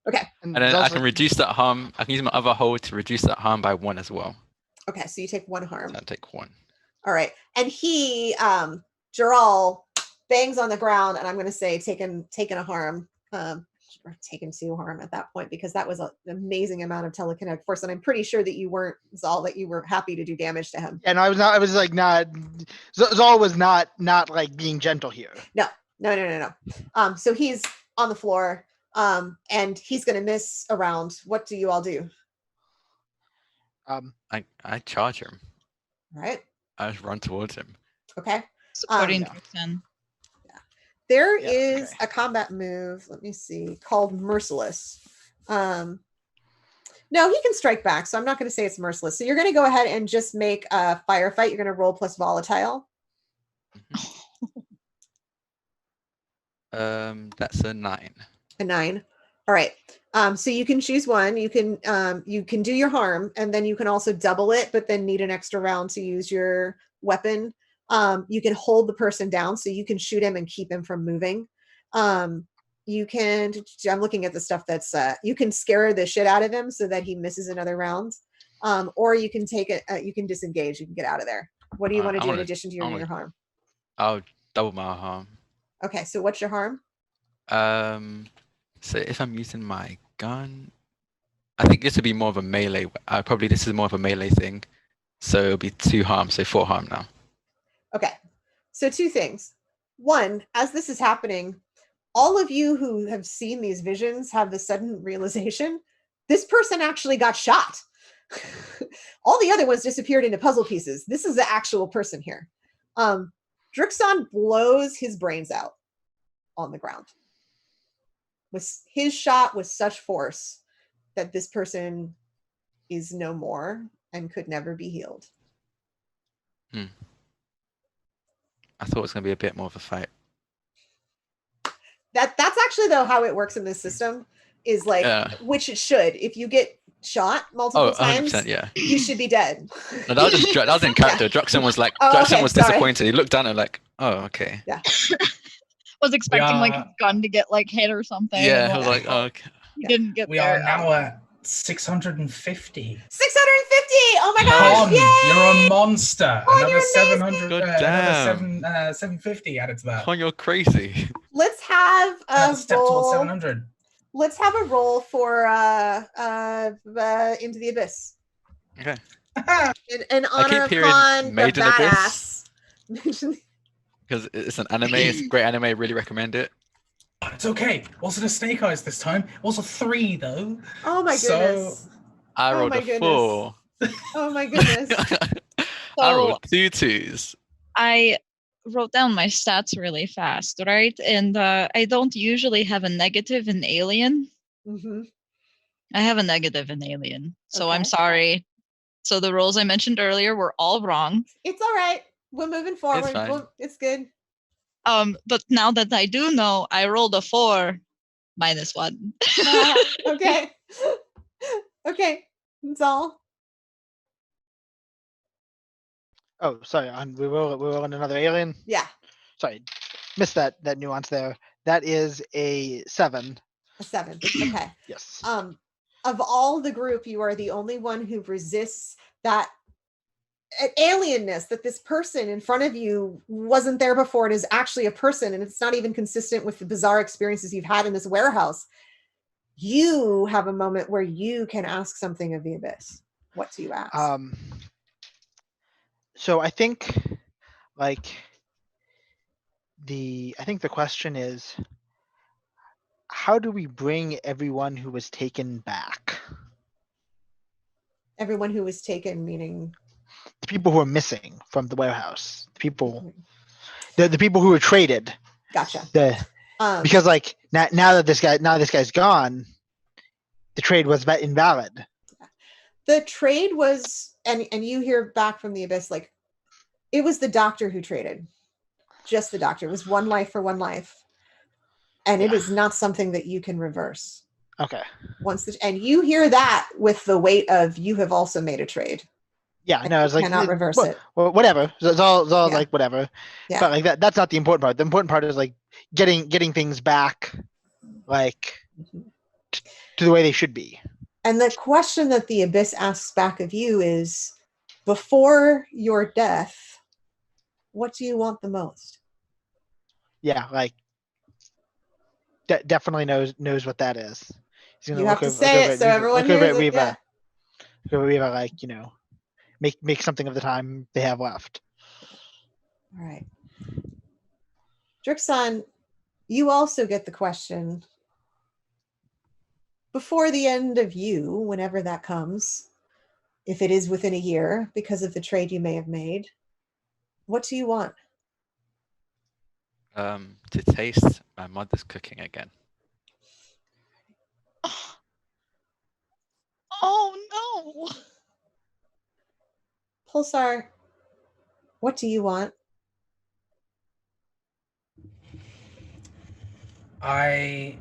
Okay. And then I can reduce that harm. I can use my other hold to reduce that harm by 1 as well. Okay, so you take 1 harm. So I take 1. All right. And he, Jaral, bangs on the ground, and I'm going to say taking a harm, or taken 2 harm at that point, because that was an amazing amount of telekinetic force, and I'm pretty sure that you weren't, Zal, that you were happy to do damage to him. And I was not. I was like not. Zal was not like being gentle here. No. So he's on the floor, and he's going to miss a round. What do you all do? I charge him. All right. I just run towards him. Okay. Supporting Yeah. Drixen. There is a combat move, let me see, called Merciless. No, he can strike back, so I'm not going to say it's Merciless. So you're going to go ahead and just make a firefight. You're going to roll plus volatile. That's a 9. A 9. All right. So you can choose one. You can do your harm, and then you can also double it, but then need an extra round to use your weapon. You can hold the person down, so you can shoot him and keep him from moving. You can, I'm looking at the stuff that's, you can scare the shit out of him so that he misses another round. Or you can take it, you can disengage, you can get out of there. What do you want to do in addition to your harm? I'll double my harm. Okay, so what's your harm? So if I'm using my gun, I think this would be more of a melee. This is more of a melee thing. So it'll be 2 harm, so 4 harm now. Okay, so 2 things. One, as this is happening, all of you who have seen these visions have the sudden realization, this person actually got shot. All the other ones disappeared into puzzle pieces. This is the actual person here. Drixon blows his brains out on the ground. With his shot with such force that this person is no more and could never be healed. I thought it was going to be a bit more of a fight. That's actually though how it works in this system is like, which it should. If you get shot multiple times, you should be dead. No, that was in character. Yeah. Druxen was like, was disappointed. He looked down and like, oh, okay. Yeah. Was expecting like his gun to get like hit or something. Yeah, I was like, oh, okay. He didn't get we there. are now at 650. 650! Oh my gosh! You're a monster. Another 700. Damn. 750 added to that. Con, you're crazy. Let's have a step roll. towards 700. Let's have a roll for Into the Abyss. Okay. In honor of Con, the badass. Because it's an anime, it's a great anime. I really recommend it. It's okay. Also, the snake eyes this time. Also 3 though. Oh my goodness. I rolled a 4. Oh my goodness. I rolled 2 2s. I wrote down my stats really fast, right? And I don't usually have a negative in Alien. Mm-hmm. I have a negative in Alien, so I'm sorry. So the rolls I mentioned earlier were all wrong. It's all right. We're moving forward. It's good. But now that I do know, I rolled a 4 minus 1. Okay. Okay. That's all. Oh, sorry. We were on another alien. Yeah. Sorry, missed that nuance there. That is a 7. A 7. Okay. Yes. Of all the group, you are the only one who resists that alienness, that this person in front of you wasn't there before and is actually a person, and it's not even consistent with the bizarre experiences you've had in this warehouse. You have a moment where you can ask something of the abyss. What do you ask? So I think the question is, how do we bring everyone who was taken back? Everyone who was taken, meaning the people who are missing from the warehouse, the people who were traded. Gotcha. Because like now that this guy's gone, the trade was invalid. The trade was, and you hear back from the abyss, like it was the doctor who traded, just the doctor. It was 1 life for 1 life, and it is not something that you can reverse. Okay. And you hear that with the weight of you have also made a trade. Yeah, no, it's like cannot reverse it. Well, whatever. It's all Yeah. like whatever. Yeah. But like that's not the important part. The important part is like getting things back like to the way they should be. And the question that the abyss asks back of you is, before your death, what do you want the most? Yeah, like definitely knows what that is. He's gonna You have to say it so everyone hears it. Yeah. Look over Reva, like, make something of the time they have left. All right. Drixon, you also get the question. Before the end of you, whenever that comes, if it is within a year because of the trade you may have made, what do you want? To taste my mother's cooking again. Oh no. Pulsar, what do you want? I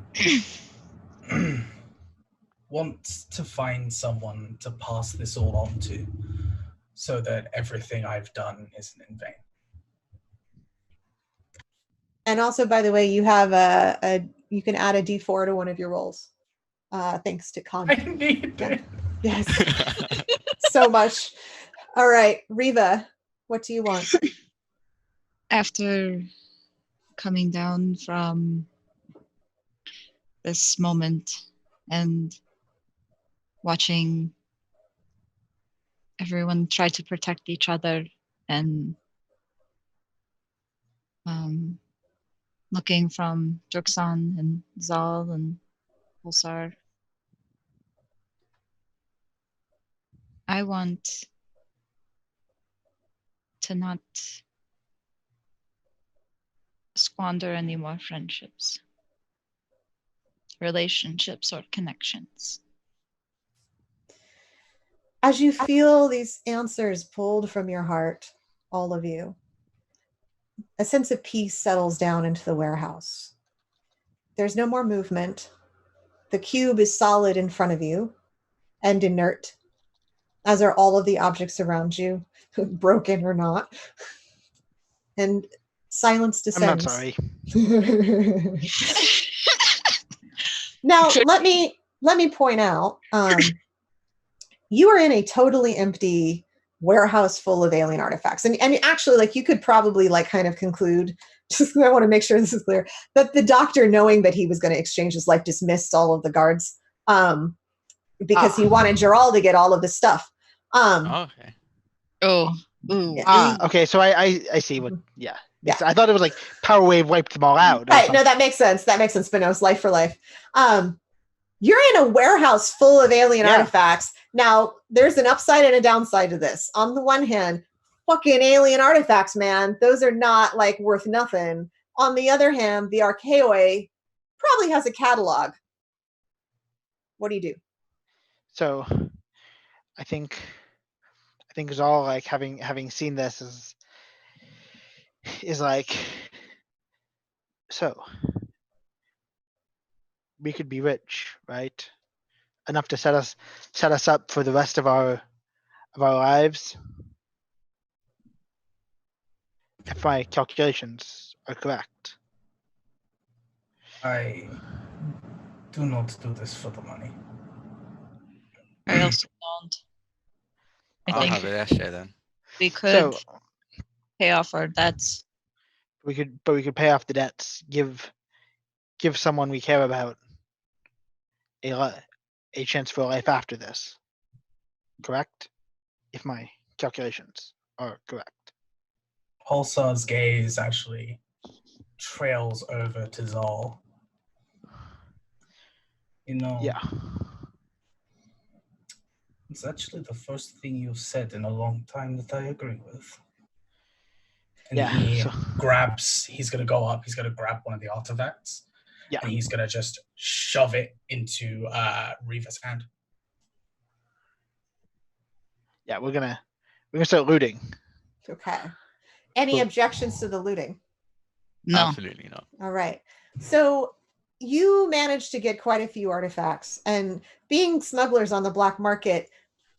want to find someone to pass this all on to, so that everything I've done isn't in vain. And also, by the way, you have you can add a D4 to one of your rolls, thanks to Con. I need it. Yes, so much. All right, Riva, what do you want? After coming down from this moment and watching everyone try to protect each other and looking from Druxan and Zal and Pulsar, I want to not squander any more friendships, relationships, or connections. As you feel these answers pulled from your heart, all of you, a sense of peace settles down into the warehouse. There's no more movement. The cube is solid in front of you and inert, as are all of the objects around you, broken or not. And silence descends. I'm not sorry. Now, let me point out, you are in a totally empty warehouse full of alien artifacts. And actually, like, you could probably like kind of conclude, just I want to make sure this is clear, that the doctor, knowing that he was going to exchange his life, dismissed all of the guards because he wanted Gerald to get all of the stuff. Okay. Oh. Okay, so I see what, yeah. I thought it was like Power Wave wiped them all out. Right, no, that makes sense. That makes sense, but no, it's life for life. You're in a warehouse full of alien artifacts. Now, there's an upside and a downside to this. On the one hand, fucking alien artifacts, man. Those are not like worth nothing. On the other hand, the Archaeoi probably has a catalog. What do you do? So I think it's all like having seen this is like, so we could be rich, right? Enough to set us up for the rest of our lives. If my calculations are correct. I do not do this for the money. I also don't. I'll have it share then. We could pay off our debts. We could pay off the debts. Give someone we care about a chance for a life after this. Correct? If my calculations are correct. Pulsar's gaze actually trails over to Zal. Yeah. It's actually the first thing you've said in a long time that I agree with. And he's going to go up, he's going to grab one of the artifacts, and he's going to just shove it into Reva's hand. Yeah, we're gonna start looting. Okay. Any objections to the looting? No. Absolutely not. All right. So you managed to get quite a few artifacts, and being smugglers on the black market,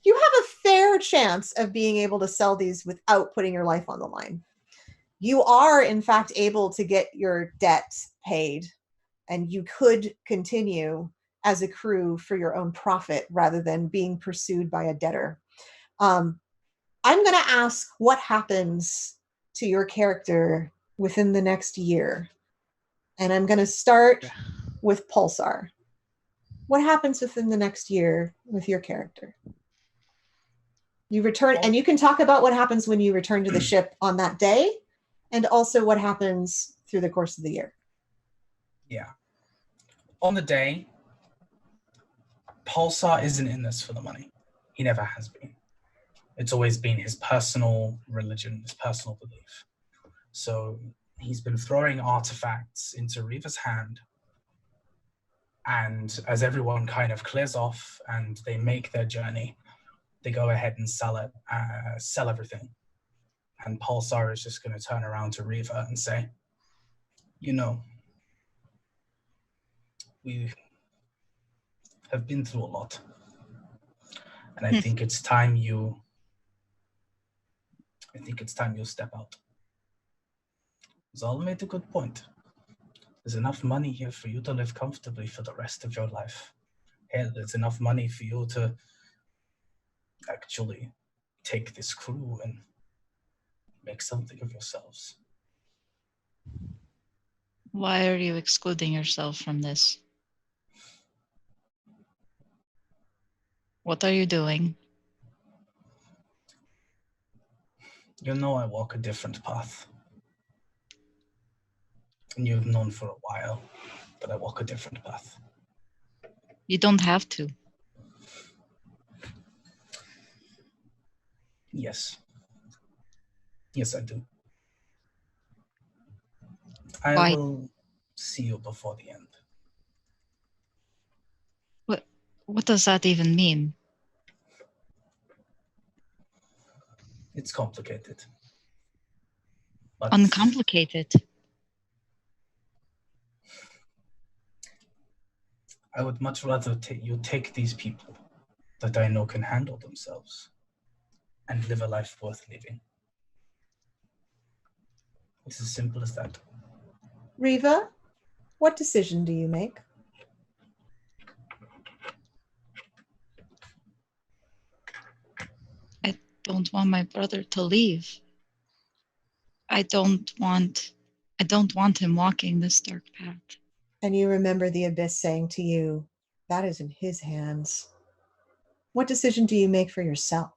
you have a fair chance of being able to sell these without putting your life on the line. You are, in fact, able to get your debt paid, and you could continue as a crew for your own profit rather than being pursued by a debtor. I'm going to ask what happens to your character within the next year. And I'm going to start with Pulsar. What happens within the next year with your character? You return, and you can talk about what happens when you return to the ship on that day, and also what happens through the course of the year. Yeah. On the day, Pulsar isn't in this for the money. He never has been. It's always been his personal religion, his personal belief. So he's been throwing artifacts into Reva's hand, and as everyone kind of clears off and they make their journey, they go ahead and sell it, sell everything. And Pulsar is just going to turn around to Reva and say, you know, we have been through a lot. And I think it's time you step out. Zal made a good point. There's enough money here for you to live comfortably for the rest of your life. Hell, there's enough money for you to actually take this crew and make something of yourselves. Why are you excluding yourself from this? What are you doing? You know I walk a different path. And you've known for a while that I walk a different path. You don't have to. Yes. Yes, I do. I Why? will see you before the end. What does that even mean? It's complicated. But Uncomplicated. I would much rather you take these people that I know can handle themselves and live a life worth living. It's as simple as that. Reva, what decision do you make? I don't want my brother to leave. I don't want him walking this dark path. And you remember the Abyss saying to you, that is in his hands. What decision do you make for yourself?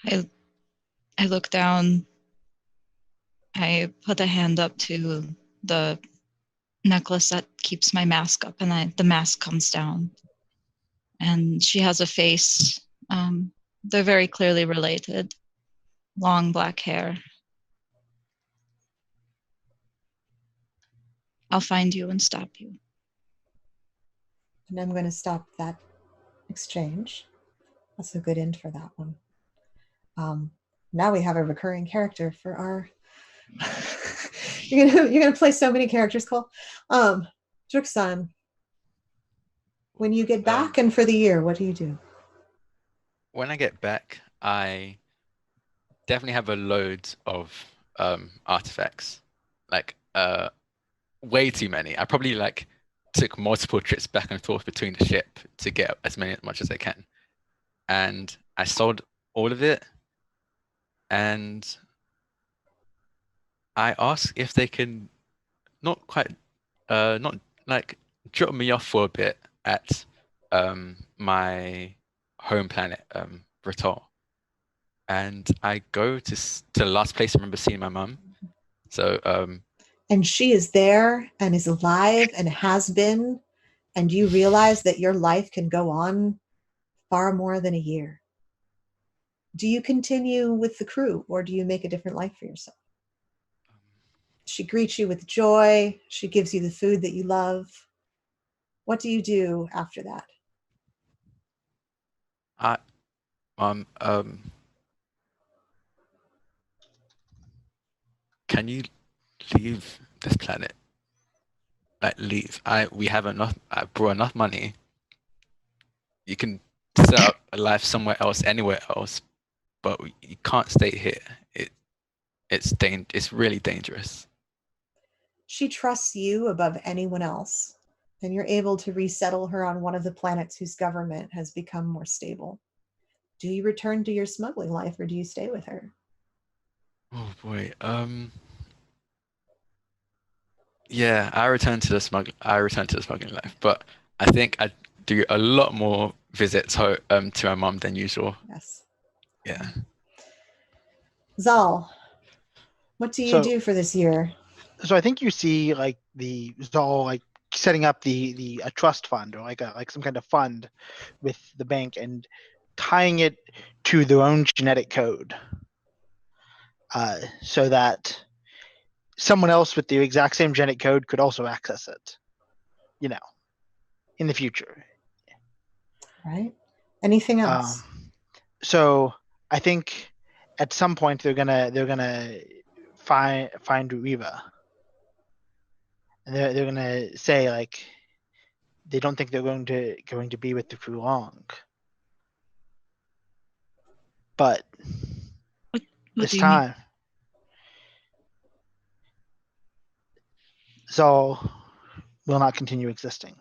I look down. I put a hand up to the necklace that keeps my mask up, and the mask comes down. And she has a face. They're very clearly related. Long black hair. I'll find you and stop you. And I'm going to stop that exchange. That's a good end for that one. Now we have a recurring character for our... you're gonna play so many characters, Cole. Druk-san, when you get back and for the year, what do you do? When I get back, I definitely have a load of artifacts, like way too many. I probably like took multiple trips back and forth between the ship to get as much as I can, and I sold all of it. And I asked if they can not like drop me off for a bit at my home planet, Britol. And I go to the last place I remember seeing my mum. So and she is there and is alive and has been, and you realize that your life can go on far more than a year. Do you continue with the crew, or do you make a different life for yourself? She greets you with joy. She gives you the food that you love. What do you do after that? Can you leave this planet? Like leave. We have enough. I brought enough money. You can set up a life somewhere else, anywhere else, but you can't stay here. It's really dangerous. She trusts you above anyone else, and you're able to resettle her on one of the planets whose government has become more stable. Do you return to your smuggling life, or do you stay with her? Oh boy. Yeah, I return to the smuggling life, but I think I do a lot more visits to my mom than usual. Yes. Yeah. Zal, what do you So- do for this year? So I think you see like the Zoll like setting up a trust fund or like some kind of fund with the bank and tying it to their own genetic code, so that someone else with the exact same genetic code could also access it, in the future. Right? Anything else? So I think at some point they're gonna find Riva, and they're gonna say like they don't think they're going to be with the crew long, but What this do you mean? time Zal will not continue existing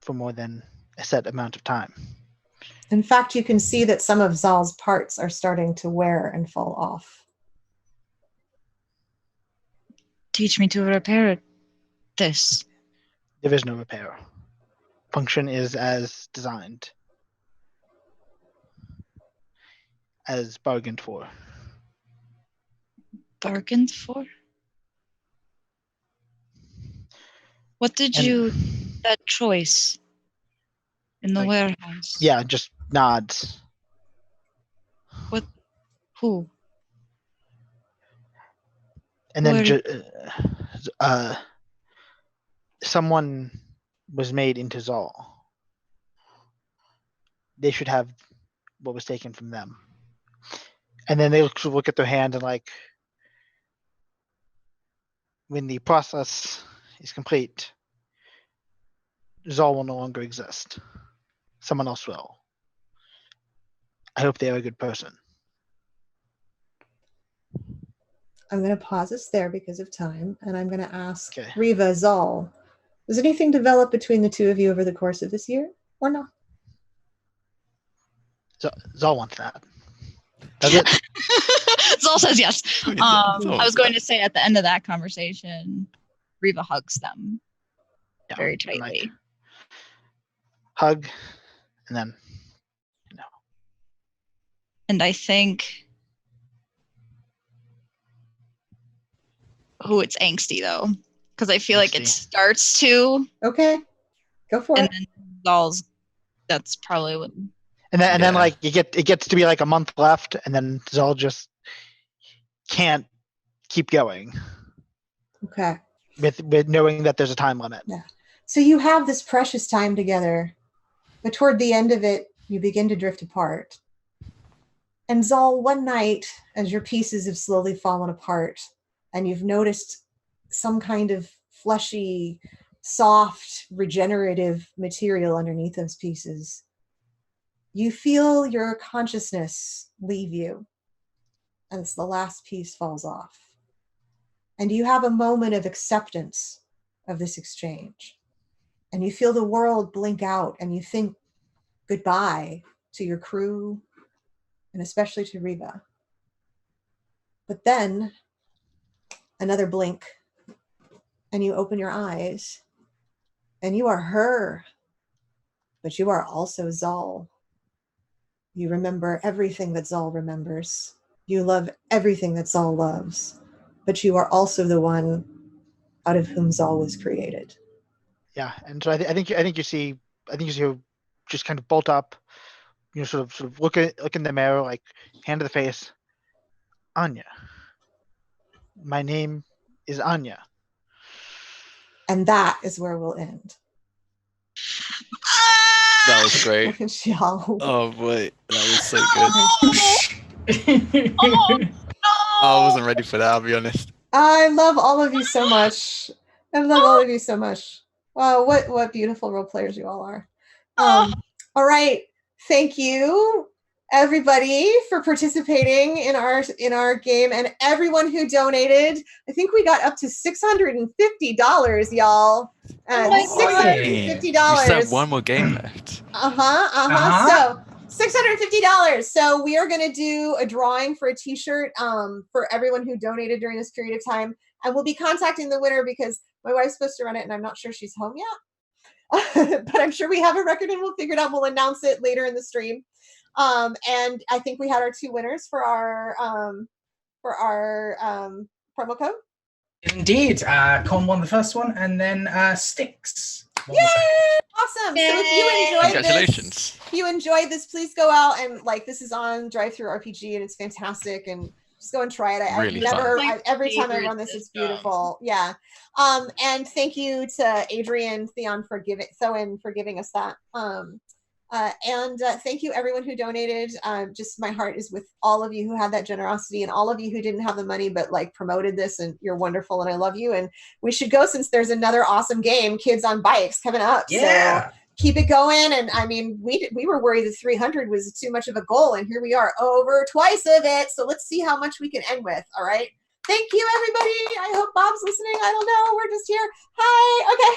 for more than a set amount of time. In fact, you can see that some of Zal's parts are starting to wear and fall off. Teach me to repair this. There is no repair. Function is as designed, as bargained for. Bargained for? What did And- you that choice in the Like- warehouse? Yeah, just nods. Who? And then Who someone was made into Zal. They should have what was taken from them. And then they look at their hand and like, when the process is complete, Zal will no longer exist. Someone else will. I hope they are a good person. I'm going to pause us there because of time, and I'm going to ask Okay. Riva, Zal, does anything develop between the two of you over the course of this year, or not? Zal wants that. Does it? Zal says yes. Zal I wants was going that. to say at the end of that conversation, Riva hugs them Yeah, very and, like, tightly. hug, and then And I think, it's angsty though, because I feel like it Angsty. starts to, Okay, go for and it. then Zal's. That's probably what. and then Yeah. like it gets to be like a month left, and then Zal just can't keep going Okay. with knowing that there's a time limit. So you have this precious time together, but toward the end of it, you begin to drift apart. And Zal, one night, as your pieces have slowly fallen apart, and you've noticed some kind of fleshy, soft, regenerative material underneath those pieces, you feel your consciousness leave you as the last piece falls off. And you have a moment of acceptance of this exchange. And you feel the world blink out, and you think goodbye to your crew, and especially to Riva. But then another blink, and you open your eyes, and you are her, but you are also Zal. You remember everything that Zal remembers. You love everything that Zal loves, but you are also the one out of whom Zal was created. Yeah, and so I think you see her just kind of bolt up, sort of look in the mirror, like hand to the face. Anya. My name is Anya. And that is where we'll end. That was great. Look at Xiao. Oh boy, that was so good. Oh, I wasn't ready for that, I'll be honest. I love all of you so much. I love all of you so much. Wow, what beautiful role players you all are. All right. Thank you, everybody, for participating in our game, and everyone who donated. I think we got up to $650, y'all. $650. We still have one more game left. So $650. So we are going to do a drawing for a T-shirt for everyone who donated during this period of time, and we'll be contacting the winner because my wife's supposed to run it, and I'm not sure she's home yet. But I'm sure we have a record and we'll figure it out. We'll announce it later in the stream. And I think we had our 2 winners for our promo code. Indeed. Con won the first one, and then Sticks. Yay! Awesome. So if you enjoyed Congratulations. if you enjoyed this, please go out and this is on Drive-Thru RPG and it's fantastic, and just go and try it. Really Every time I run this, it's beautiful. Yeah. And thank you to Adrian Theon for giving us that. And thank you everyone who donated. Just my heart is with all of you who had that generosity, and all of you who didn't have the money but promoted this, and you're wonderful and I love you. And we should go, since there's another awesome game, Kids on Bikes, coming up. Yeah. So keep it going. And I mean, we were worried that 300 was too much of a goal, and here we are, over twice of it. So let's see how much we can end with. All right. Thank you, everybody. I hope Bob's listening. I don't know. We're just here. Hi. Okay.